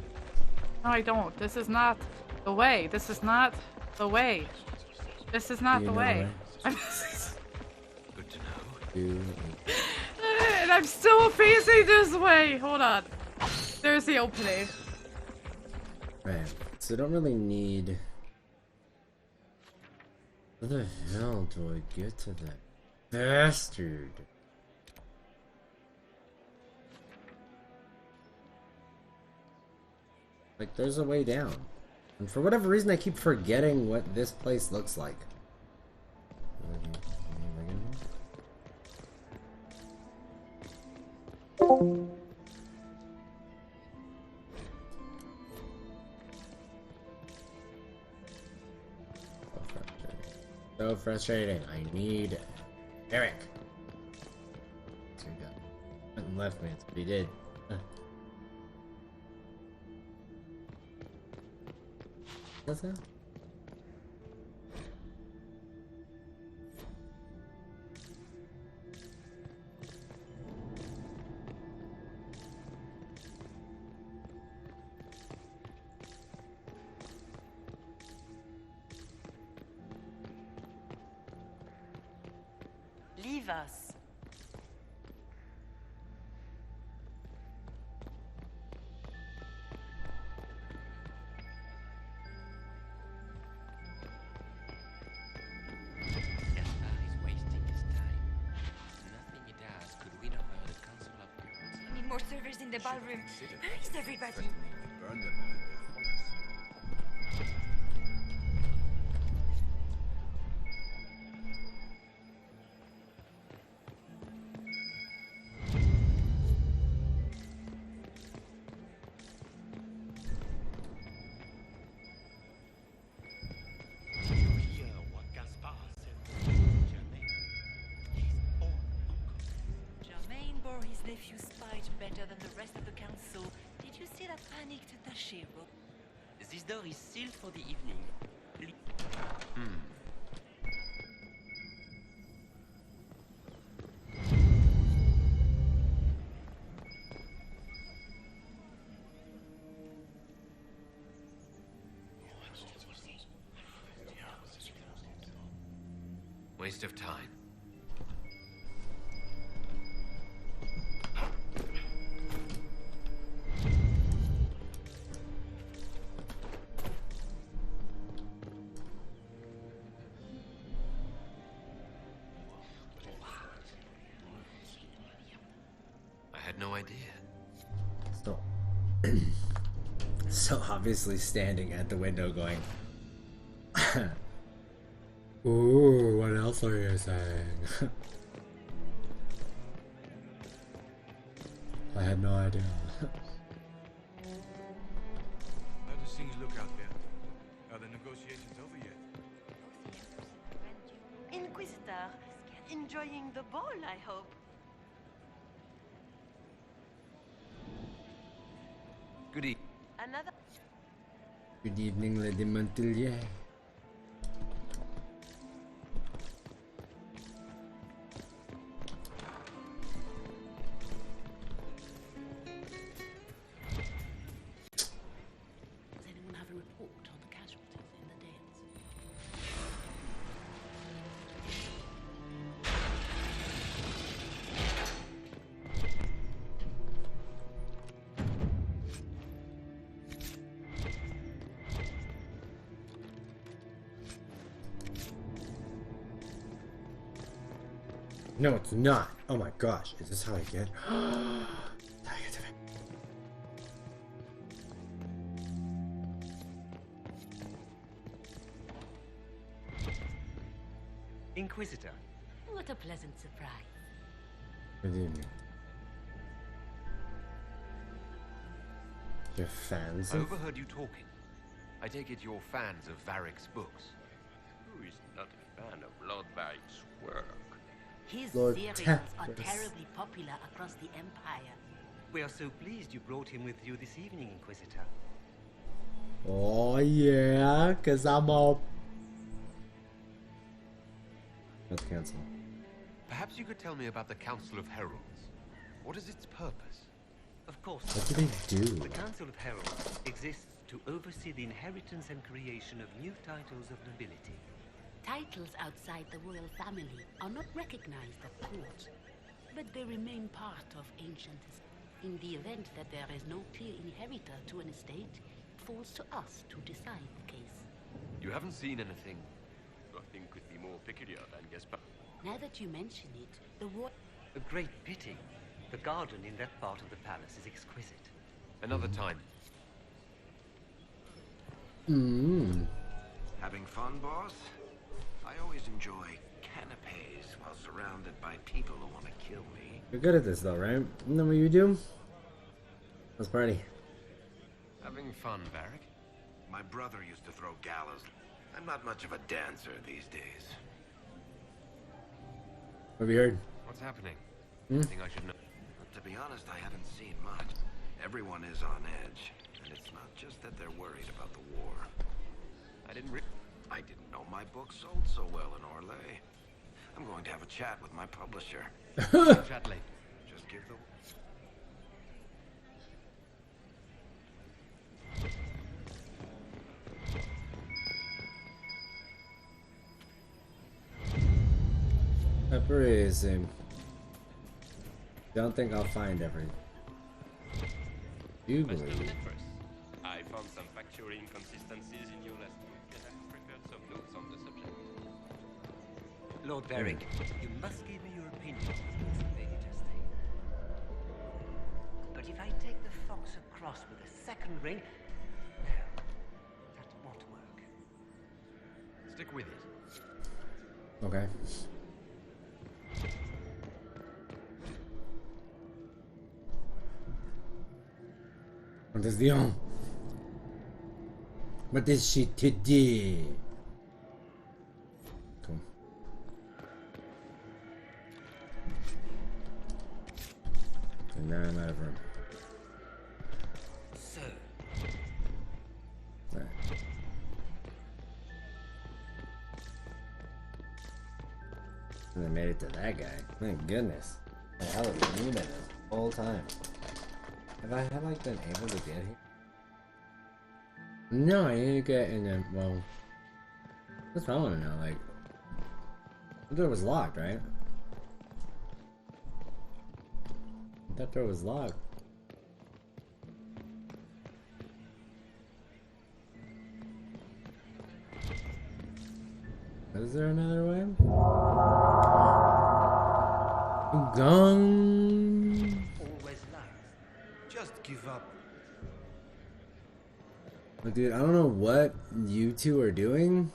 No, I don't. This is not the way. This is not the way. This is not You the know way. Good to know. And I'm still facing this way. Hold on. There's the opening. Right. So I don't really need. How the hell do I get to that bastard? Like, there's a way down. And for whatever reason, I keep forgetting what this place looks like. So frustrating. I need Eric. So he got went and left me. That's what he did. What's that? Leave us. I need more servers in the ballroom. Where is everybody? Burn them. Germain bore his nephew's spite better than the rest of the council. Did you see that panicked Tashiro? This door is sealed for the evening. Waste of time. I had no idea. So, so obviously standing at the window going, ooh, what else are you saying? I had no idea. How does things look out there? Are the negotiations over yet? Inquisitor, enjoying the ball, I hope. Good evening. Another. Good evening, Lady Montelier. Does anyone have a report on the casualties in the dens? No, it's not. Oh my gosh, is this how I get? Inquisitor. What a pleasant surprise. Good evening. You're fans I of... overheard you talking. I take it you're fans of Varric's books. Who is not a fan of Lord Varric's work? His Lord series are Tapras. terribly popular across the Empire. We are so pleased you brought him with you this evening, Inquisitor. Oh yeah, cause I'm all... Let's cancel. Perhaps you could tell me about the Council of Heralds. What is its purpose? Of course. What do they do? The Council of Heralds exists to oversee the inheritance and creation of new titles of nobility. Titles outside the royal family are not recognized at court, but they remain part of ancient history. In the event that there is no clear inheritor to an estate, it falls to us to decide the case. You haven't seen anything. Nothing could be more peculiar than Gaspar. Now that you mention it, the royal... A great pity. The garden in that part of the palace is exquisite. Another time. Having fun, boss? I always enjoy canapes while surrounded by people who want to kill me. You're good at this though, right? Isn't that what you do? Let's party. Having fun, Varric? My brother used to throw gallows. I'm not much of a dancer these days. What have you heard? What's happening? Hmm? Anything I should know? To be honest, I haven't seen much. Everyone is on edge, and it's not just that they're worried about the war. I didn't know my book sold so well in Orlais. I'm going to have a chat with my publisher. Chat later. Just give the... Appraising. Don't think I'll find everything. You believe. I found some factual inconsistencies in your last book and I've prepared some notes on the subject. Lord Varric, you must give me your opinion on this, Lady Justine. But if I take the fox across with a second ring, no, that won't work. Stick with it. Okay. What is the on? What is she today? Cool. And now I'm out of room. So. Right. And I made it to that guy. Thank goodness. The hell have you been this whole time? Have I like been able to get here? No, I need to get in there. Well, that's what I want to know. Like, the door was locked, right? That door was locked. Is there another way? Gong. Always lies. Just give up. But dude, I don't know what you two are doing.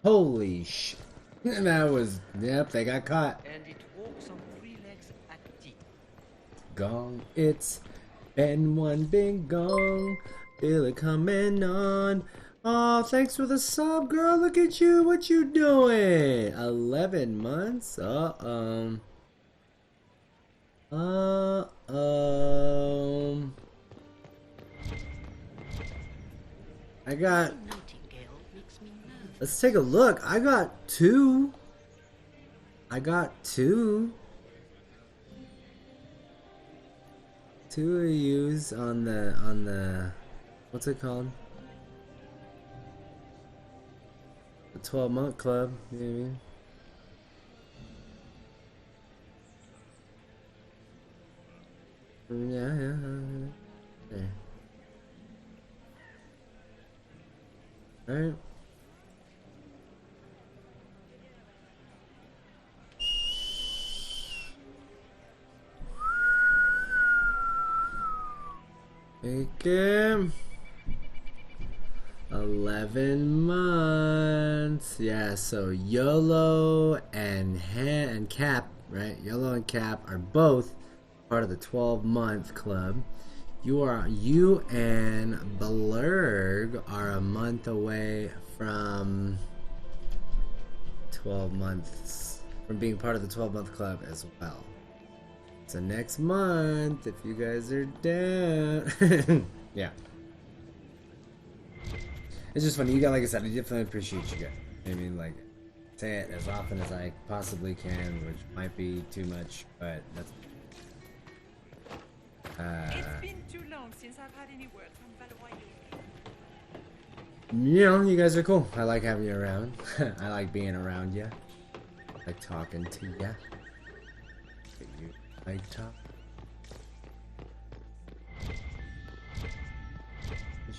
Holy sh! That was, yep, they got caught. And it walks on 3 legs at T. Gong, it's been one big gong. Feel it coming on. Oh, thanks for the sub, girl. Look at you. What you doing? 11 months? Uh-oh. I got... Let's take a look. I got 2. I got 2. 2 of yous on the... What's it called? The 12-month club, maybe. Yeah. Alright. Okay. 11 months. Yeah, so YOLO and Cap, right? YOLO and Cap are both part of the 12-month club. You and Blurg are a month away from 12 months, from being part of the 12-month club as well. So next month, if you guys are down. Yeah. It's just funny. You got, like I said, I definitely appreciate you guys. I mean, like, say it as often as I possibly can, which might be too much, but that's... It's been too long since I've had any word from Valois. You know, you guys are cool. I like having you around. I like being around you. I like talking to you. You like talk.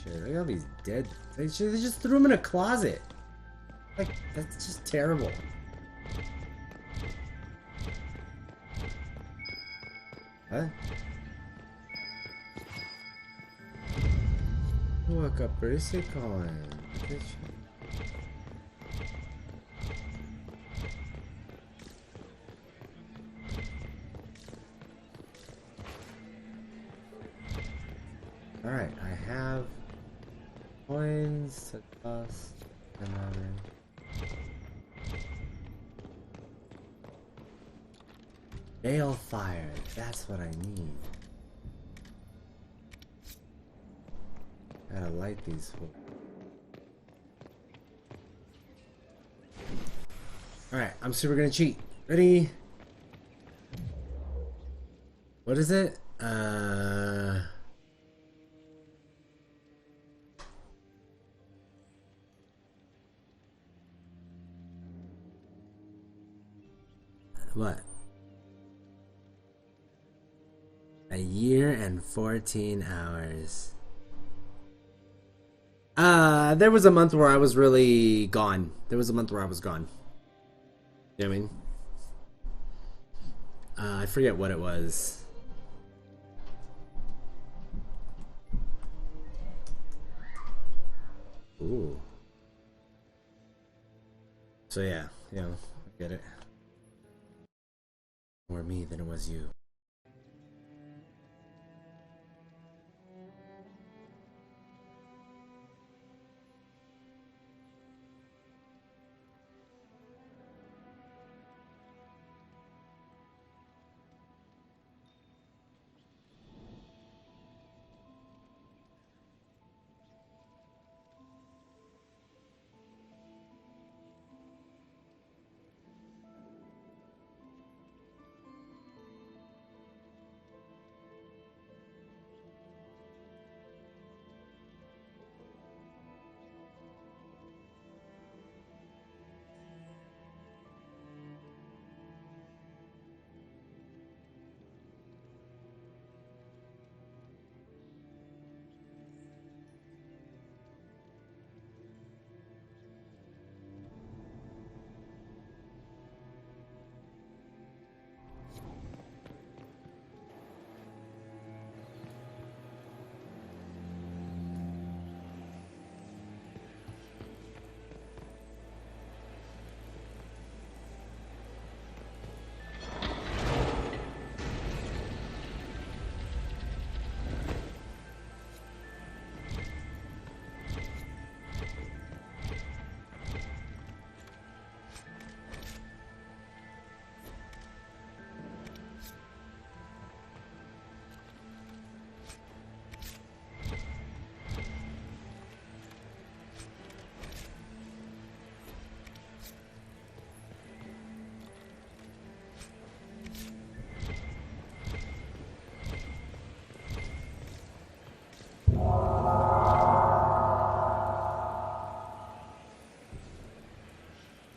Sure, look at all these dead. They just threw them in a closet. Like, that's just terrible. What? Woke up pretty sick on. this. Alright, I have coins to toss another. Balefire, that's what I need. Gotta light these fools. Alright, I'm super gonna cheat. Ready? What is it? What? A year and 14 hours. There was a month where I was really gone. There was a month where I was gone. You know what I mean? I forget what it was. Ooh. So yeah, you know, I get it. More me than it was you.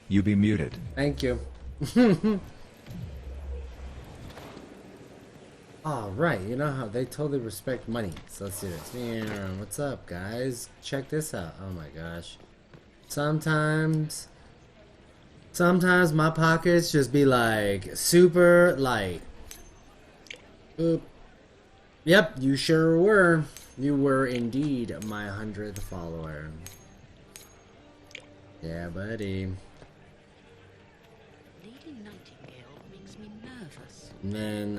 You be muted. Thank you. Alright, you know how they totally respect money. So let's do this. Yeah, what's up, guys? Check this out. Oh my gosh. Sometimes my pockets just be like super light. Oop. Yep, you sure were. You were indeed my 100th follower. Yeah, buddy. Lady Nightingale makes me nervous. And then,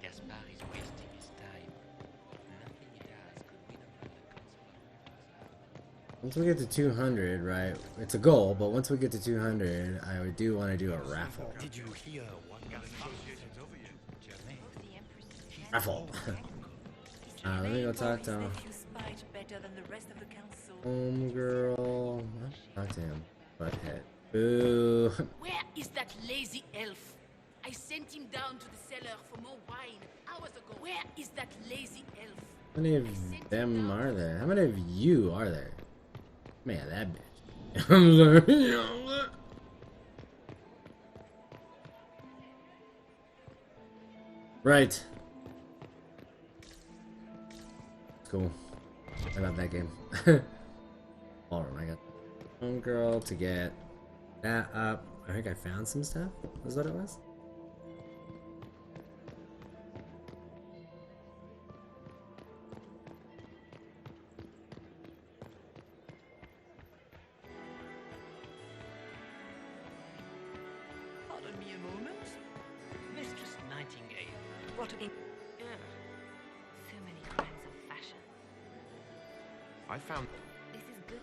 Gaspar is wasting his time. Nothing he does could win over the council. once we get to 200, right? It's a goal, but once we get to 200, I do want to do a raffle. Did you hear what got negotiations over you? Raffle. Let me go talk to homegirl. Talk to him. Butthead. Boo. Where is that lazy elf? I sent him down to the cellar for more wine hours ago. Where is that lazy elf? How many of them are there? How many of you are there? Man, that bitch. Right. Cool. I love that game. Alright, I got homegirl to get that up. I think I found some stuff. Is what it was? Pardon me a moment. Mistress Nightingale, what a... So many kinds of fashion. I found... This is good.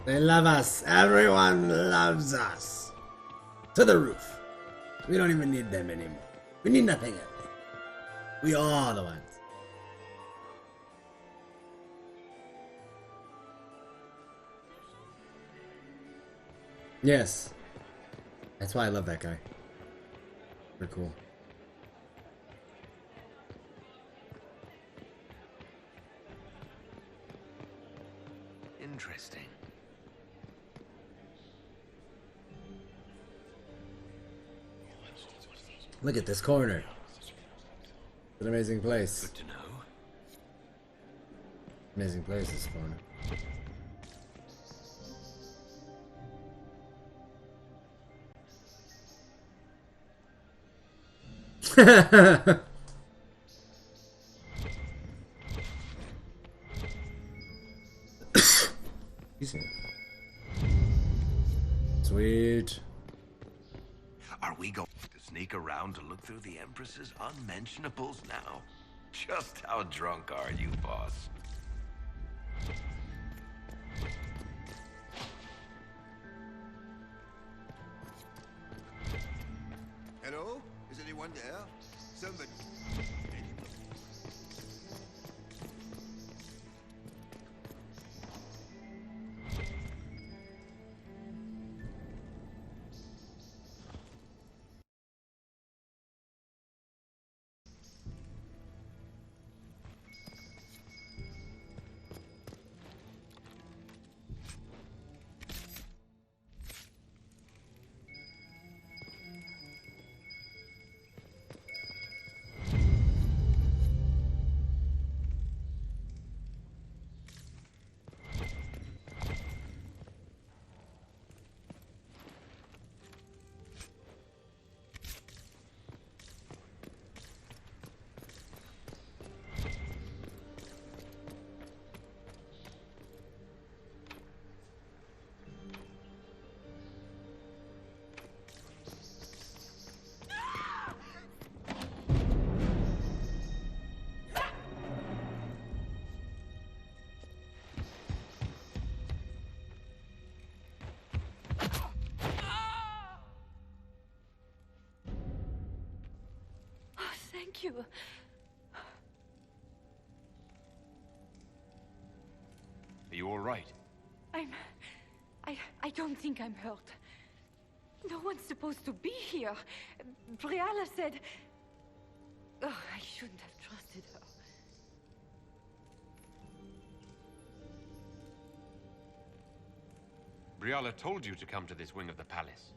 They love us. Everyone loves us. To the roof. We don't even need them anymore. We need nothing else. We are the ones. Yes. That's why I love that guy. They're cool. Interesting. Look at this corner. It's an amazing place. Good to know. Amazing place, this corner. Excuse me. Sweet. Are we going to sneak around to look through the Empress's unmentionables now? Just how drunk are you, boss? Hello? Is anyone there? Somebody. Thank you. Are you all right? I don't think I'm hurt. No one's supposed to be here. Briala said... Oh, I shouldn't have trusted her. Briala told you to come to this wing of the palace.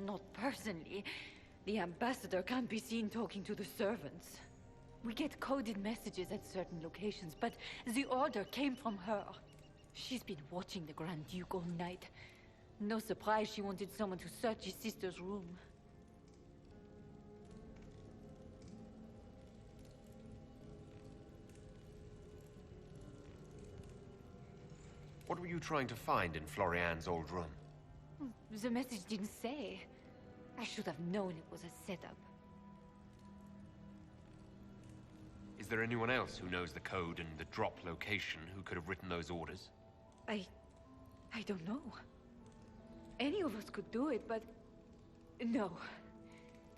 Not personally. The ambassador can't be seen talking to the servants. We get coded messages at certain locations, but the order came from her. She's been watching the Grand Duke all night. No surprise she wanted someone to search his sister's room. What were you trying to find in Florian's old room? The message didn't say. I should have known it was a setup. Is there anyone else who knows the code and the drop location who could have written those orders? I don't know. Any of us could do it, but... No.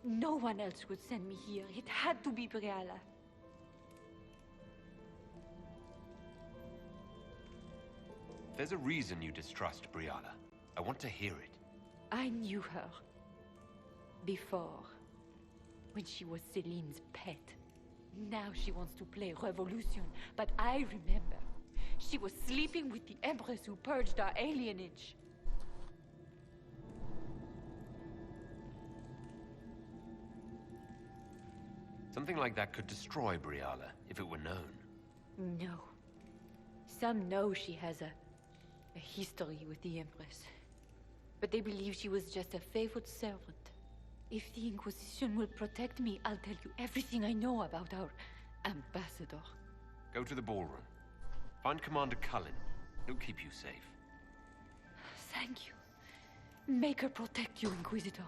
No one else would send me here. It had to be Briala. There's a reason you distrust Briala. I want to hear it. I knew her. Before. When she was Celine's pet. Now she wants to play revolution, but I remember. She was sleeping with the Empress who purged our alienage. Something like that could destroy Briala, if it were known. No. Some know she has a history with the Empress. But they believe she was just a favorite servant. If the Inquisition will protect me, I'll tell you everything I know about our ambassador. Go to the ballroom. Find Commander Cullen. He'll keep you safe. Thank you. Maker protect you, Inquisitor.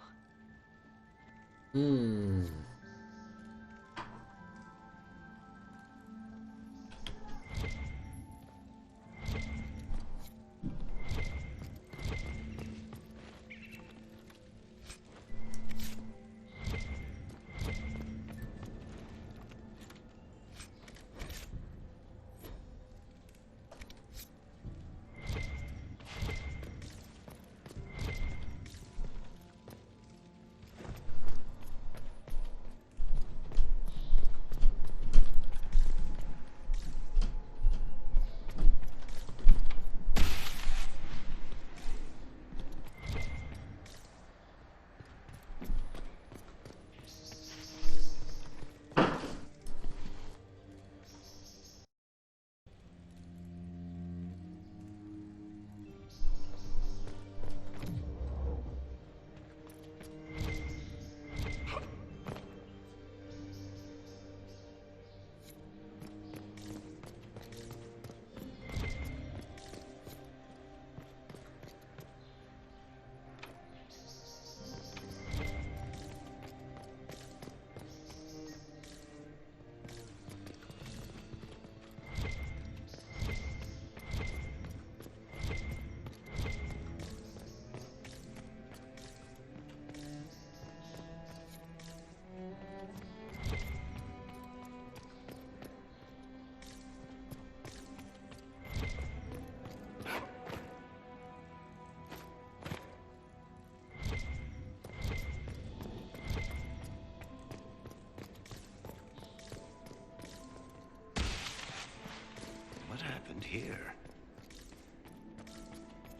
What happened here?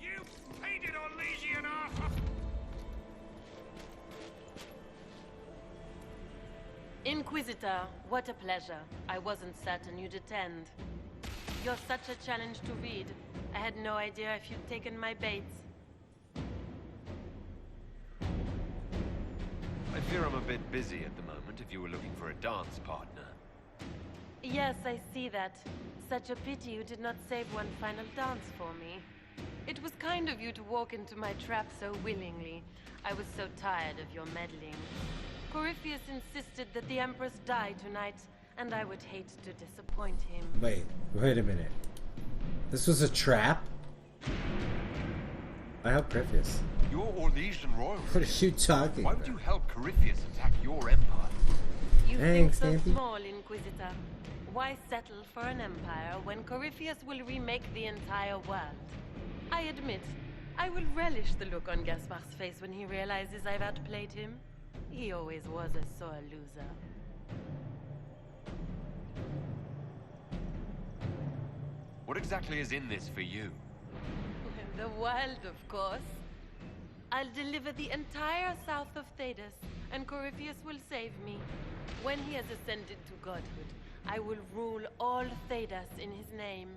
You painted Orlesian off! Inquisitor, what a pleasure. I wasn't certain you'd attend. You're such a challenge to read. I had no idea if you'd taken my bait. I fear I'm a bit busy at the moment if you were looking for a dance partner. Yes, I see that. Such a pity you did not save one final dance for me. It was kind of you to walk into my trap so willingly. I was so tired of your meddling. Corypheus insisted that the Empress die tonight, and I would hate to disappoint him. Wait a minute. This was a trap? I help Corypheus. You're Orlesian royalty. What are you talking Why about? would you help Corypheus attack your empire? You Thanks, think so Stampy. small, Inquisitor. Why settle for an empire when Corypheus will remake the entire world? I admit, I will relish the look on Gaspar's face when he realizes I've outplayed him. He always was a sore loser. What exactly is in this for you? The world, of course. I'll deliver the entire south of Thedas, and Corypheus will save me. When he has ascended to godhood, I will rule all Thedas in his name.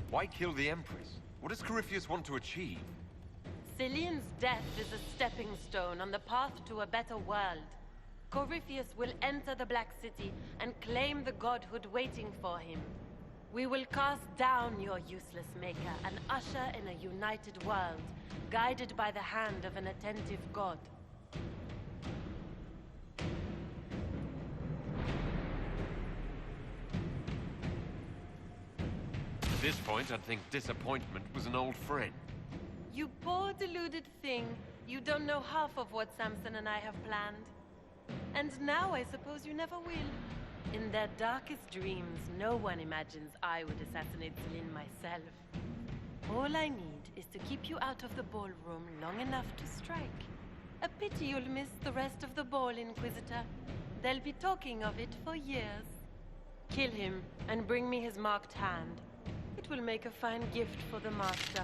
Why kill the Empress? What does Corypheus want to achieve? Celine's death is a stepping stone on the path to a better world. Corypheus will enter the Black City and claim the godhood waiting for him. We will cast down your useless maker and usher in a united world, guided by the hand of an attentive god. At this point, I'd think disappointment was an old friend. You poor deluded thing. You don't know half of what Samson and I have planned. And now I suppose you never will. In their darkest dreams, no one imagines I would assassinate Celine myself. All I need is to keep you out of the ballroom long enough to strike. A pity you'll miss the rest of the ball, Inquisitor. They'll be talking of it for years. Kill him and bring me his marked hand. It will make a fine gift for the Master.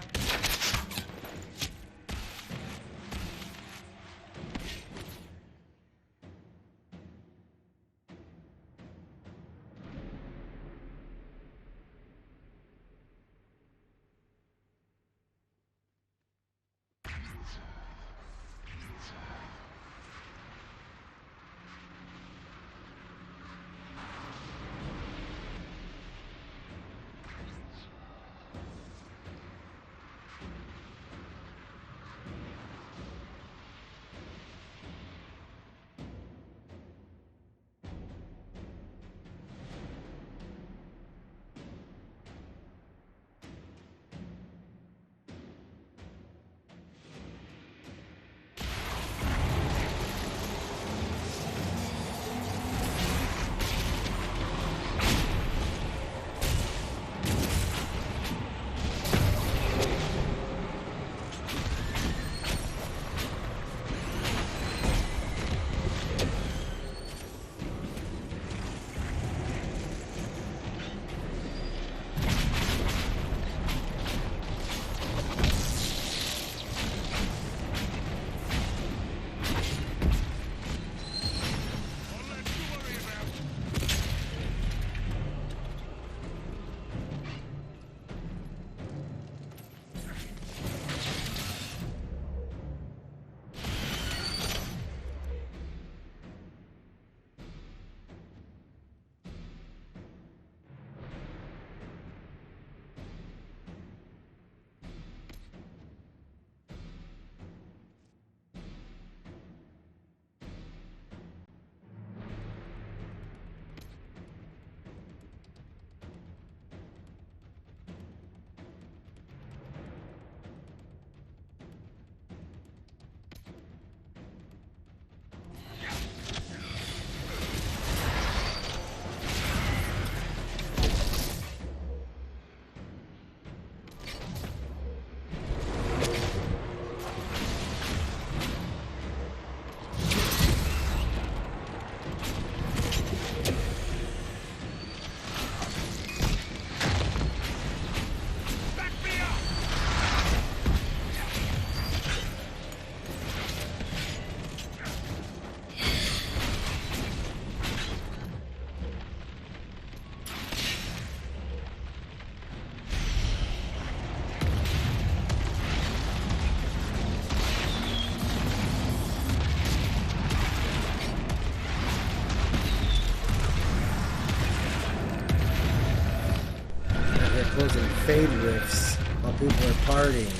closing fade riffs while people are partying.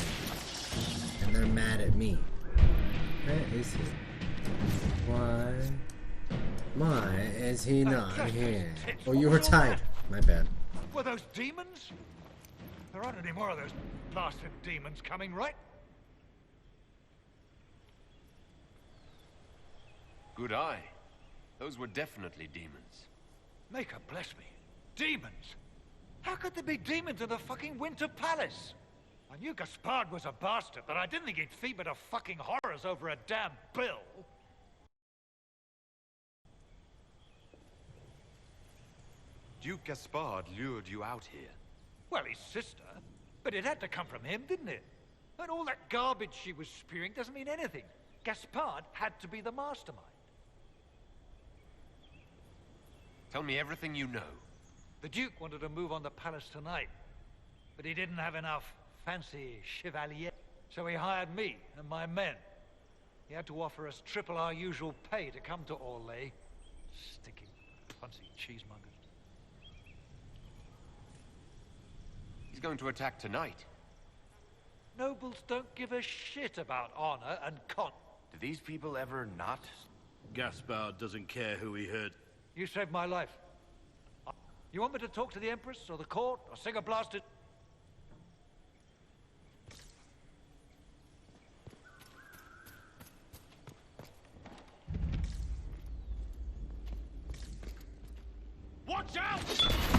And they're mad at me. Why is he not here? Oh, you were tied. My bad. Were those demons? There aren't any more of those blasted demons coming, right? Good eye. Those were definitely demons. Make her bless me. Demons? How could there be demons in the fucking Winter Palace? I knew Gaspard was a bastard, but I didn't think he'd feed me to fucking horrors over a damn bill. Duke Gaspard lured you out here. Well, his sister. But it had to come from him, didn't it? And all that garbage she was spewing doesn't mean anything. Gaspard had to be the mastermind. Tell me everything you know. The Duke wanted to move on the palace tonight, but he didn't have enough fancy chevalier. So he hired me and my men. He had to offer us triple our usual pay to come to Orlais. Stinking punsy cheesemongers. He's going to attack tonight. Nobles don't give a shit about honor and con. Do these people ever not? Gaspard doesn't care who he hurt. You saved my life. You want me to talk to the Empress or the court or sing a blasted... Watch out!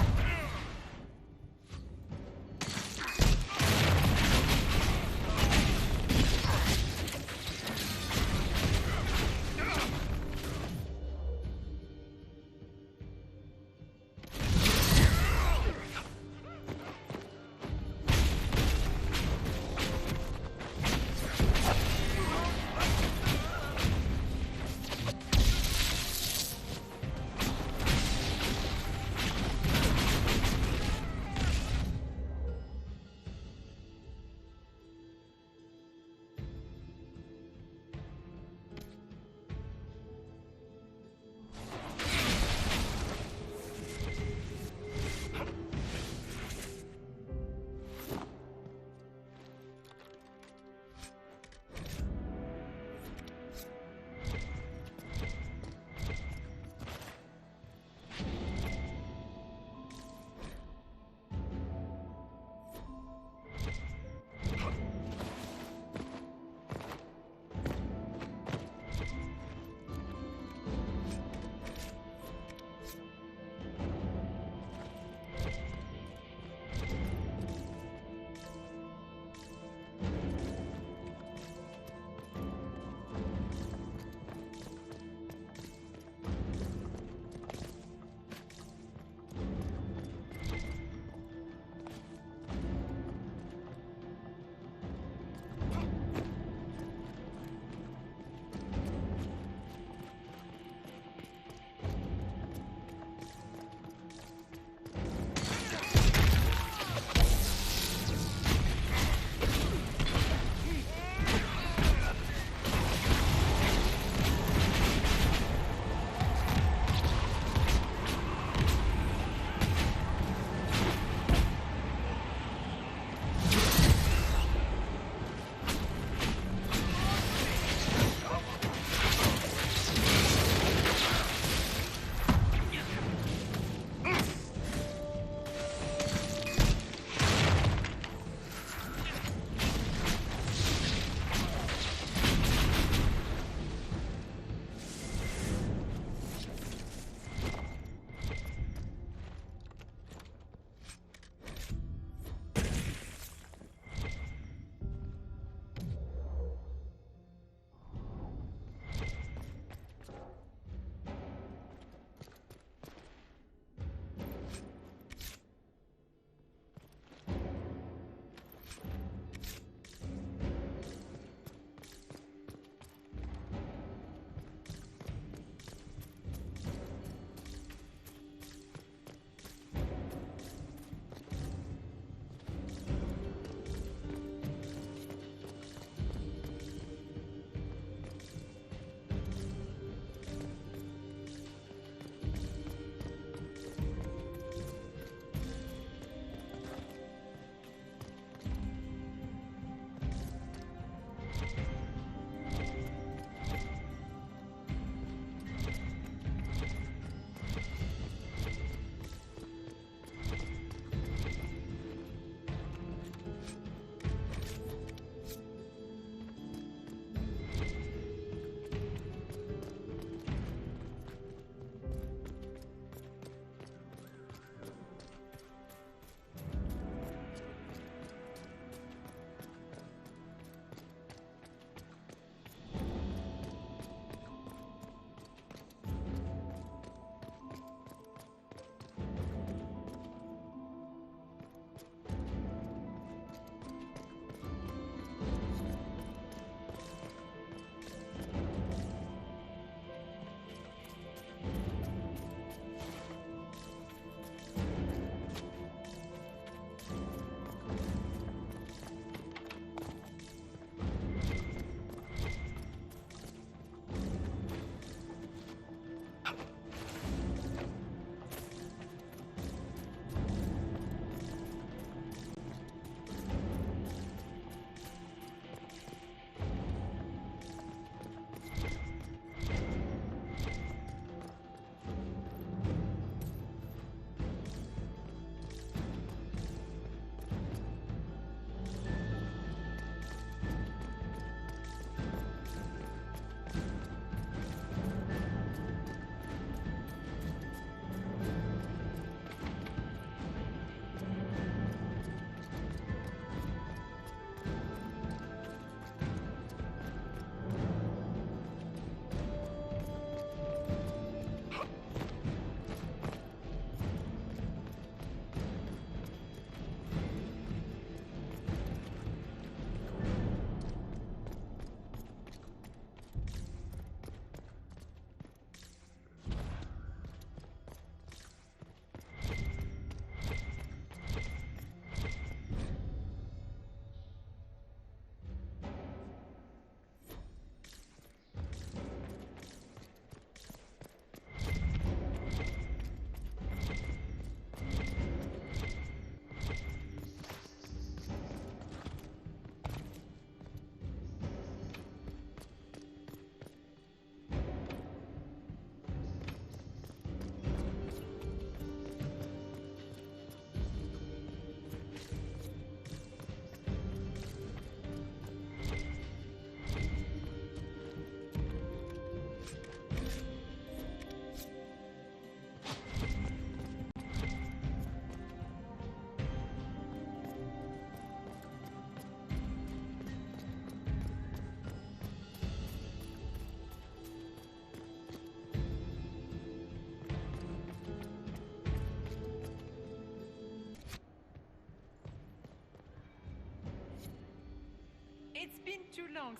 too long.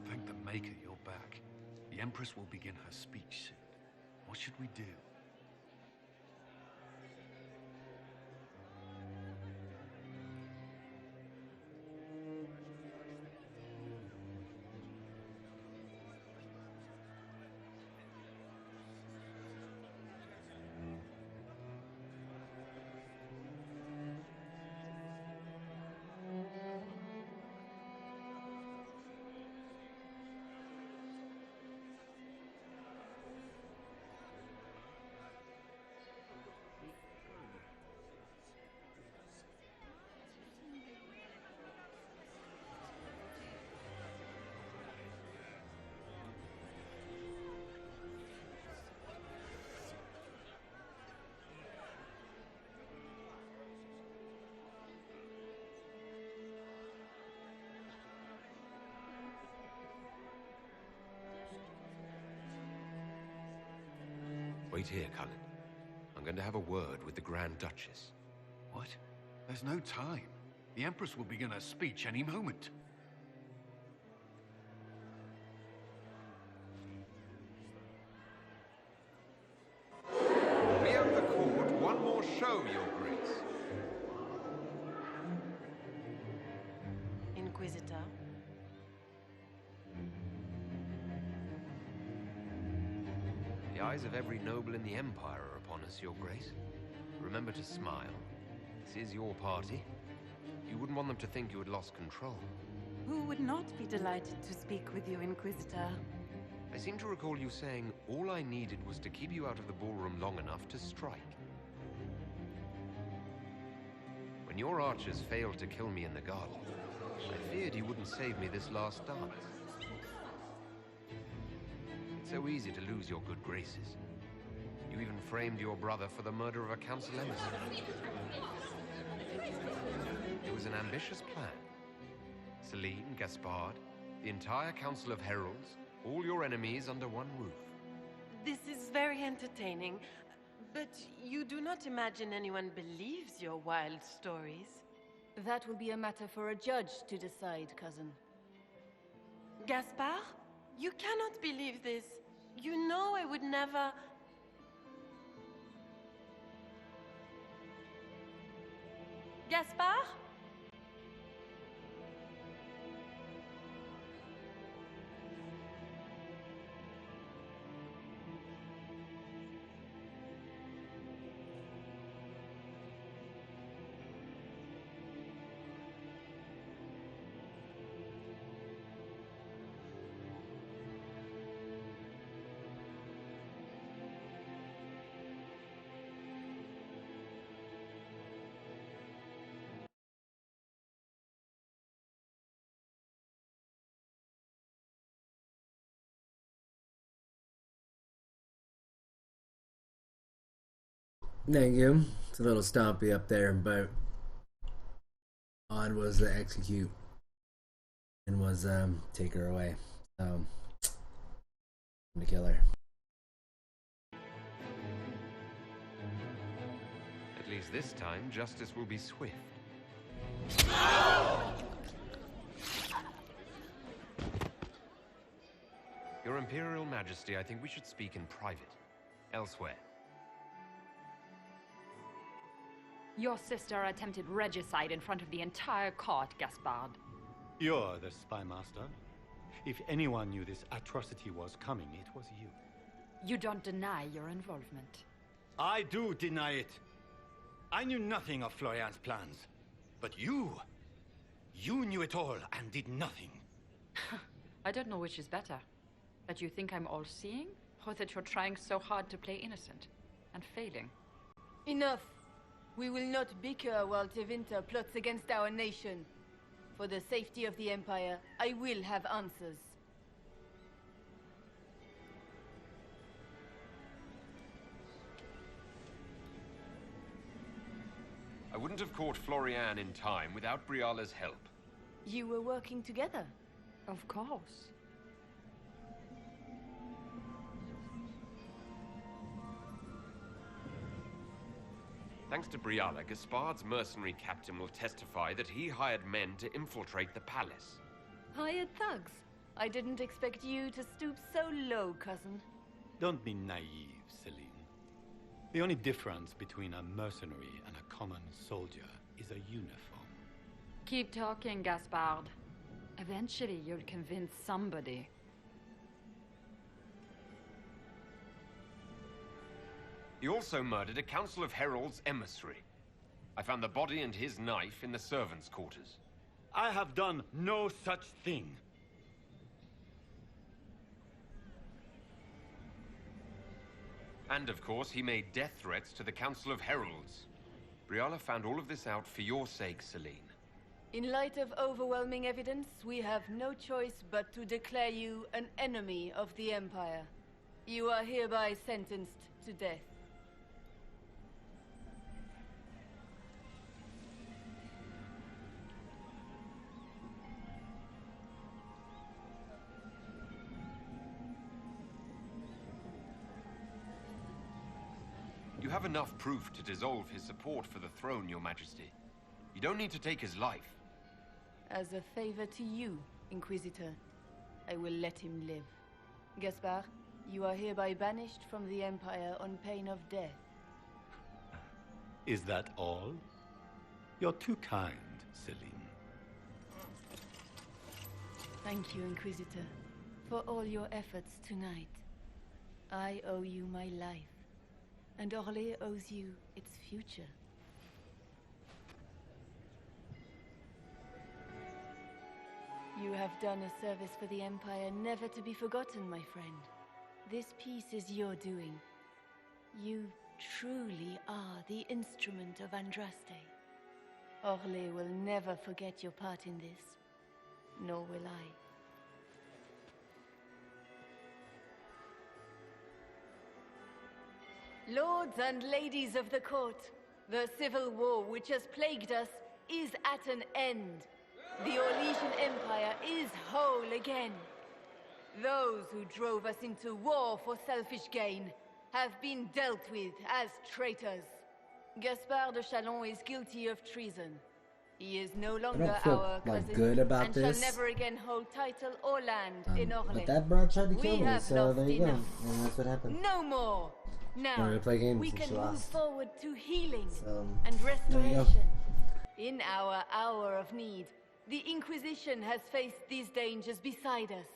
Thank the Maker you're back. The Empress will begin her speech soon. What should we do? Wait here, Cullen. I'm going to have a word with the Grand Duchess. What? There's no time. The Empress will begin her speech any moment. We have the court one more show, Your Grace. Inquisitor. The eyes of every noble in the Empire are upon us, Your Grace. Remember to smile. This is your party. You wouldn't want them to think you had lost control. Who would not be delighted to speak with you, Inquisitor? I seem to recall you saying all I needed was to keep you out of the ballroom long enough to strike. When your archers failed to kill me in the garden, I feared you wouldn't save me this last dance. It's so easy to lose your good graces. You even framed your brother for the murder of a council emissary. It was an ambitious plan. Celine, Gaspard, the entire Council of Heralds, all your enemies under one roof. This is very entertaining, but you do not imagine anyone believes your wild stories? That will be a matter for a judge to decide, cousin. Gaspard? You cannot believe this. You know I would never... Gaspard? Thank you. It's a little stompy up there, but on was to execute and was take her away. So I'm to kill her. At least this time, justice will be swift. Your Imperial Majesty, I think we should speak in private. Elsewhere. Your sister attempted regicide in front of the entire court, Gaspard. You're the spy master. If anyone knew this atrocity was coming, it was you. You don't deny your involvement. I do deny it. I knew nothing of Florian's plans. But you knew it all and did nothing. I don't know which is better. That you think I'm all-seeing, or that you're trying so hard to play innocent and failing. Enough. We will not bicker while Tevinter plots against our nation. For the safety of the Empire, I will have answers. wouldn't have caught Florian in time without Briala's help. You were working together? Of course. Thanks to Briala, Gaspard's mercenary captain will testify that he hired men to infiltrate the palace. Hired thugs? I didn't expect you to stoop so low, cousin. Don't be naive, Celine. The only difference between a mercenary and a common soldier is a uniform. Keep talking, Gaspard. Eventually, you'll convince somebody. He also murdered a Council of Heralds emissary. I found the body and his knife in the servants' quarters. I have done no such thing. And of course, he made death threats to the Council of Heralds. Briala found all of this out for your sake, Celine. In light of overwhelming evidence, we have no choice but to declare you an enemy of the Empire. You are hereby sentenced to death. You have enough proof to dissolve his support for the throne, Your Majesty. You don't need to take his life. As a favor to you, Inquisitor, I will let him live. Gaspard, you are hereby banished from the Empire on pain of death. Is that all? You're too kind, Celine. Thank you, Inquisitor, for all your efforts tonight. I owe you my life, and Orlais owes you its future. You have done a service for the Empire never to be forgotten, my friend. This piece is your doing. You truly are the instrument of Andraste. Orlais will never forget your part in this, nor will I. Lords and ladies of the court, the civil war which has plagued us is at an end. The Orlesian Empire is whole again. Those who drove us into war for selfish gain have been dealt with as traitors. Gaspard de Chalon is guilty of treason. He is no longer our cousin good about and this. shall never again hold title or land in Orlais. But that bro tried to kill We me, have so lost there you go. enough. And that's what happened. No more. Now Wanted to play games we and can she move lost. forward to healing there and you go. restoration. In our hour of need, the Inquisition has faced these dangers beside us.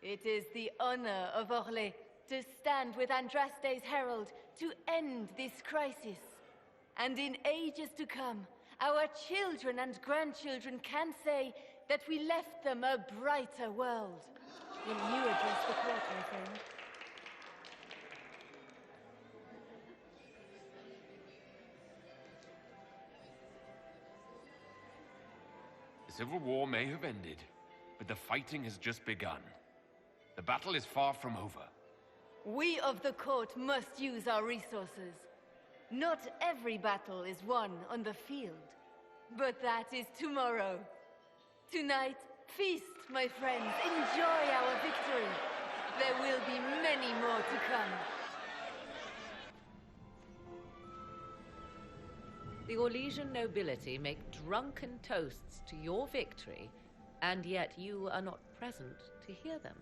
It is the honor of Orlais to stand with Andraste's herald to end this crisis. And in ages to come, our children and grandchildren can say that we left them a brighter world. Will you address the court, my friend? The Civil War may have ended, but the fighting has just begun. The battle is far from over. We of the court must use our resources. Not every battle is won on the field, but that is tomorrow. Tonight, feast, my friends. Enjoy our victory. There will be many more to come. The Orlesian nobility make drunken toasts to your victory, and yet you are not present to hear them.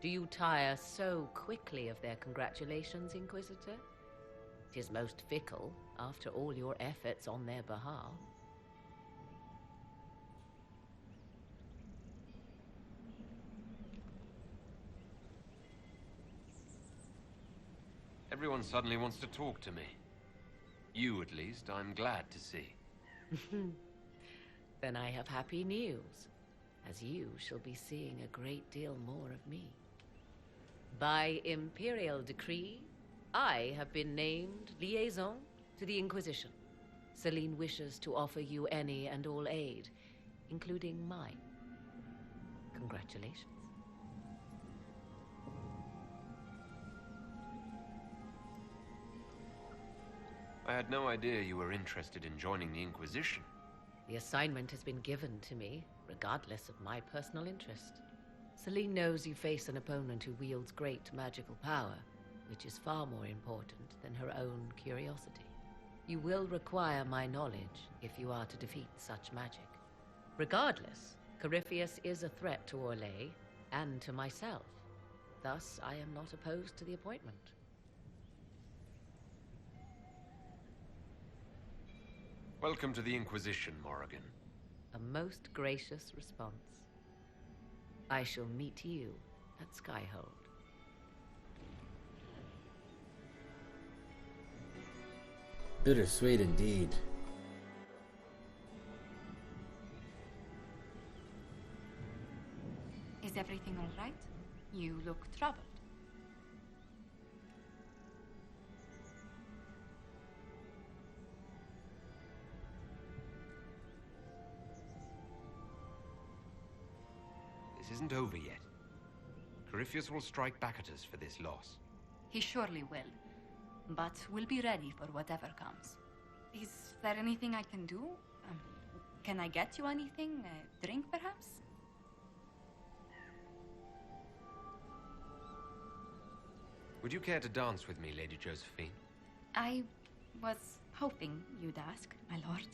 Do you tire so quickly of their congratulations, Inquisitor? 'Tis most fickle, after all your efforts on their behalf. Everyone suddenly wants to talk to me. You, at least, I'm glad to see. Then I have happy news, as you shall be seeing a great deal more of me. By imperial decree, I have been named liaison to the Inquisition. Celine wishes to offer you any and all aid, including mine. Congratulations. I had no idea you were interested in joining the Inquisition. The assignment has been given to me, regardless of my personal interest. Celine knows you face an opponent who wields great magical power, which is far more important than her own curiosity. You will require my knowledge if you are to defeat such magic. Regardless, Corypheus is a threat to Orlais and to myself. Thus, I am not opposed to the appointment. Welcome to the Inquisition, Morrigan. A most gracious response. I shall meet you at Skyhold. Bittersweet indeed. Is everything all right? You look troubled. This isn't over yet. Corypheus will strike back at us for this loss. He surely will. But we'll be ready for whatever comes. Is there anything I can do? Can I get you anything? A drink, perhaps? Would you care to dance with me, Lady Josephine? I was hoping you'd ask, my lord.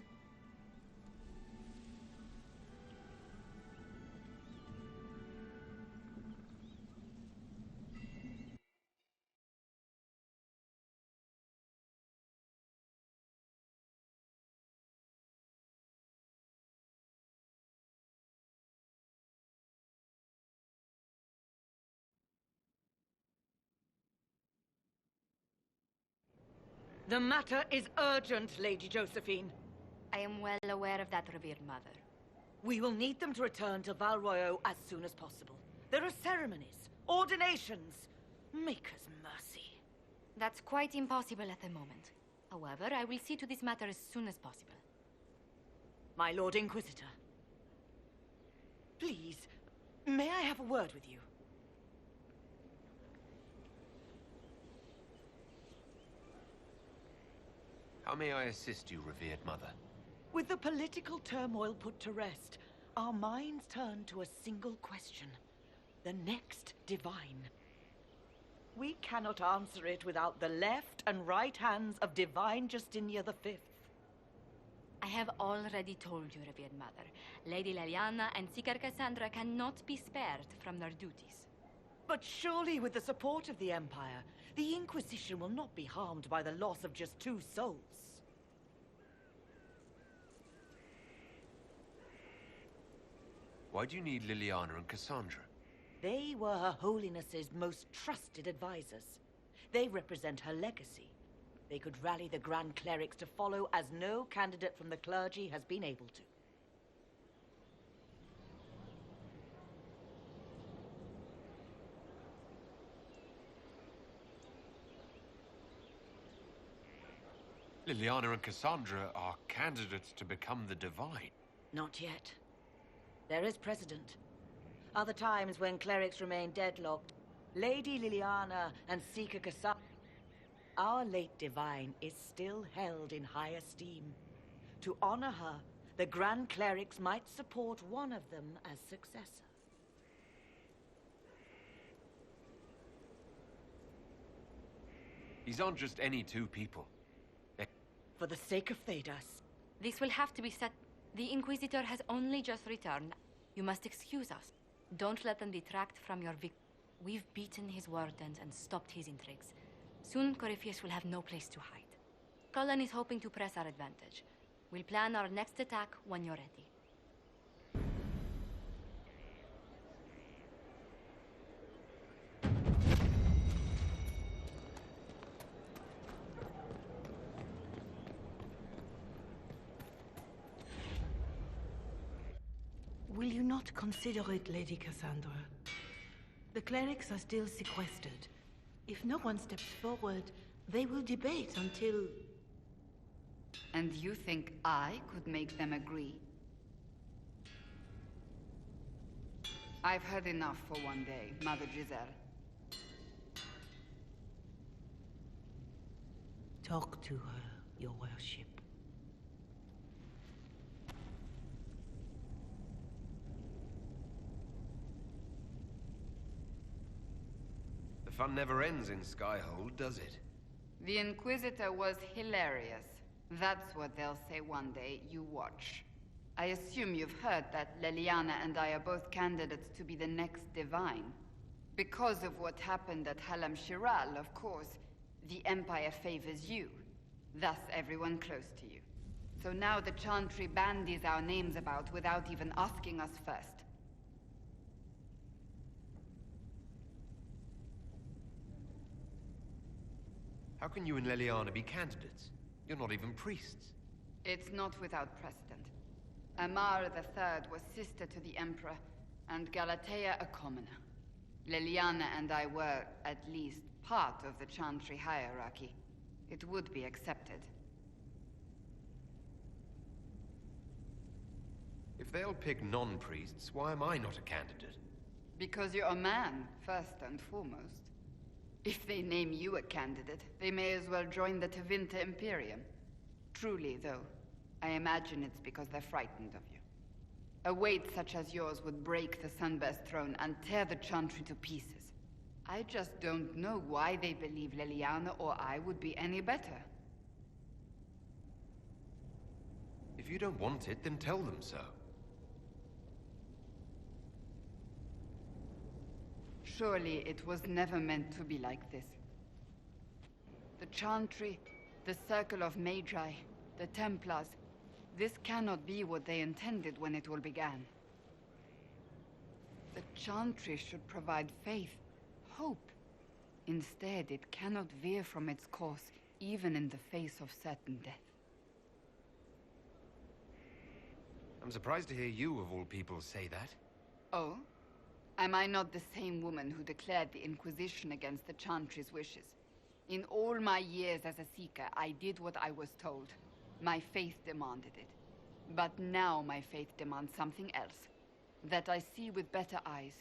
The matter is urgent, Lady Josephine. I am well aware of that, revered mother. We will need them to return to Val Royeaux as soon as possible. There are ceremonies, ordinations. Make us mercy. That's quite impossible at the moment. However, I will see to this matter as soon as possible. My Lord Inquisitor. Please, may I have a word with you? How may I assist you, revered mother? With the political turmoil put to rest, our minds turn to a single question. The next divine. We cannot answer it without the left and right hands of Divine Justinia V. I have already told you, revered mother. Lady Leliana and Seeker Cassandra cannot be spared from their duties. But surely with the support of the Empire, the Inquisition will not be harmed by the loss of just 2 souls. Why do you need Liliana and Cassandra? They were Her Holiness's most trusted advisors. They represent her legacy. They could rally the Grand Clerics to follow as no candidate from the clergy has been able to. Liliana and Cassandra are candidates to become the Divine. Not yet. There is precedent. Other times when clerics remain deadlocked, Lady Liliana and Seeker Cassandra, our late Divine, is still held in high esteem. To honor her, the Grand Clerics might support one of them as successor. These aren't just any 2 people. For the sake of Thedas. This will have to be set. The Inquisitor has only just returned. You must excuse us. Don't let them detract from your victory. We've beaten his wardens and stopped his intrigues. Soon, Corypheus will have no place to hide. Cullen is hoping to press our advantage. We'll plan our next attack when you're ready. Will you not consider it, Lady Cassandra? The clerics are still sequestered. If no one steps forward, they will debate until... And you think I could make them agree? I've had enough for one day, Mother Giselle. Talk to her, Your worship. The fun never ends in Skyhold, does it? The Inquisitor was hilarious. That's what they'll say one day. You watch. I assume you've heard that Leliana and I are both candidates to be the next Divine. Because of what happened at Halam Shiral, of course, the Empire favors you. Thus, everyone close to you. So now the Chantry bandies our names about without even asking us first. How can you and Leliana be candidates? You're not even priests. It's not without precedent. Amar III was sister to the Emperor, and Galatea a commoner. Leliana and I were, at least, part of the Chantry hierarchy. It would be accepted. If they'll pick non-priests, why am I not a candidate? Because you're a man, first and foremost. If they name you a candidate, they may as well join the Tevinter Imperium. Truly, though, I imagine it's because they're frightened of you. A weight such as yours would break the Sunburst throne and tear the Chantry to pieces. I just don't know why they believe Leliana or I would be any better. If you don't want it, then tell them so. Surely it was never meant to be like this. The Chantry, the Circle of Magi, the Templars, this cannot be what they intended when it all began. The Chantry should provide faith, hope. Instead, it cannot veer from its course, even in the face of certain death. I'm surprised to hear you, of all people, say that. Oh? Am I not the same woman who declared the Inquisition against the Chantry's wishes? In all my years as a Seeker, I did what I was told. My faith demanded it. But now my faith demands something else. That I see with better eyes.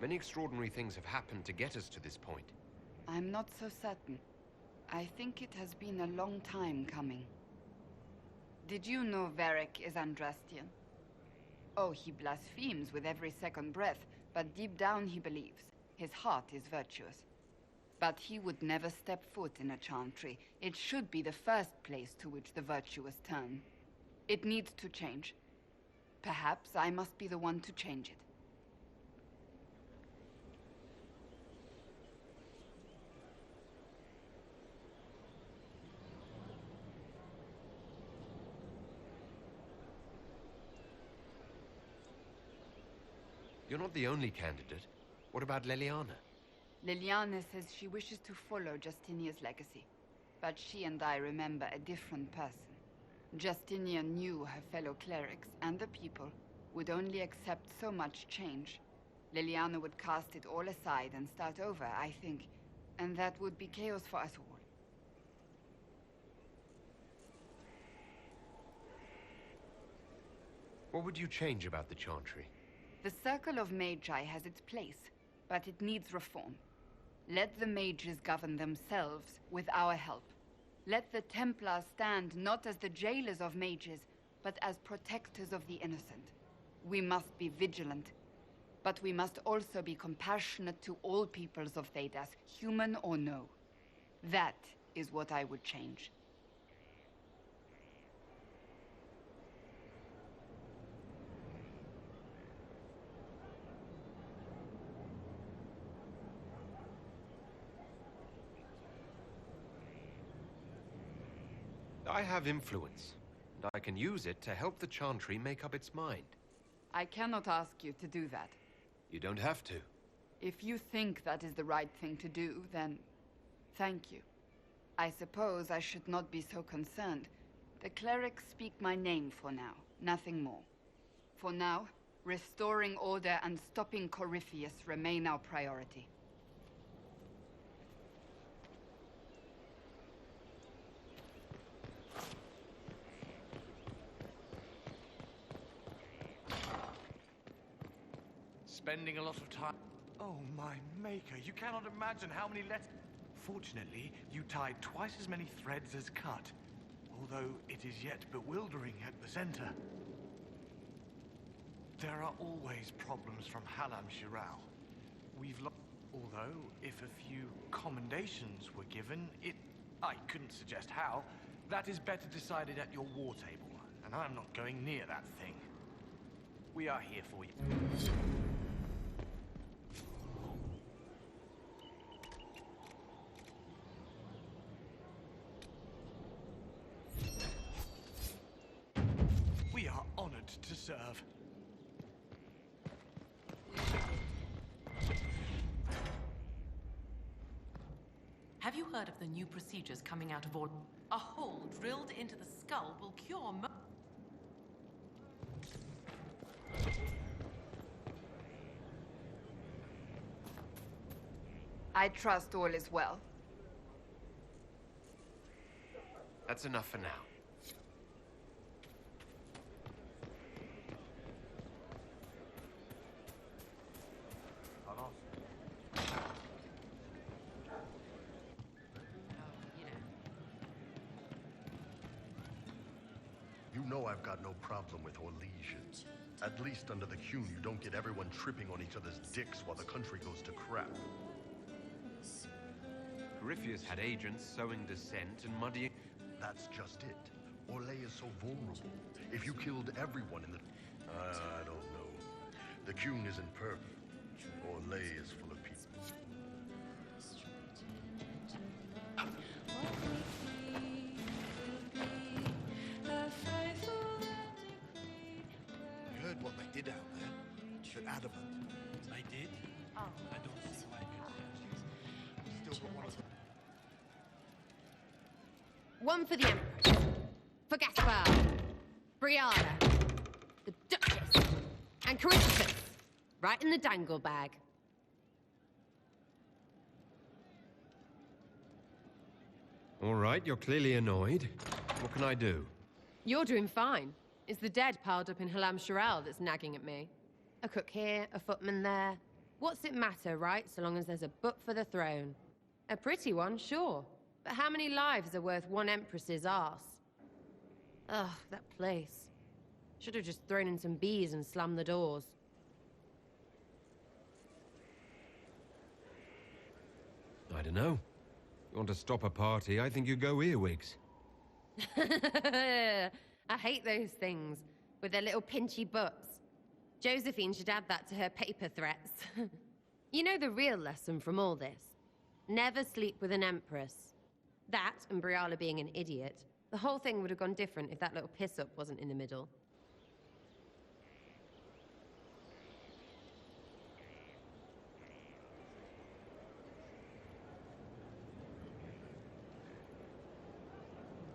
Many extraordinary things have happened to get us to this point. I'm not so certain. I think it has been a long time coming. Did you know Varric is Andrastian? Oh, he blasphemes with every second breath, but deep down he believes. His heart is virtuous. But he would never step foot in a Chantry. It should be the first place to which the virtuous turn. It needs to change. Perhaps I must be the one to change it. You're not the only candidate. What about Leliana? Leliana says she wishes to follow Justinia's legacy. But she and I remember a different person. Justinia knew her fellow clerics and the people would only accept so much change. Leliana would cast it all aside and start over, I think. And that would be chaos for us all. What would you change about the Chantry? The Circle of Magi has its place, but it needs reform. Let the mages govern themselves with our help. Let the Templars stand not as the jailers of mages, but as protectors of the innocent. We must be vigilant, but we must also be compassionate to all peoples of Thedas, human or no. That is what I would change. I have influence, and I can use it to help the Chantry make up its mind. I cannot ask you to do that. You don't have to. If you think that is the right thing to do, then thank you. I suppose I should not be so concerned. The clerics speak my name for now, nothing more. For now, restoring order and stopping Corypheus remain our priority. Spending a lot of time. Oh, my maker, you cannot imagine how many letters... Fortunately, you tied twice as many threads as cut, although it is yet bewildering at the center. There are always problems from Halam Shiral. Although, if a few commendations were given, I couldn't suggest how. That is better decided at your war table, and I'm not going near that thing. We are here for you. We are honored to serve. Have you heard of the new procedures coming out of all? A hole drilled into the skull will cure I trust all is well. That's enough for now. You know I've got no problem with Orlesians. At least under the Qun, you don't get everyone tripping on each other's dicks while the country goes to crap. Corypheus had agents sowing dissent and muddying... That's just it. Orlais is so vulnerable. If you killed everyone in the... I don't know. The Qun isn't perfect. Orlais is full of people. You heard what they did out there? They're adamant. They did? Oh. I don't see why it. Still got one of them. One for the Empress, for Gaspard, Brianna, the Duchess, and Corypheus, right in the dangle bag. All right, you're clearly annoyed. What can I do? You're doing fine. It's the dead piled up in Halam Shiral that's nagging at me. A cook here, a footman there. What's it matter, right, so long as there's a book for the throne? A pretty one, sure. But how many lives are worth one empress's arse? Ugh, that place. Should have just thrown in some bees and slammed the doors. I don't know. You want to stop a party, I think you go earwigs. I hate those things, with their little pinchy butts. Josephine should add that to her paper threats. You know the real lesson from all this? Never sleep with an empress. That, and Briala being an idiot. The whole thing would have gone different if that little piss-up wasn't in the middle.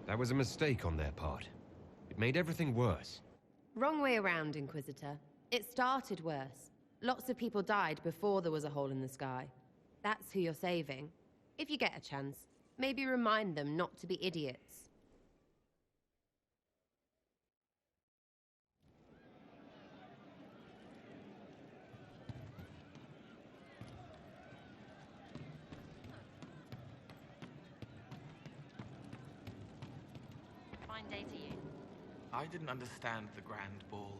That was a mistake on their part. It made everything worse. Wrong way around, Inquisitor. It started worse. Lots of people died before there was a hole in the sky. That's who you're saving. If you get a chance, maybe remind them not to be idiots. Fine day to you. I didn't understand the Grand Ball.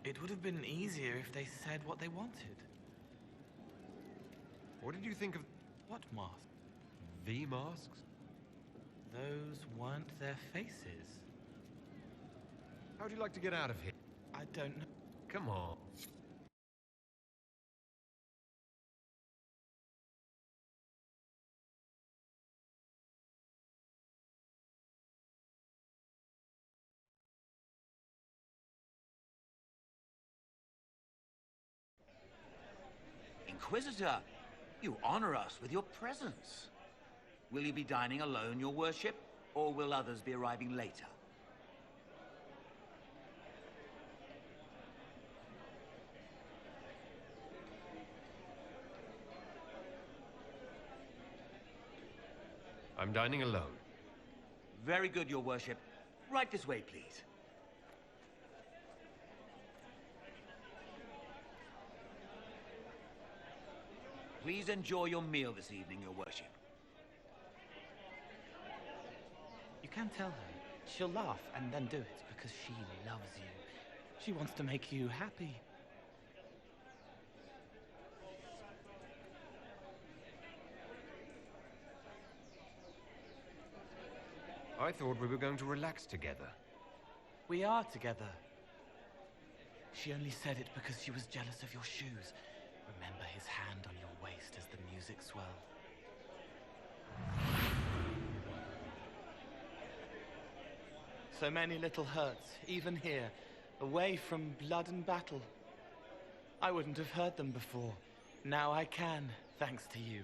It would have been easier if they said what they wanted. What did you think of... What masks? The masks? Those weren't their faces. How'd you like to get out of here? I don't know. Come on. Inquisitor, you honor us with your presence. Will you be dining alone, your worship, or will others be arriving later? I'm dining alone. Very good, your worship. Right this way, please. Please enjoy your meal this evening, Your Worship. You can tell her. She'll laugh and then do it because she loves you. She wants to make you happy. I thought we were going to relax together. We are together. She only said it because she was jealous of your shoes. Remember his hand on your waist as the music swelled. So many little hurts, even here, away from blood and battle. I wouldn't have heard them before. Now I can, thanks to you.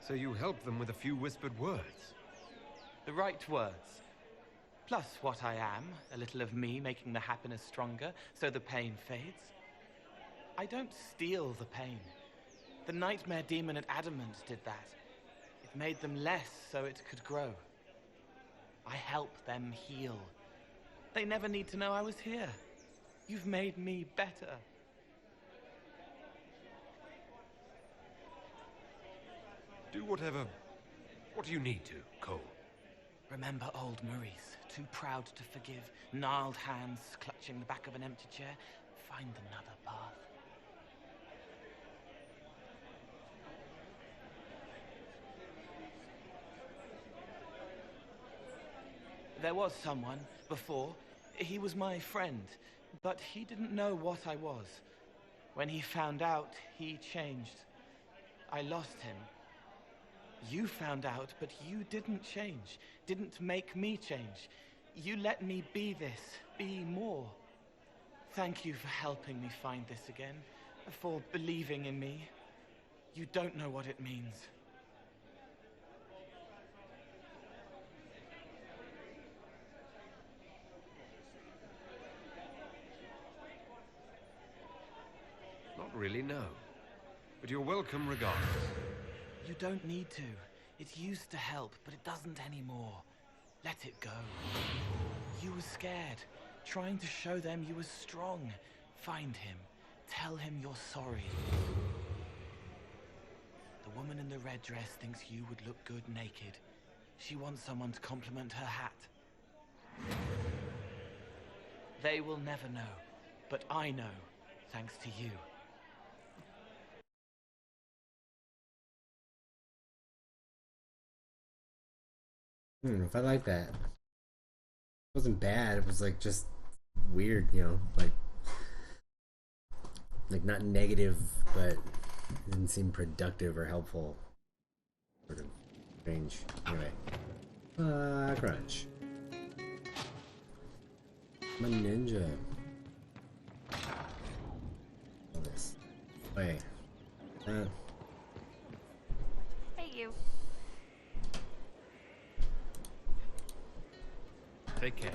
So you helped them with a few whispered words? The right words. Plus what I am, a little of me making the happiness stronger, so the pain fades. I don't steal the pain. The nightmare demon at Adamant did that. It made them less so it could grow. I help them heal. They never need to know I was here. You've made me better. Do whatever you need to, Cole. Remember old Maurice, too proud to forgive, gnarled hands clutching the back of an empty chair. Find another path. There was someone before. He was my friend, but he didn't know what I was. When he found out, he changed. I lost him. You found out, but you didn't change. Didn't make me change. You let me be this, be more. Thank you for helping me find this again, for believing in me. You don't know what it means. Not really, no. But you're welcome regardless. You don't need to. It used to help, but it doesn't anymore. Let it go. You were scared, trying to show them you were strong. Find him. Tell him you're sorry. The woman in the red dress thinks you would look good naked. She wants someone to compliment her hat. They will never know, but I know, thanks to you. I don't know if I like that. It wasn't bad, it was like just weird, you know, like not negative, but it didn't seem productive or helpful. Sort of strange. Anyway. Crunch. I'm a ninja. All this. Wait. Hey, you. Take care.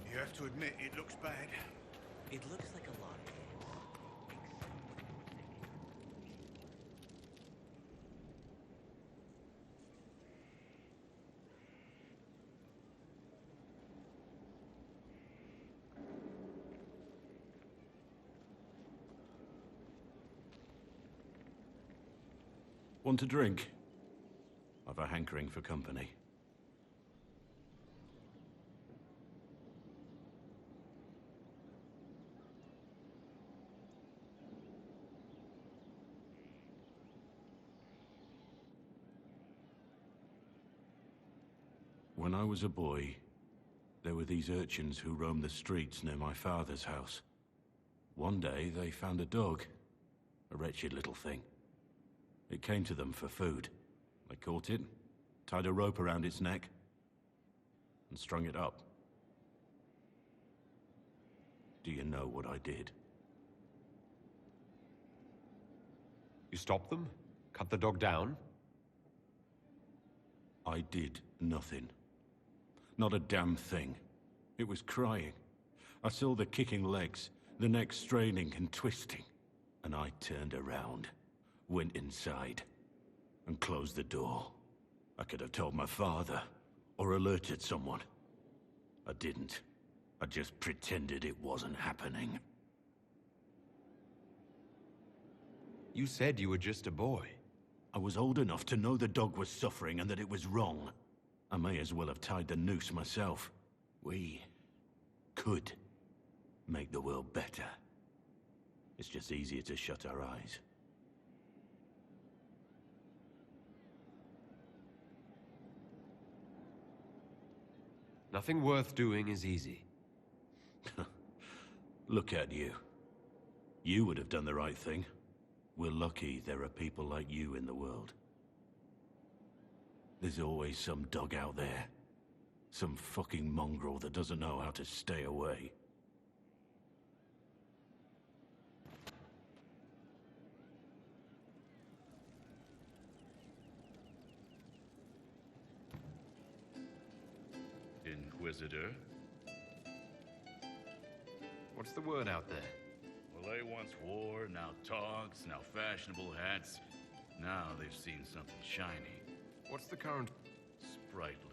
You have to admit, it looks bad. It looks like a lot. Want a drink? I've a hankering for company. When I was a boy, there were these urchins who roamed the streets near my father's house. One day, they found a dog. A wretched little thing. It came to them for food. They caught it, tied a rope around its neck, and strung it up. Do you know what I did? You stopped them? Cut the dog down? I did nothing. Not a damn thing. It was crying. I saw the kicking legs, the neck straining and twisting. And I turned around, went inside, and closed the door. I could have told my father, or alerted someone. I didn't. I just pretended it wasn't happening. You said you were just a boy. I was old enough to know the dog was suffering and that it was wrong. I may as well have tied the noose myself. We could make the world better. It's just easier to shut our eyes. Nothing worth doing is easy. Look at you. You would have done the right thing. We're lucky there are people like you in the world. There's always some dog out there. Some fucking mongrel that doesn't know how to stay away. Inquisitor? What's the word out there? Well, they once wore, now togs, now fashionable hats. Now they've seen something shiny. What's the current... Sprightly.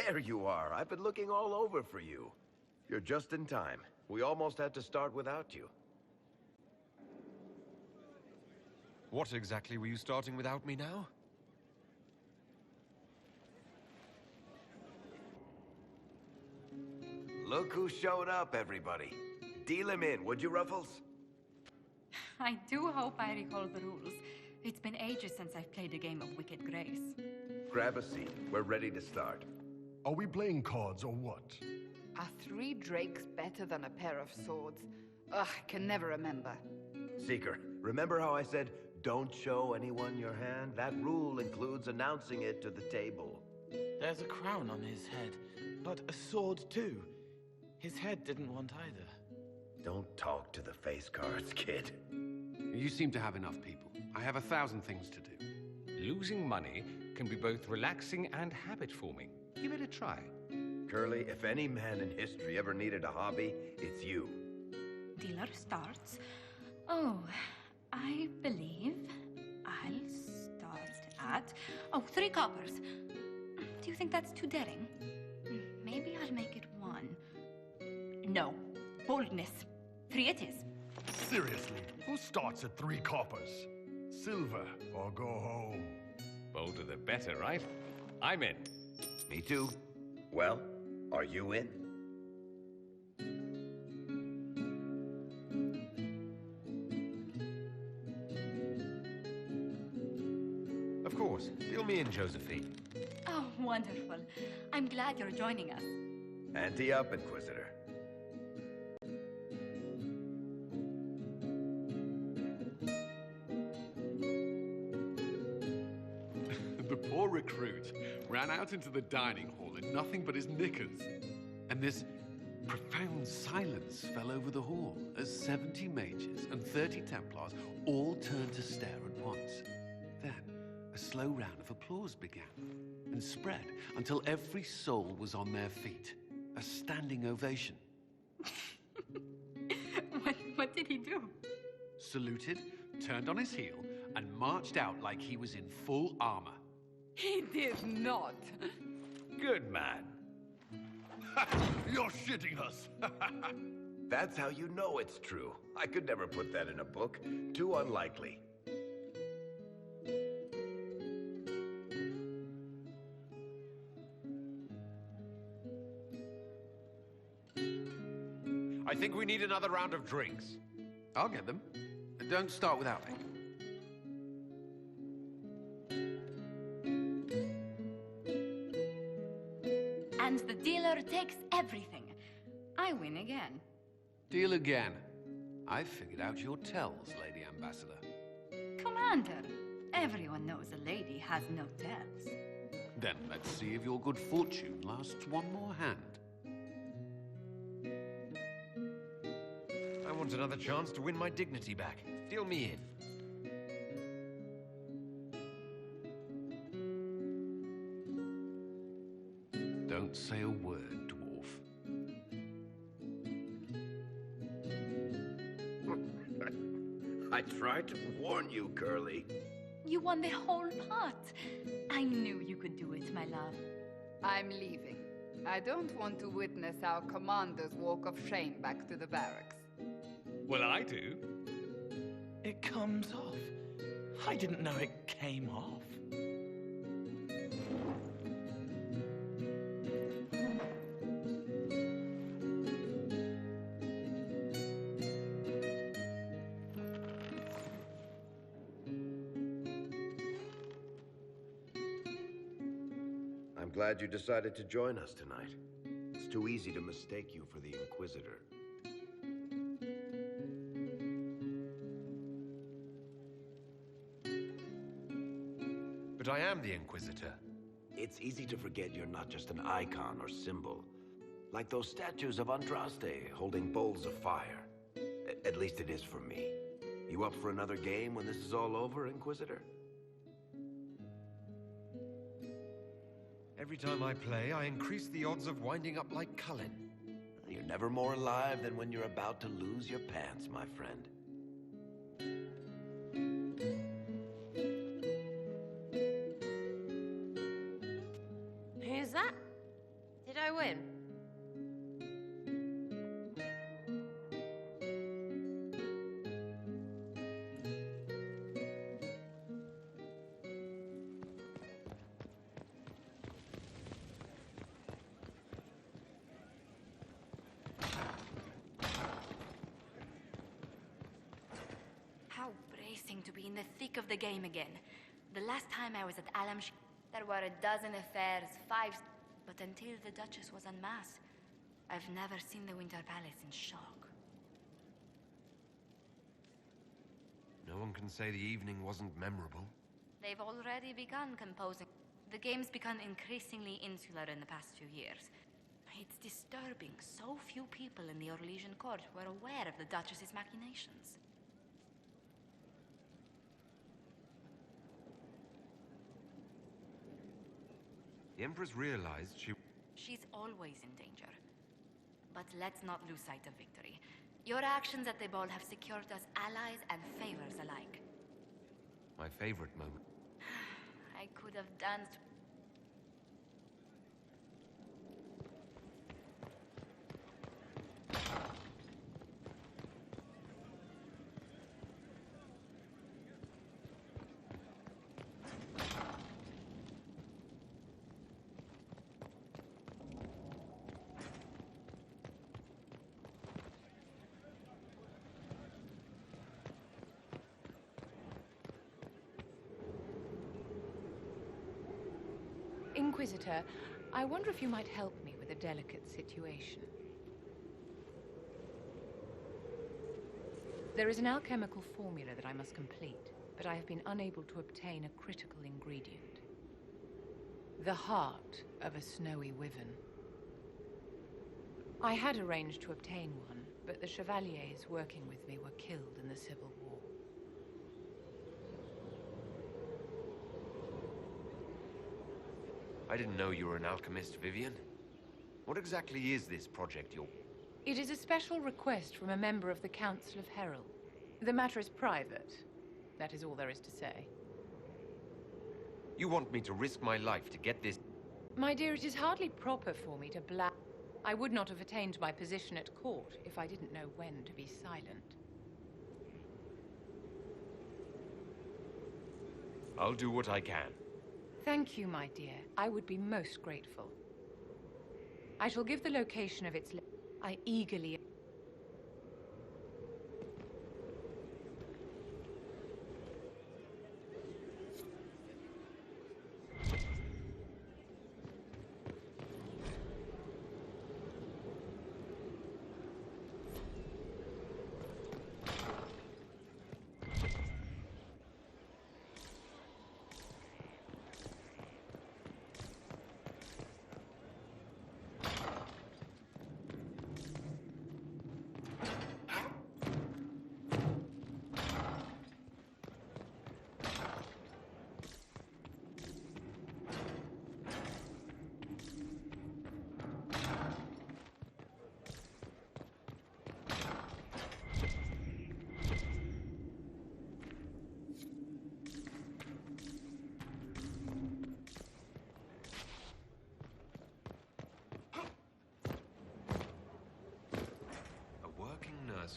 There you are. I've been looking all over for you. You're just in time. We almost had to start without you. What exactly were you starting without me now? Look who showed up, everybody. Deal him in, would you, Ruffles? I do hope I recall the rules. It's been ages since I've played a game of Wicked Grace. Grab a seat. We're ready to start. Are we playing cards or what? Are 3 drakes better than a pair of swords? Ugh, I can never remember. Seeker, remember how I said, don't show anyone your hand? That rule includes announcing it to the table. There's a crown on his head, but a sword too. His head didn't want either. Don't talk to the face cards, kid. You seem to have enough people. I have 1,000 things to do. Losing money can be both relaxing and habit-forming. Give it a try. Curly, if any man in history ever needed a hobby, it's you. Dealer starts. Oh, I believe I'll start at... Oh, 3 coppers. Do you think that's too daring? Maybe I'll make it 1. No. Boldness. 3 it is. Seriously, who starts at 3 coppers? Silver or go home? Bolder the better, right? I'm in. Me too. Well, are you in? Of course. Deal me in, Josephine. Oh, wonderful. I'm glad you're joining us. Ante up, Inquisitor. The poor recruit ran out into the dining hall in nothing but his knickers. And this profound silence fell over the hall as 70 mages and 30 Templars all turned to stare at once. Then, a slow round of applause began and spread until every soul was on their feet. A standing ovation. What did he do? Saluted, turned on his heel, and marched out like he was in full armor. He did not. Good man. You're shitting us. That's how you know it's true. I could never put that in a book. Too unlikely. I think we need another round of drinks. I'll get them. Don't start without me. And the dealer takes everything. I win again. Deal again. I've figured out your tells, Lady Ambassador. Commander, everyone knows a lady has no tells. Then let's see if your good fortune lasts one more hand. I want another chance to win my dignity back. Deal me in. Don't say a word, dwarf. I tried to warn you, Curly. You won the whole pot. I knew you could do it, my love. I'm leaving. I don't want to witness our commander's walk of shame back to the barracks. Well, I do. It comes off. I didn't know it came off. I'm glad you decided to join us tonight. It's too easy to mistake you for the Inquisitor. But I am the Inquisitor. It's easy to forget you're not just an icon or symbol. Like those statues of Andraste holding bowls of fire. At least it is for me. You up for another game when this is all over, Inquisitor? Every time I play, I increase the odds of winding up like Cullen. You're never more alive than when you're about to lose your pants, my friend. Who's that? Did I win? How bracing to be in the thick of the game again. The last time I was at Alamsh, there were a dozen affairs, 5... But until the Duchess was unmasked, I've never seen the Winter Palace in shock. No one can say the evening wasn't memorable. They've already begun composing. The game's become increasingly insular in the past few years. It's disturbing. So few people in the Orlesian court were aware of the Duchess's machinations. The Empress realized She's always in danger. But let's not lose sight of victory. Your actions at the ball have secured us allies and favors alike. my favorite moment. I could have danced. Inquisitor, I wonder if you might help me with a delicate situation. There is an alchemical formula that I must complete, but I have been unable to obtain a critical ingredient. The heart of a snowy wyvern. I had arranged to obtain one, but the chevaliers working with me were killed in the Civil War. I didn't know you were an alchemist, Vivian. What exactly is this project you're... It is a special request from a member of the Council of Herald. The matter is private. That is all there is to say. You want me to risk my life to get this... My dear, it is hardly proper for me to I would not have attained my position at court if I didn't know when to be silent. I'll do what I can. Thank you, my dear. I would be most grateful. I shall give the location of its... I eagerly...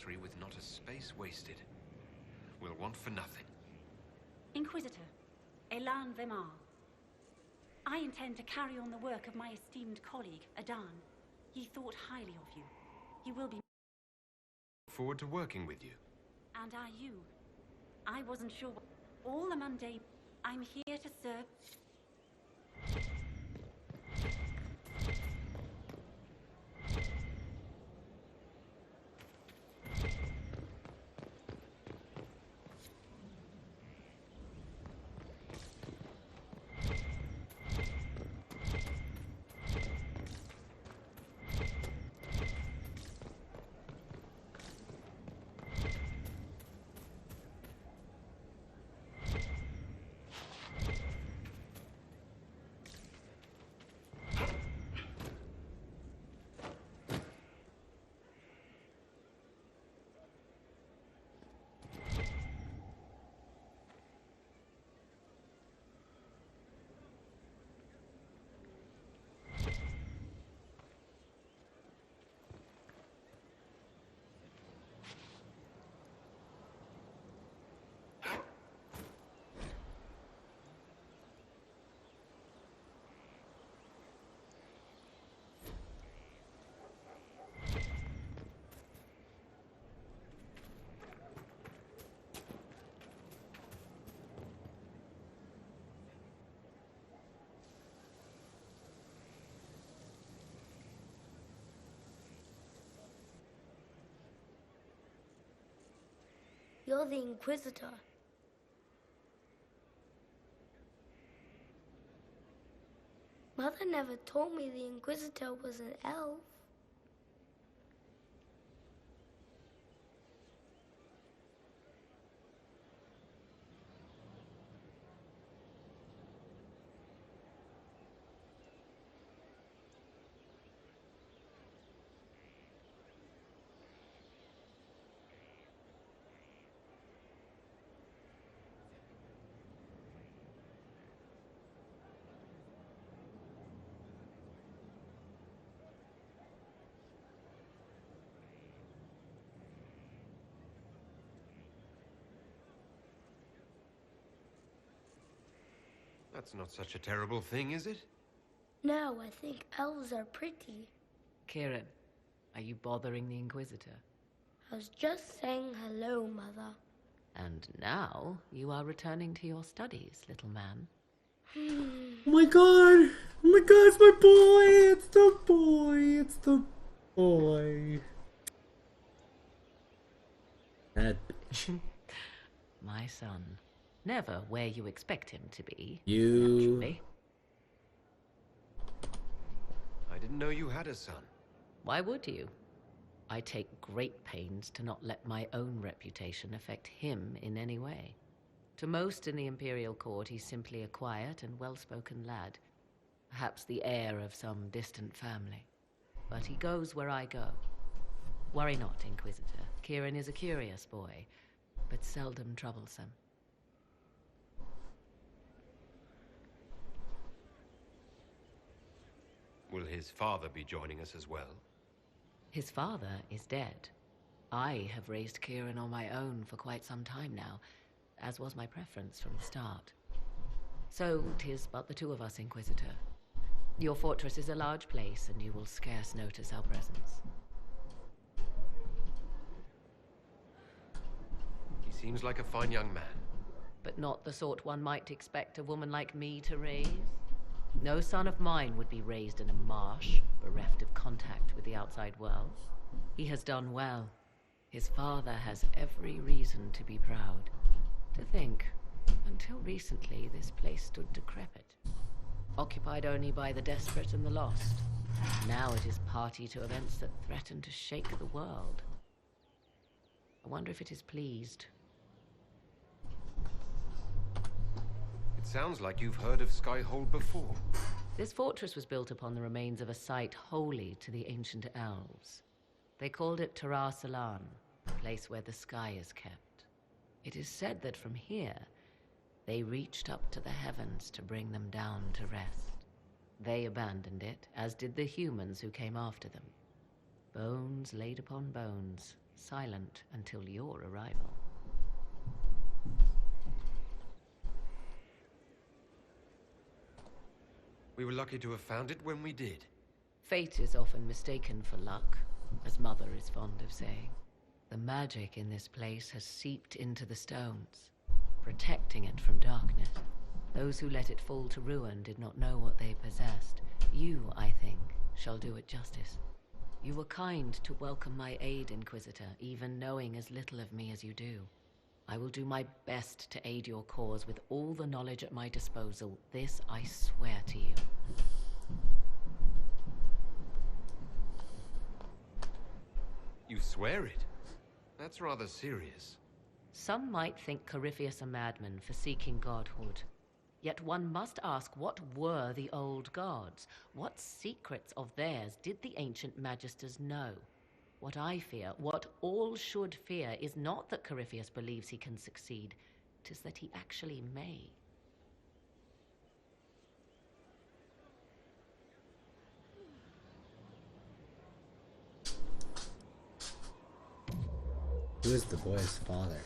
laboratory with not a space wasted. We'll want for nothing. Inquisitor, Elan Vemar. I intend to carry on the work of my esteemed colleague, Adan. He thought highly of you. He will be... Forward to working with you. And are you? I wasn't sure what... All the mundane... I'm here to serve... You're the Inquisitor. Mother never told me the Inquisitor was an elf. That's not such a terrible thing, is it? No, I think elves are pretty. Kieran, are you bothering the Inquisitor? I was just saying hello, Mother. And now you are returning to your studies, little man. Oh my god! Oh my god, it's my boy! It's the boy! It's the boy! That bitch. My son. Never where you expect him to be, You... naturally. I didn't know you had a son. Why would you? I take great pains to not let my own reputation affect him in any way. To most in the Imperial Court, he's simply a quiet and well-spoken lad. Perhaps the heir of some distant family. But he goes where I go. Worry not, Inquisitor. Kieran is a curious boy, but seldom troublesome. Will his father be joining us as well? His father is dead. I have raised Kieran on my own for quite some time now, as was my preference from the start. So 'tis but the two of us, Inquisitor. Your fortress is a large place, and you will scarce notice our presence. He seems like a fine young man. But not the sort one might expect a woman like me to raise. No son of mine would be raised in a marsh, bereft of contact with the outside world. He has done well. His father has every reason to be proud. To think, until recently, this place stood decrepit, occupied only by the desperate and the lost. Now it is party to events that threaten to shake the world. I wonder if it is pleased. It sounds like you've heard of Skyhold before. This fortress was built upon the remains of a site holy to the ancient elves. They called it Tarar Salan, a place where the sky is kept. It is said that from here, they reached up to the heavens to bring them down to rest. They abandoned it, as did the humans who came after them. Bones laid upon bones, silent until your arrival. We were lucky to have found it when we did. Fate is often mistaken for luck, as Mother is fond of saying. The magic in this place has seeped into the stones, protecting it from darkness. Those who let it fall to ruin did not know what they possessed. You, I think, shall do it justice. You were kind to welcome my aid, Inquisitor, even knowing as little of me as you do. I will do my best to aid your cause with all the knowledge at my disposal. This I swear to you. You swear it? That's rather serious. Some might think Corypheus a madman for seeking godhood. Yet one must ask, what were the old gods? What secrets of theirs did the ancient magisters know? What I fear, what all should fear, is not that Corypheus believes he can succeed. 'Tis that he actually may. Who is the boy's father?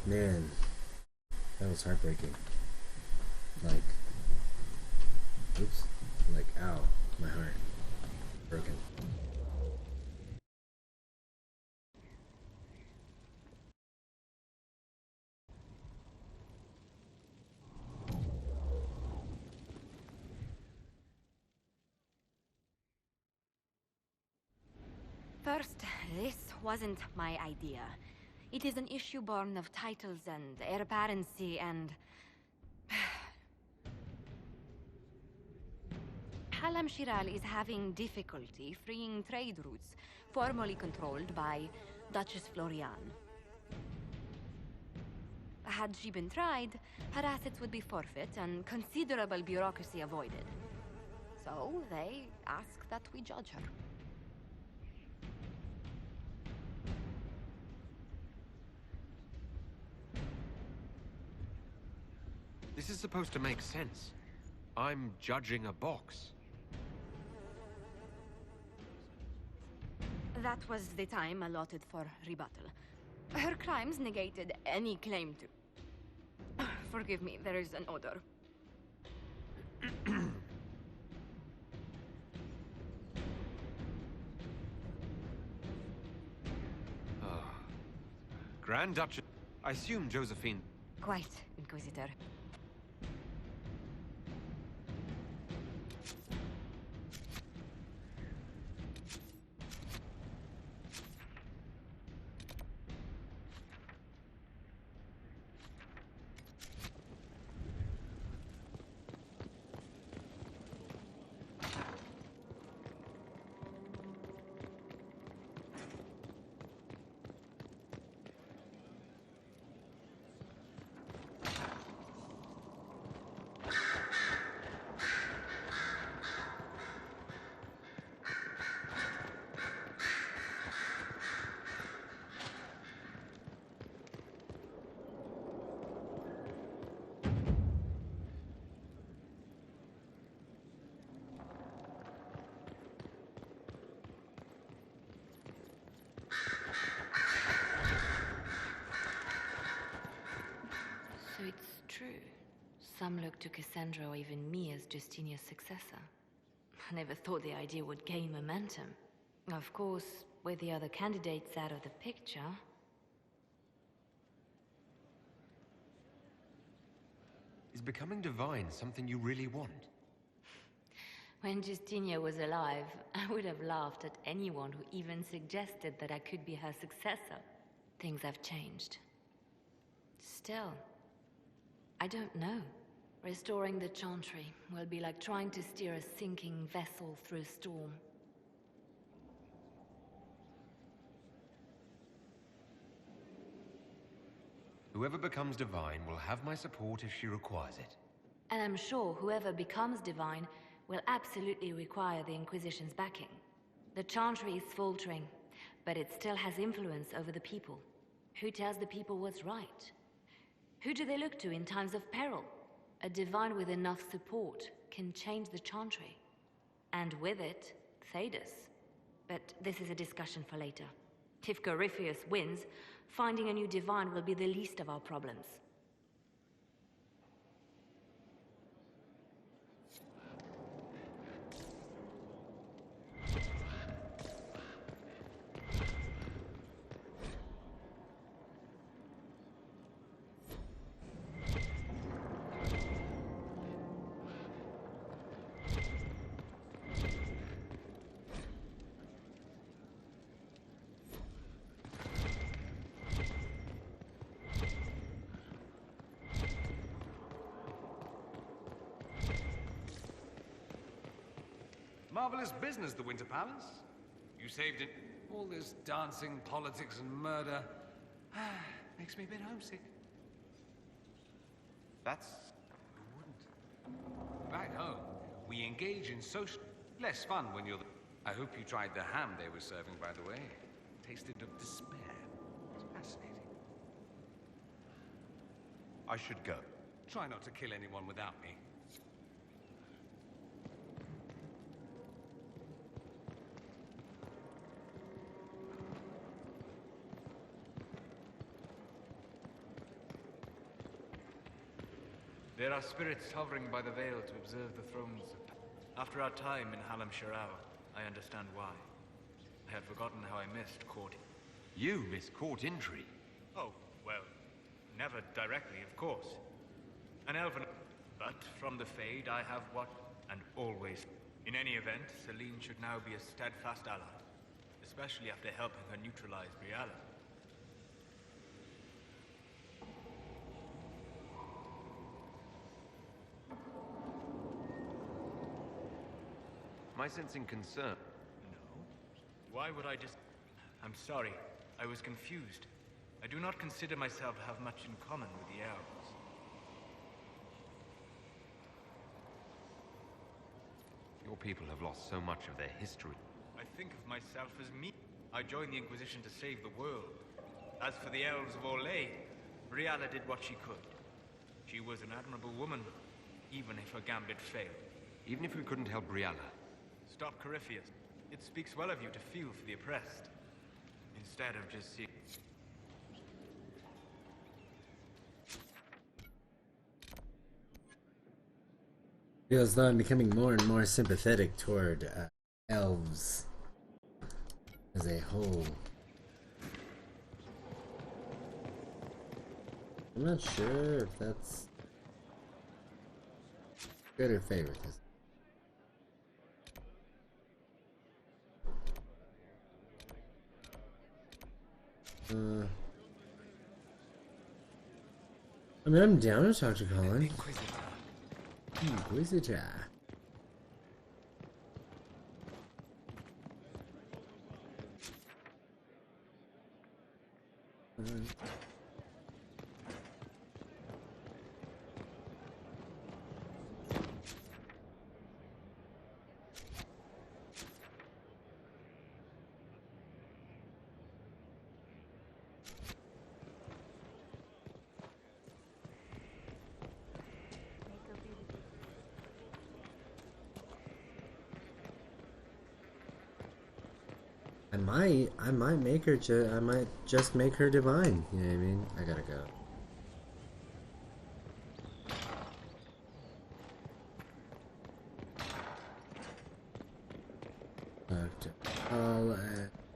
Man, that was heartbreaking. Like, oops, like, ow, my heart, broken. First, this wasn't my idea. It is an issue born of titles and heir apparency and... Halam Shiral is having difficulty freeing trade routes formerly controlled by Duchess Florian. Had she been tried, her assets would be forfeit and considerable bureaucracy avoided. So they ask that we judge her. This is supposed to make sense. I'm judging a box. That was the time allotted for rebuttal. Her crimes negated any claim to... Forgive me, there is an odor. Grand Duchess. I assume Josephine... Quite, Inquisitor. So it's true. Some look to Cassandra or even me as Justinia's successor. I never thought the idea would gain momentum. Of course, with the other candidates out of the picture... Is becoming divine something you really want? When Justinia was alive, I would have laughed at anyone who even suggested that I could be her successor. Things have changed. Still, I don't know. Restoring the Chantry will be like trying to steer a sinking vessel through a storm. Whoever becomes divine will have my support if she requires it. And I'm sure whoever becomes divine will absolutely require the Inquisition's backing. The Chantry is faltering, but it still has influence over the people. Who tells the people what's right? Who do they look to in times of peril? A divine with enough support can change the Chantry. And with it, Thedas. But this is a discussion for later. If Corypheus wins, finding a new divine will be the least of our problems. Marvelous business, the Winter Palace. You saved it. All this dancing, politics, and murder makes me a bit homesick. That's... Back home, we engage in social... Less fun when you're the... I hope you tried the ham they were serving, by the way. Tasted of despair. It's fascinating. I should go. Try not to kill anyone without me. There are spirits hovering by the veil to observe the thrones. After our time in Halam Shirao, I understand why. I had forgotten how I missed court. You miss court intrigue? Oh, well, never directly, of course. An elven... But from the Fade, I have what... and always... In any event, Celine should now be a steadfast ally. Especially after helping her neutralize Briala. Am I sensing concern? No. Why would I just... I'm sorry. I was confused. I do not consider myself to have much in common with the elves. Your people have lost so much of their history. I think of myself as me. I joined the Inquisition to save the world. As for the elves of Orlais, Briala did what she could. She was an admirable woman, even if her gambit failed. Even if we couldn't help Briala. Stop Corypheus. It speaks well of you to feel for the oppressed, instead of just seeing... Feels though I'm becoming more and more sympathetic toward elves as a whole. I'm not sure if that's good or favoritism. I mean, I'm down to talk to Colin. Inquisitor. I might make her I might just make her divine. You know what I mean? I gotta go.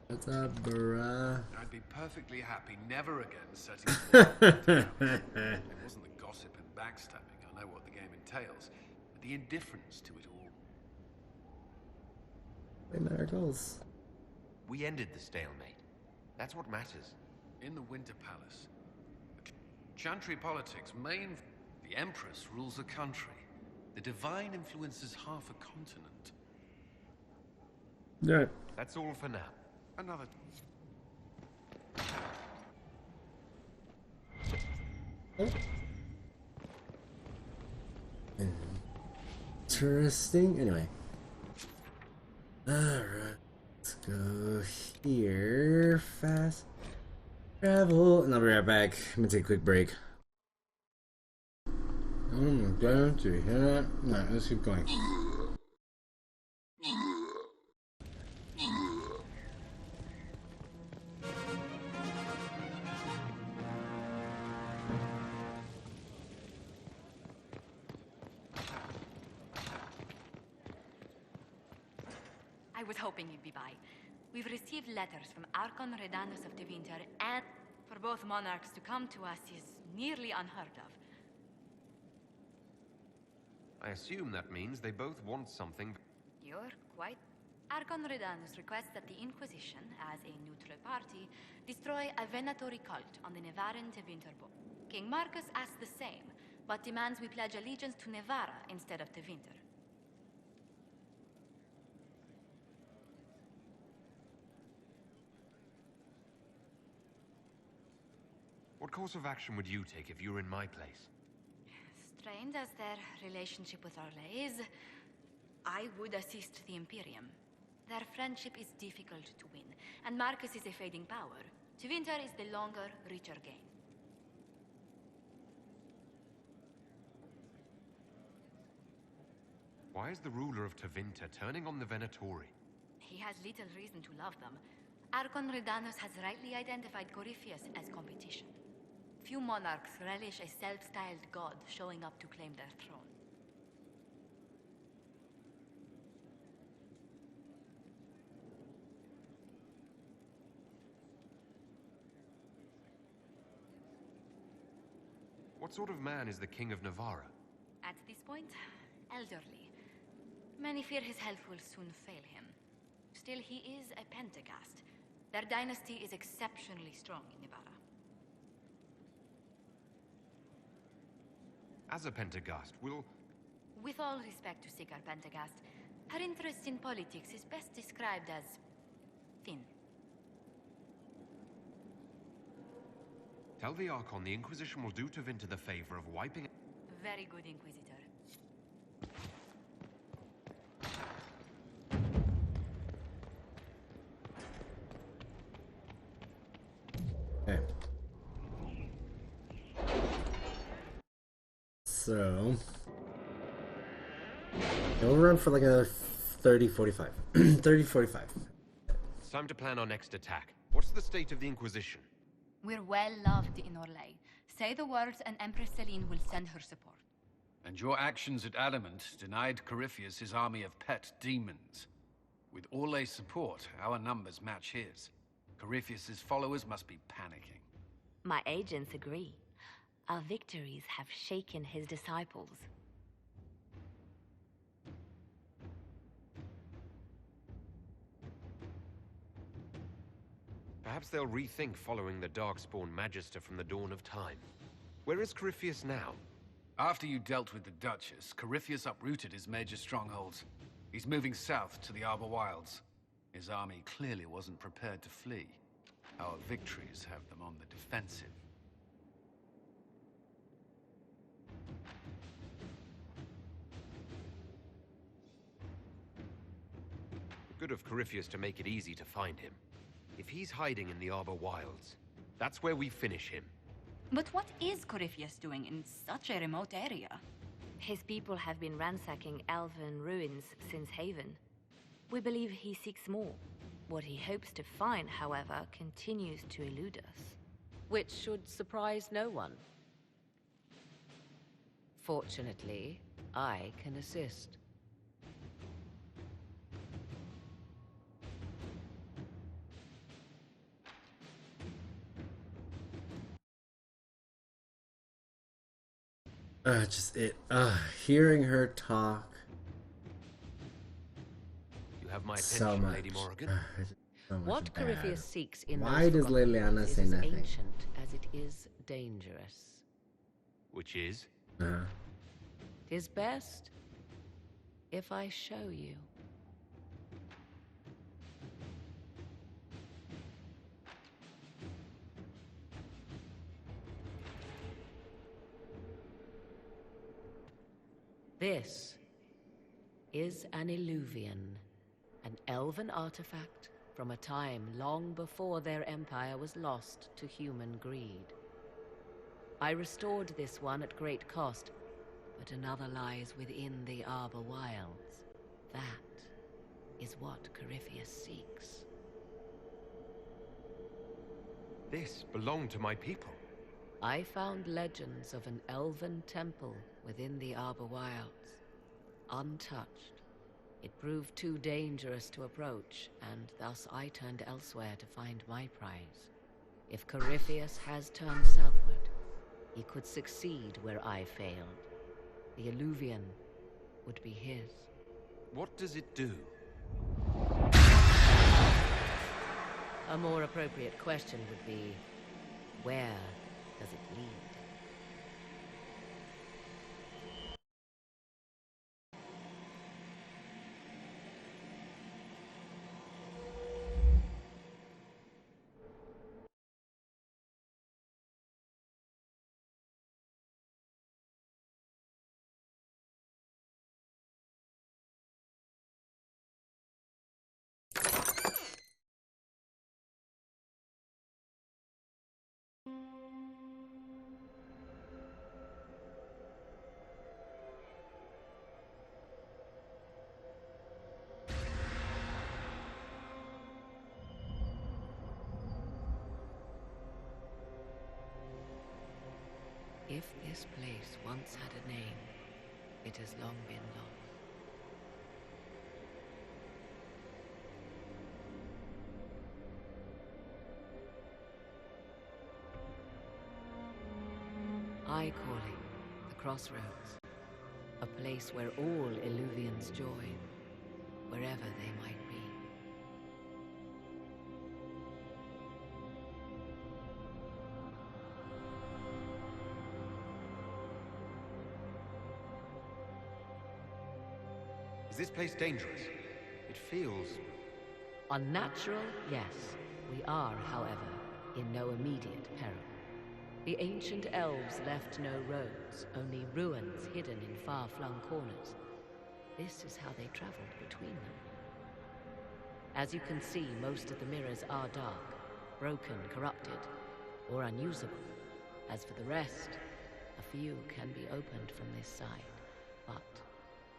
What's up, bruh? I'd be perfectly happy never again setting foot in the town. It wasn't the gossip and backstabbing. I know what the game entails. But the indifference to it all. They met our goals. We ended the stalemate. That's what matters. In the Winter Palace. Chantry politics, the Empress rules a country. The Divine influences half a continent. Yeah. That's all for now. Another... Interesting. Anyway. Alright. Let's go here. Fast travel. And I'll be right back. I'm gonna take a quick break. Oh my god, do you hear that? Alright, let's keep going. I was hoping you'd be by. We've received letters from Archon Redanus of Tevinter, and for both monarchs to come to us is nearly unheard of. I assume that means they both want something. You're quite... Archon Redanus requests that the Inquisition, as a neutral party, destroy a Venatory cult on the Nevaran Tevinter border. King Marcus asks the same, but demands we pledge allegiance to Nevara instead of Tevinter. What course of action would you take if you were in my place? Strained as their relationship with Orlais is, I would assist the Imperium. Their friendship is difficult to win, and Marcus is a fading power. Tevinter is the longer, richer game. Why is the ruler of Tevinter turning on the Venatori? He has little reason to love them. Archon Redanus has rightly identified Corypheus as competition. Few monarchs relish a self-styled god showing up to claim their throne. What sort of man is the King of Navarra? At this point, elderly. Many fear his health will soon fail him. Still, he is a Pentagast. Their dynasty is exceptionally strong in Navarra. As a Pentagast, will... With all respect to Sigar Pentagast, her interest in politics is best described as... thin. Tell the Archon the Inquisition will do Tevinter the favor of wiping... Very good, Inquisitor. Okay. So... we'll run for like another 30-45. 30-45. It's time to plan our next attack. What's the state of the Inquisition? We're well loved in Orlais. Say the words and Empress Celine will send her support. And your actions at Adamant denied Corypheus his army of pet demons. With Orlay's support, our numbers match his. Corypheus's followers must be panicking. My agents agree. Our victories have shaken his disciples. Perhaps they'll rethink following the Darkspawn Magister from the dawn of time. Where is Corypheus now? After you dealt with the Duchess, Corypheus uprooted his major strongholds. He's moving south to the Arbor Wilds. His army clearly wasn't prepared to flee. Our victories have them on the defensive. Good of Corypheus to make it easy to find him. If he's hiding in the Arbor Wilds, that's where we finish him. But what is Corypheus doing in such a remote area? His people have been ransacking elven ruins since Haven. We believe he seeks more. What he hopes to find, however, continues to elude us. Which should surprise no one. Fortunately, I can assist. Hearing her talk. You have my attention, So much. Lady Morrigan. So much What bad. Corypheus seeks in Why those does Liliana chronicles say is as nothing? ancient as it is dangerous. Which is? Tis best if I show you. This is an illuvian, an elven artifact from a time long before their empire was lost to human greed. I restored this one at great cost, but another lies within the Arbor Wilds. That is what Corypheus seeks. This belonged to my people. I found legends of an elven temple within the Arbor Wilds, untouched. It proved too dangerous to approach, and thus I turned elsewhere to find my prize. If Corypheus has turned southward, he could succeed where I failed. The Illuvian would be his. What does it do? A more appropriate question would be, where does it lead? If this place once had a name, it has long been lost. I call it the Crossroads, a place where all Illuvians join, wherever they might be. Is this place dangerous? It feels... Unnatural, yes. We are, however, in no immediate peril. The ancient elves left no roads, only ruins hidden in far-flung corners. This is how they traveled between them. As you can see, most of the mirrors are dark, broken, corrupted, or unusable. As for the rest, a few can be opened from this side, but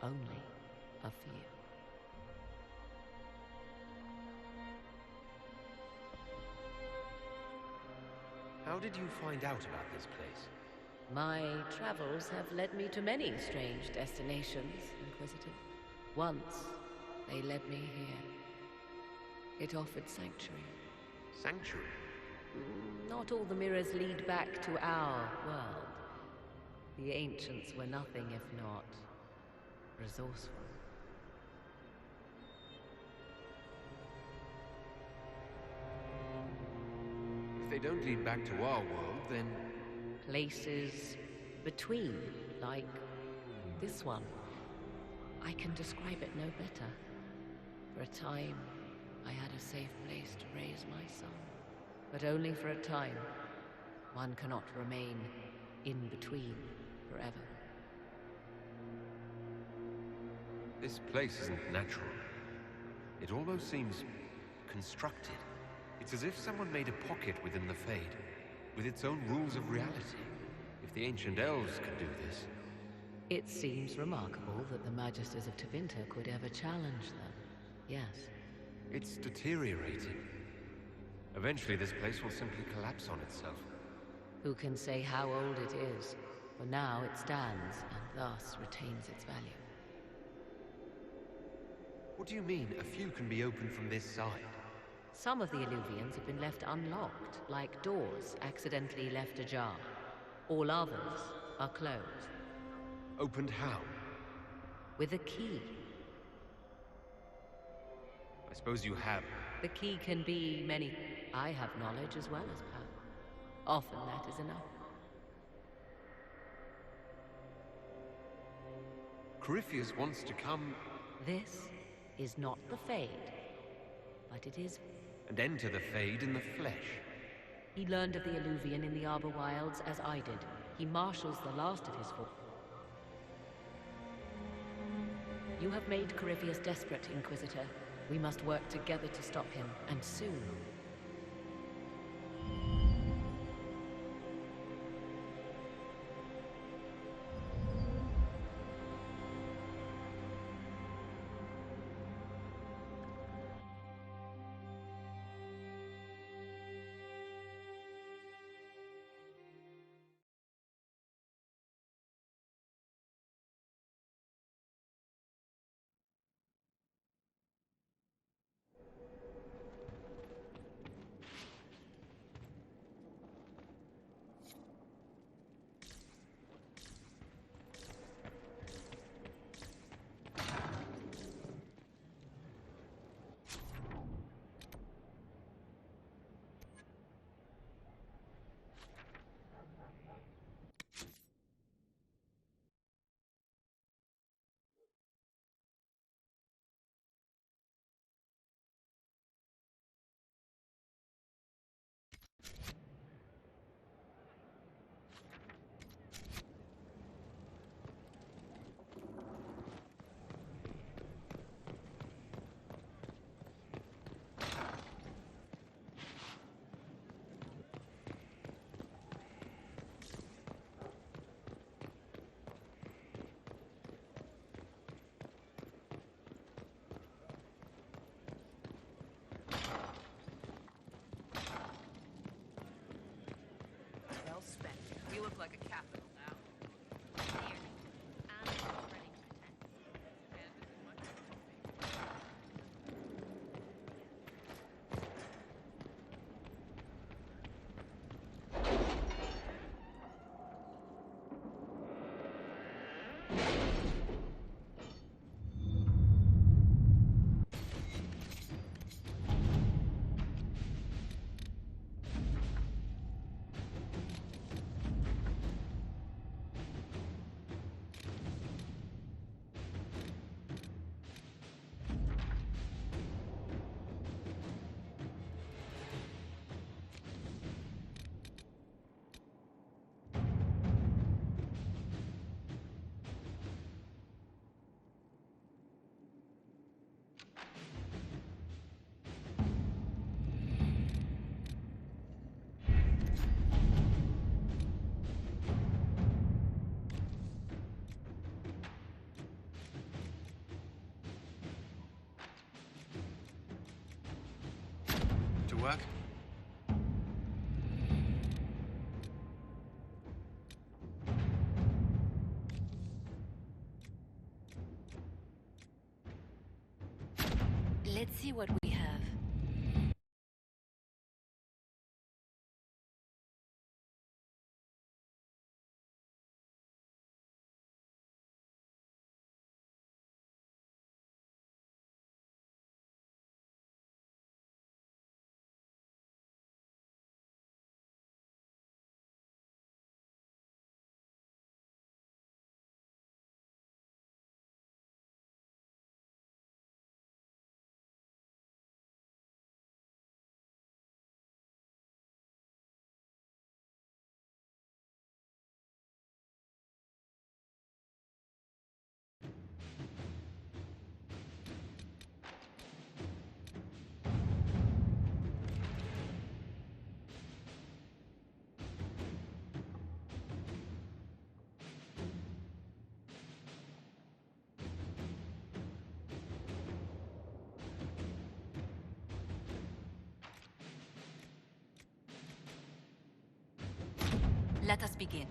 only a few. How did you find out about this place? My travels have led me to many strange destinations, Inquisitor. Once, they led me here. It offered sanctuary. Sanctuary? Not all the mirrors lead back to our world. The ancients were nothing if not resourceful. If they don't lead back to our world, then... Places between, like this one. I can describe it no better. For a time, I had a safe place to raise my son. But only for a time. One cannot remain in between forever. This place isn't natural. It almost seems constructed. It's as if someone made a pocket within the Fade, with its own rules of reality. If the ancient elves could do this... It seems remarkable that the Magisters of Tevinter could ever challenge them. Yes. It's deteriorating. Eventually this place will simply collapse on itself. Who can say how old it is? For now it stands, and thus retains its value. What do you mean, a few can be opened from this side? Some of the Illuvians have been left unlocked, like doors accidentally left ajar. All others are closed. Opened how? With a key. I suppose you have. The key can be many. I have knowledge as well as power. Often that is enough. Corypheus wants to come... This is not the Fade, but it is... And enter the Fade in the flesh. He learned of the Illuvian in the Arbor Wilds as I did. He marshals the last of his force. You have made Corypheus desperate, Inquisitor. We must work together to stop him, and soon. You look like a capital now. Nearly. And already To work? Let's see what we have. Let us begin.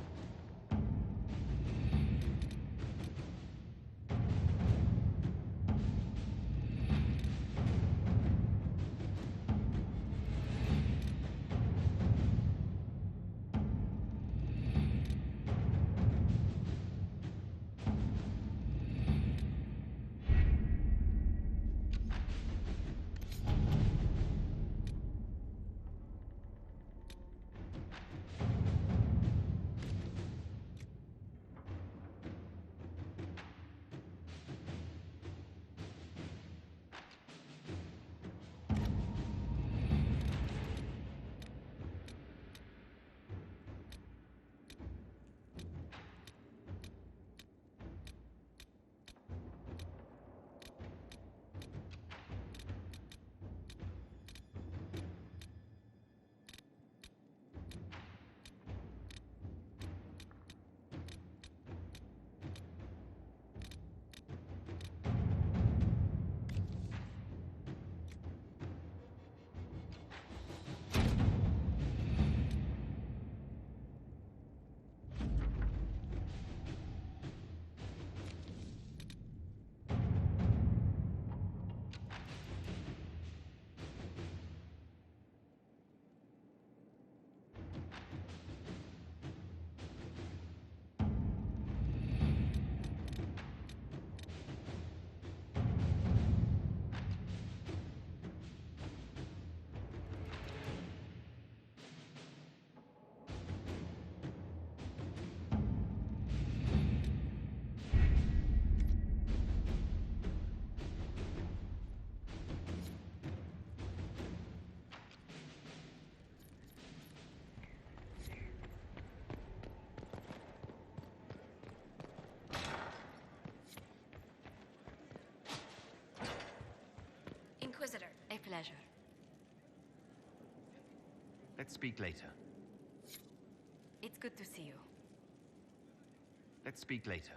Inquisitor. A pleasure. Let's speak later. It's good to see you. Let's speak later.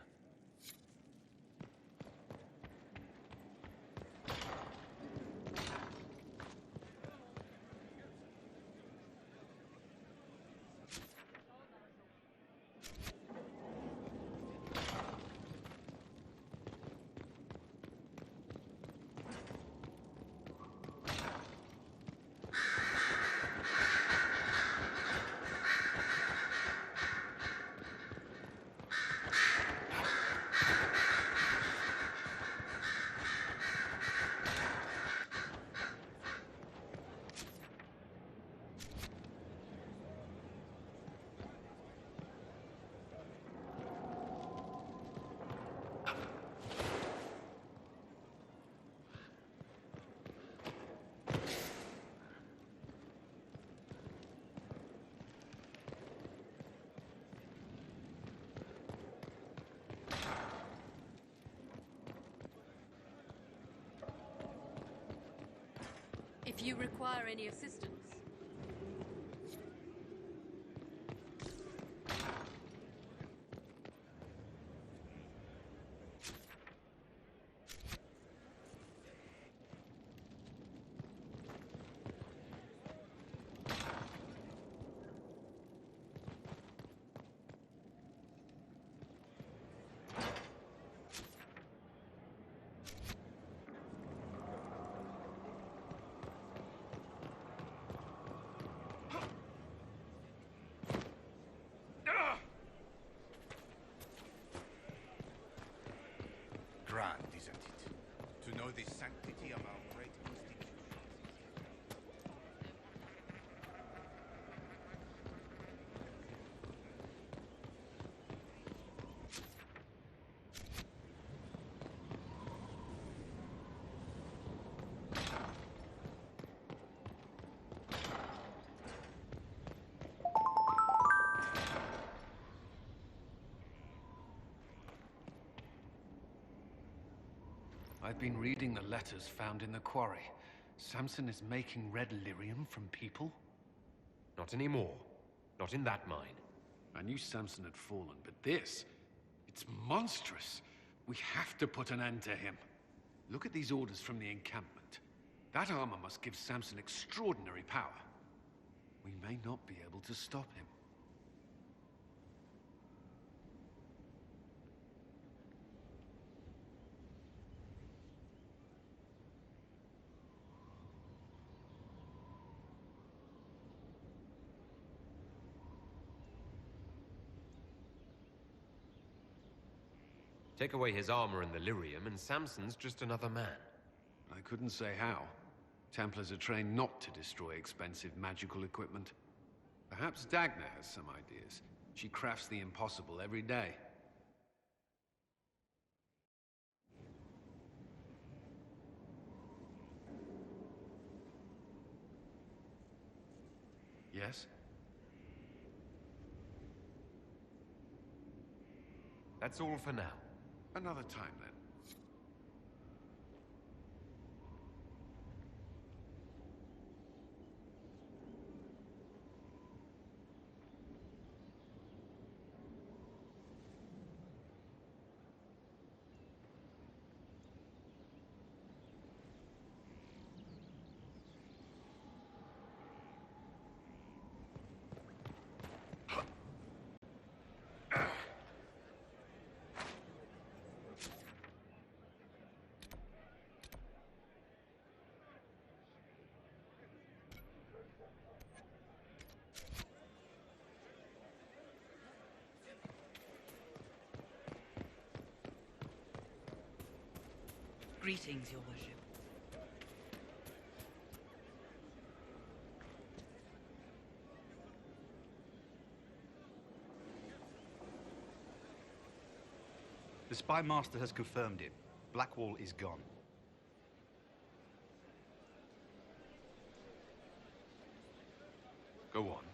If you require any assistance. Grand, isn't it? To know the sanctity of our great institution. I've been reading the letters found in the quarry. Samson is making red lyrium from people? Not anymore. Not in that mine. I knew Samson had fallen, but this... it's monstrous. We have to put an end to him. Look at these orders from the encampment. That armor must give Samson extraordinary power. We may not be able to stop him. Take away his armor and the lyrium, and Samson's just another man. I couldn't say how. Templars are trained not to destroy expensive magical equipment. Perhaps Dagna has some ideas. She crafts the impossible every day. Yes? That's all for now. Another time, then. Greetings, Your Worship. The Spy Master has confirmed it. Blackwall is gone. Go on.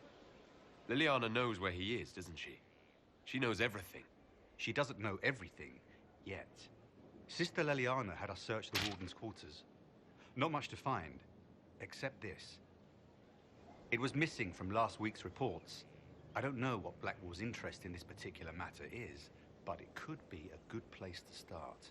Liliana knows where he is, doesn't she? She knows everything. She doesn't know everything, yet. Sister Liliana had us search the Warden's quarters. Not much to find, except this. It was missing from last week's reports. I don't know what Blackwall's interest in this particular matter is, but it could be a good place to start.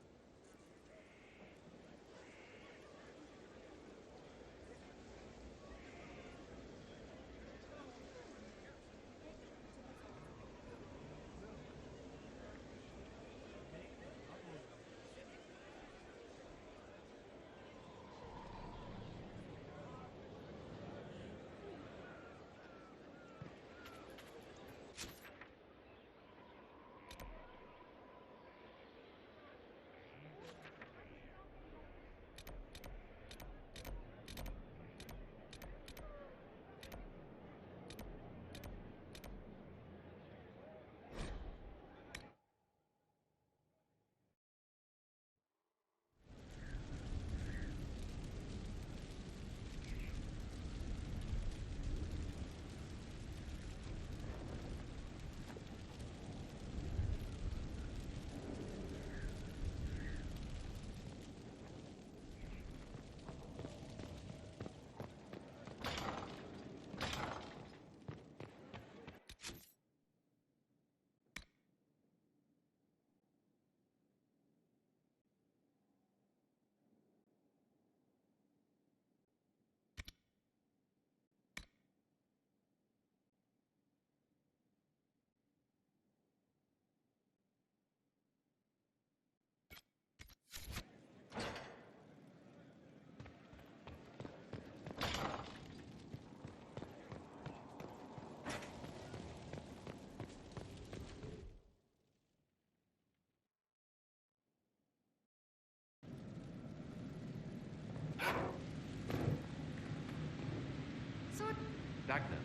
Dagna,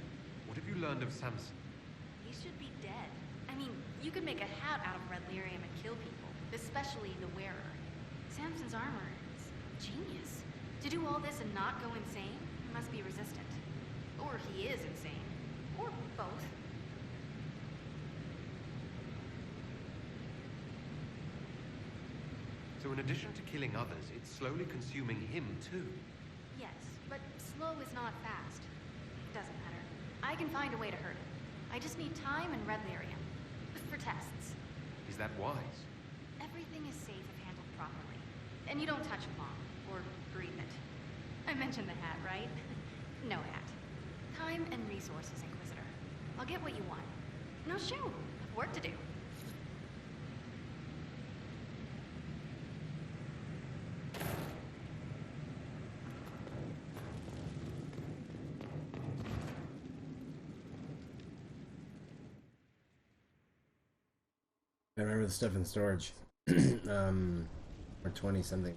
what have you learned of Samson? He should be dead. I mean, you could make a hat out of red lyrium and kill people, especially the wearer. Samson's armor is genius. To do all this and not go insane, he must be resistant. Or he is insane. Or both. So in addition to killing others, it's slowly consuming him too. Yes, but slow is not fast. Doesn't matter. I can find a way to hurt him. I just need time and red lyrium. For tests. Is that wise? Everything is safe if handled properly. And you don't touch a bomb, or breathe it. I mentioned the hat, right? No hat. Time and resources, Inquisitor. I'll get what you want. Now shoot, I've work to do. I remember the stuff in storage. or 20 something.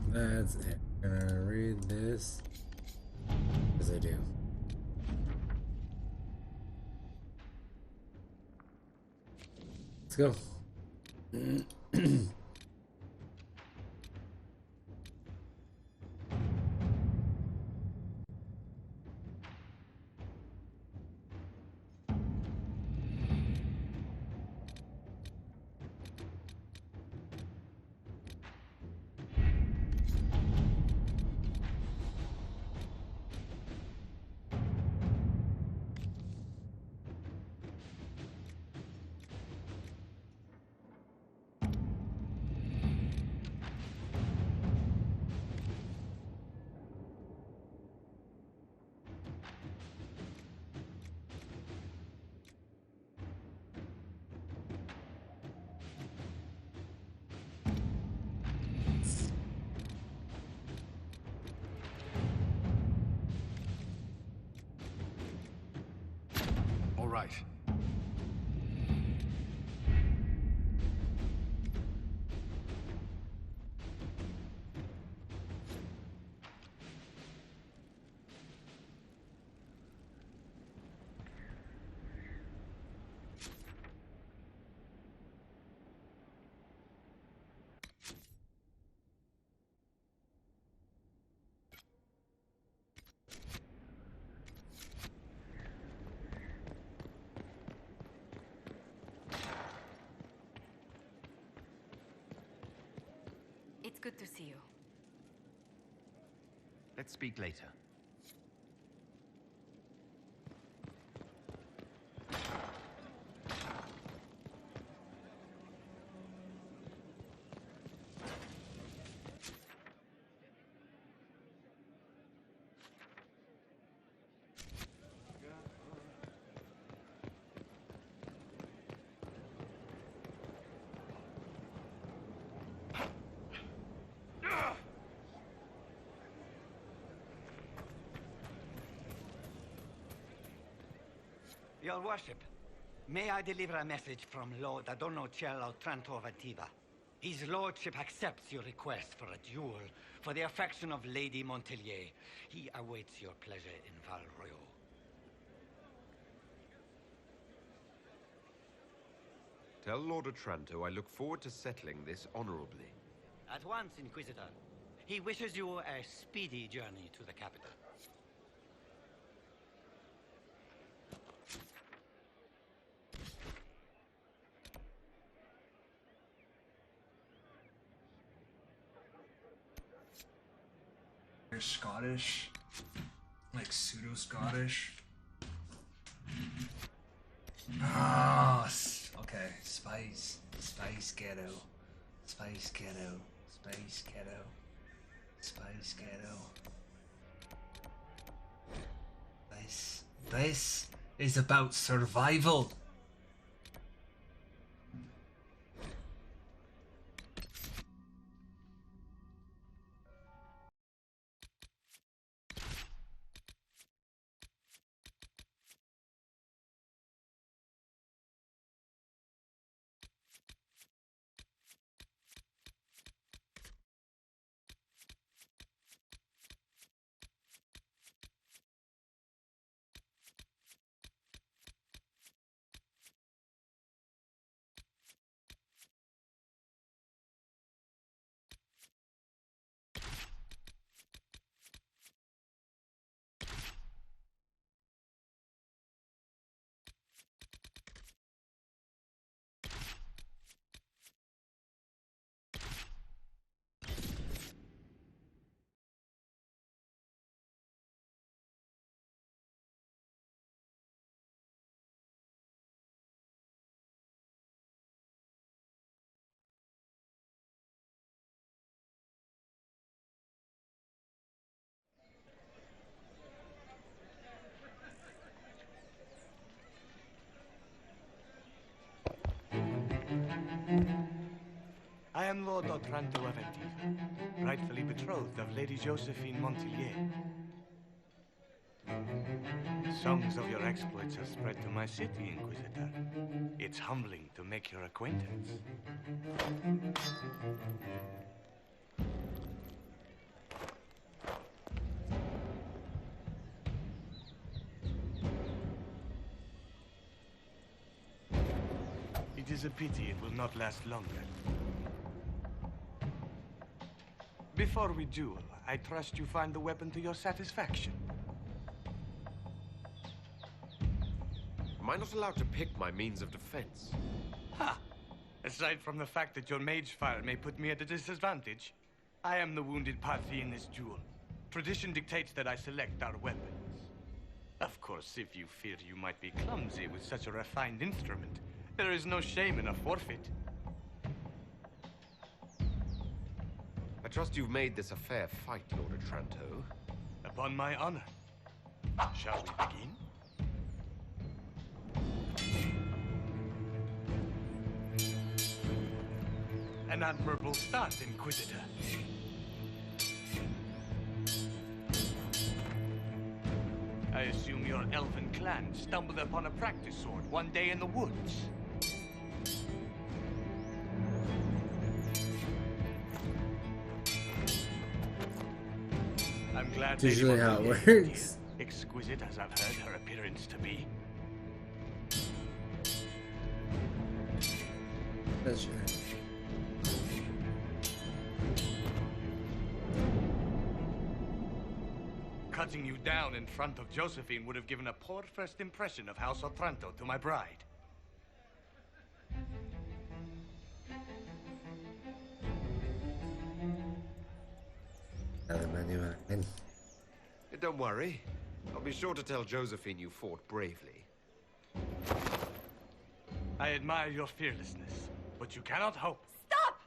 That's it. I'm gonna read this as I do. Let's go. All right. It's good to see you. Let's speak later. Your worship, may I deliver a message from Lord Adorno Cielo Trantovativa? His lordship accepts your request for a duel for the affection of Lady Montelier. He awaits your pleasure in Val Royaux. Tell Lord Otranto I look forward to settling this honorably. At once, Inquisitor. He wishes you a speedy journey to the capital. They're Scottish, like pseudo-Scottish. Ah, okay. Spice ghetto, spice ghetto, spice ghetto, spice ghetto. This is about survival. Lord Otranto Aventiva, rightfully betrothed of Lady Josephine Montillier. Songs of your exploits have spread to my city, Inquisitor. It's humbling to make your acquaintance. It is a pity it will not last longer. Before we duel, I trust you find the weapon to your satisfaction. Am I not allowed to pick my means of defense? Ha! Aside from the fact that your mage fire may put me at a disadvantage, I am the wounded party in this duel. Tradition dictates that I select our weapons. Of course, if you fear you might be clumsy with such a refined instrument, there is no shame in a forfeit. I trust you've made this a fair fight, Lord Otranto. Upon my honor. Shall we begin? An admirable start, Inquisitor. I assume your elven clan stumbled upon a practice sword one day in the woods. I'm glad That's usually how it works. Exquisite as I've heard her appearance to be. That's right. Cutting you down in front of Josephine would have given a poor first impression of House Otranto to my bride. Don't worry. I'll be sure to tell Josephine you fought bravely. I admire your fearlessness, but you cannot hope. Stop!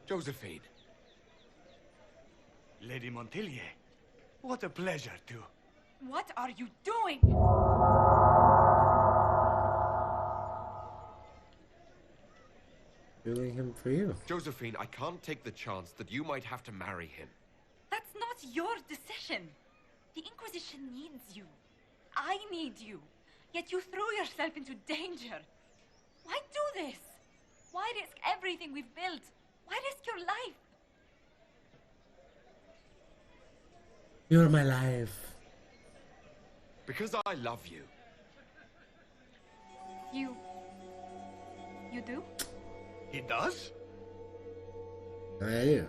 Josephine. Lady Montillier, what a pleasure to... What are you doing? Doing him for you. Josephine, I can't take the chance that you might have to marry him. That's not your decision. The Inquisition needs you. I need you. Yet you threw yourself into danger. Why do this? Why risk everything we've built? Why risk your life? You're my life. Because I love you. You do? He does? I do.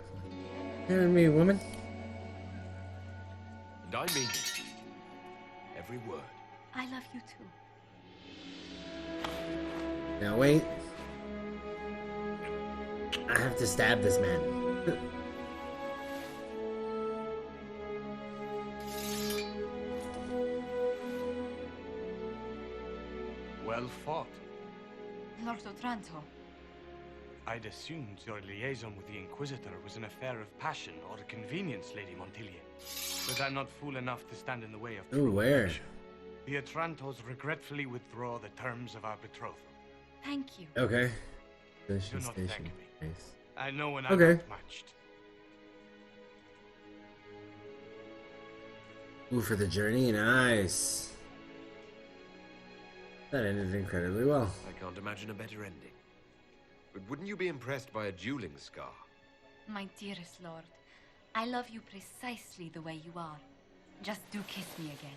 Hear me, woman. And I mean it. Every word. I love you too. Now wait. I have to stab this man. Well fought. Lord Otranto. I'd assumed your liaison with the Inquisitor was an affair of passion or convenience, Lady Montillier. Was I not fool enough to stand in the way of Ooh, where? The Otrantos regretfully withdraw the terms of our betrothal. Thank you. Okay. Do Station, not station. thank me. Nice. I know when I'm Okay. outmatched. Ooh, for the journey, nice. That ended incredibly well. I can't imagine a better ending. But wouldn't you be impressed by a dueling scar? My dearest lord, I love you precisely the way you are. Just do kiss me again.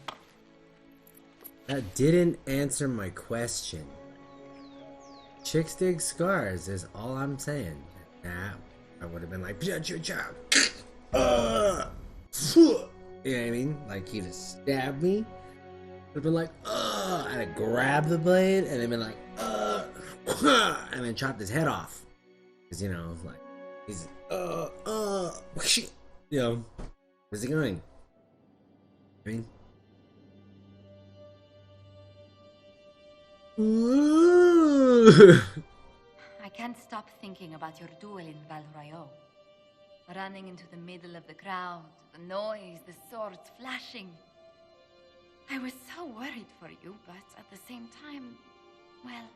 That didn't answer my question. Chicks dig scars is all I'm saying. Nah, I would have been like, you know what I mean? Like, he'd have stabbed me. Would have been like, I'd have grabbed the blade and then been like, and then chopped his head off. Because, you know, like, he's, you know, where's he going? I mean, I can't stop thinking about your duel in Val Royeaux. Running into the middle of the crowd, the noise, the swords flashing. I was so worried for you, but at the same time, Well,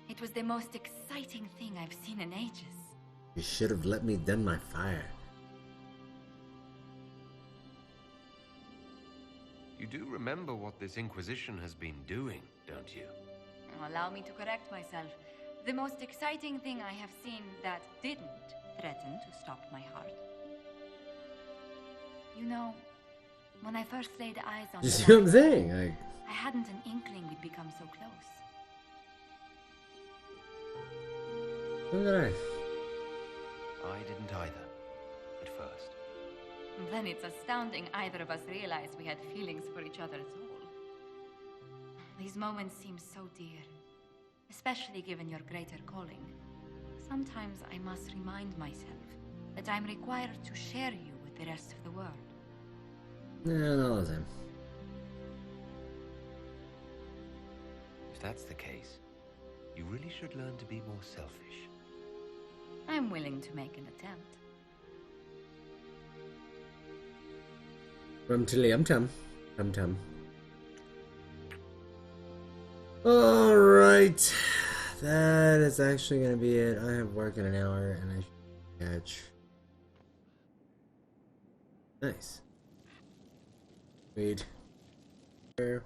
it was the most exciting thing I've seen in ages. You should have let me dim my fire. You do remember what this Inquisition has been doing, don't you? Allow me to correct myself. The most exciting thing I have seen that didn't threaten to stop my heart. You know, when I first laid eyes on You see what I'm saying? Like, I hadn't an inkling we'd become so close. look at that. I didn't either, at first. Then it's astounding either of us realized we had feelings for each other at all. These moments seem so dear, especially given your greater calling. Sometimes I must remind myself that I'm required to share you with the rest of the world. No, no, listen. If that's the case, you really should learn to be more selfish. I'm willing to make an attempt. Tum. Alright. That is actually gonna be it. I have work in an hour and I should catch. Nice. Wait. Where?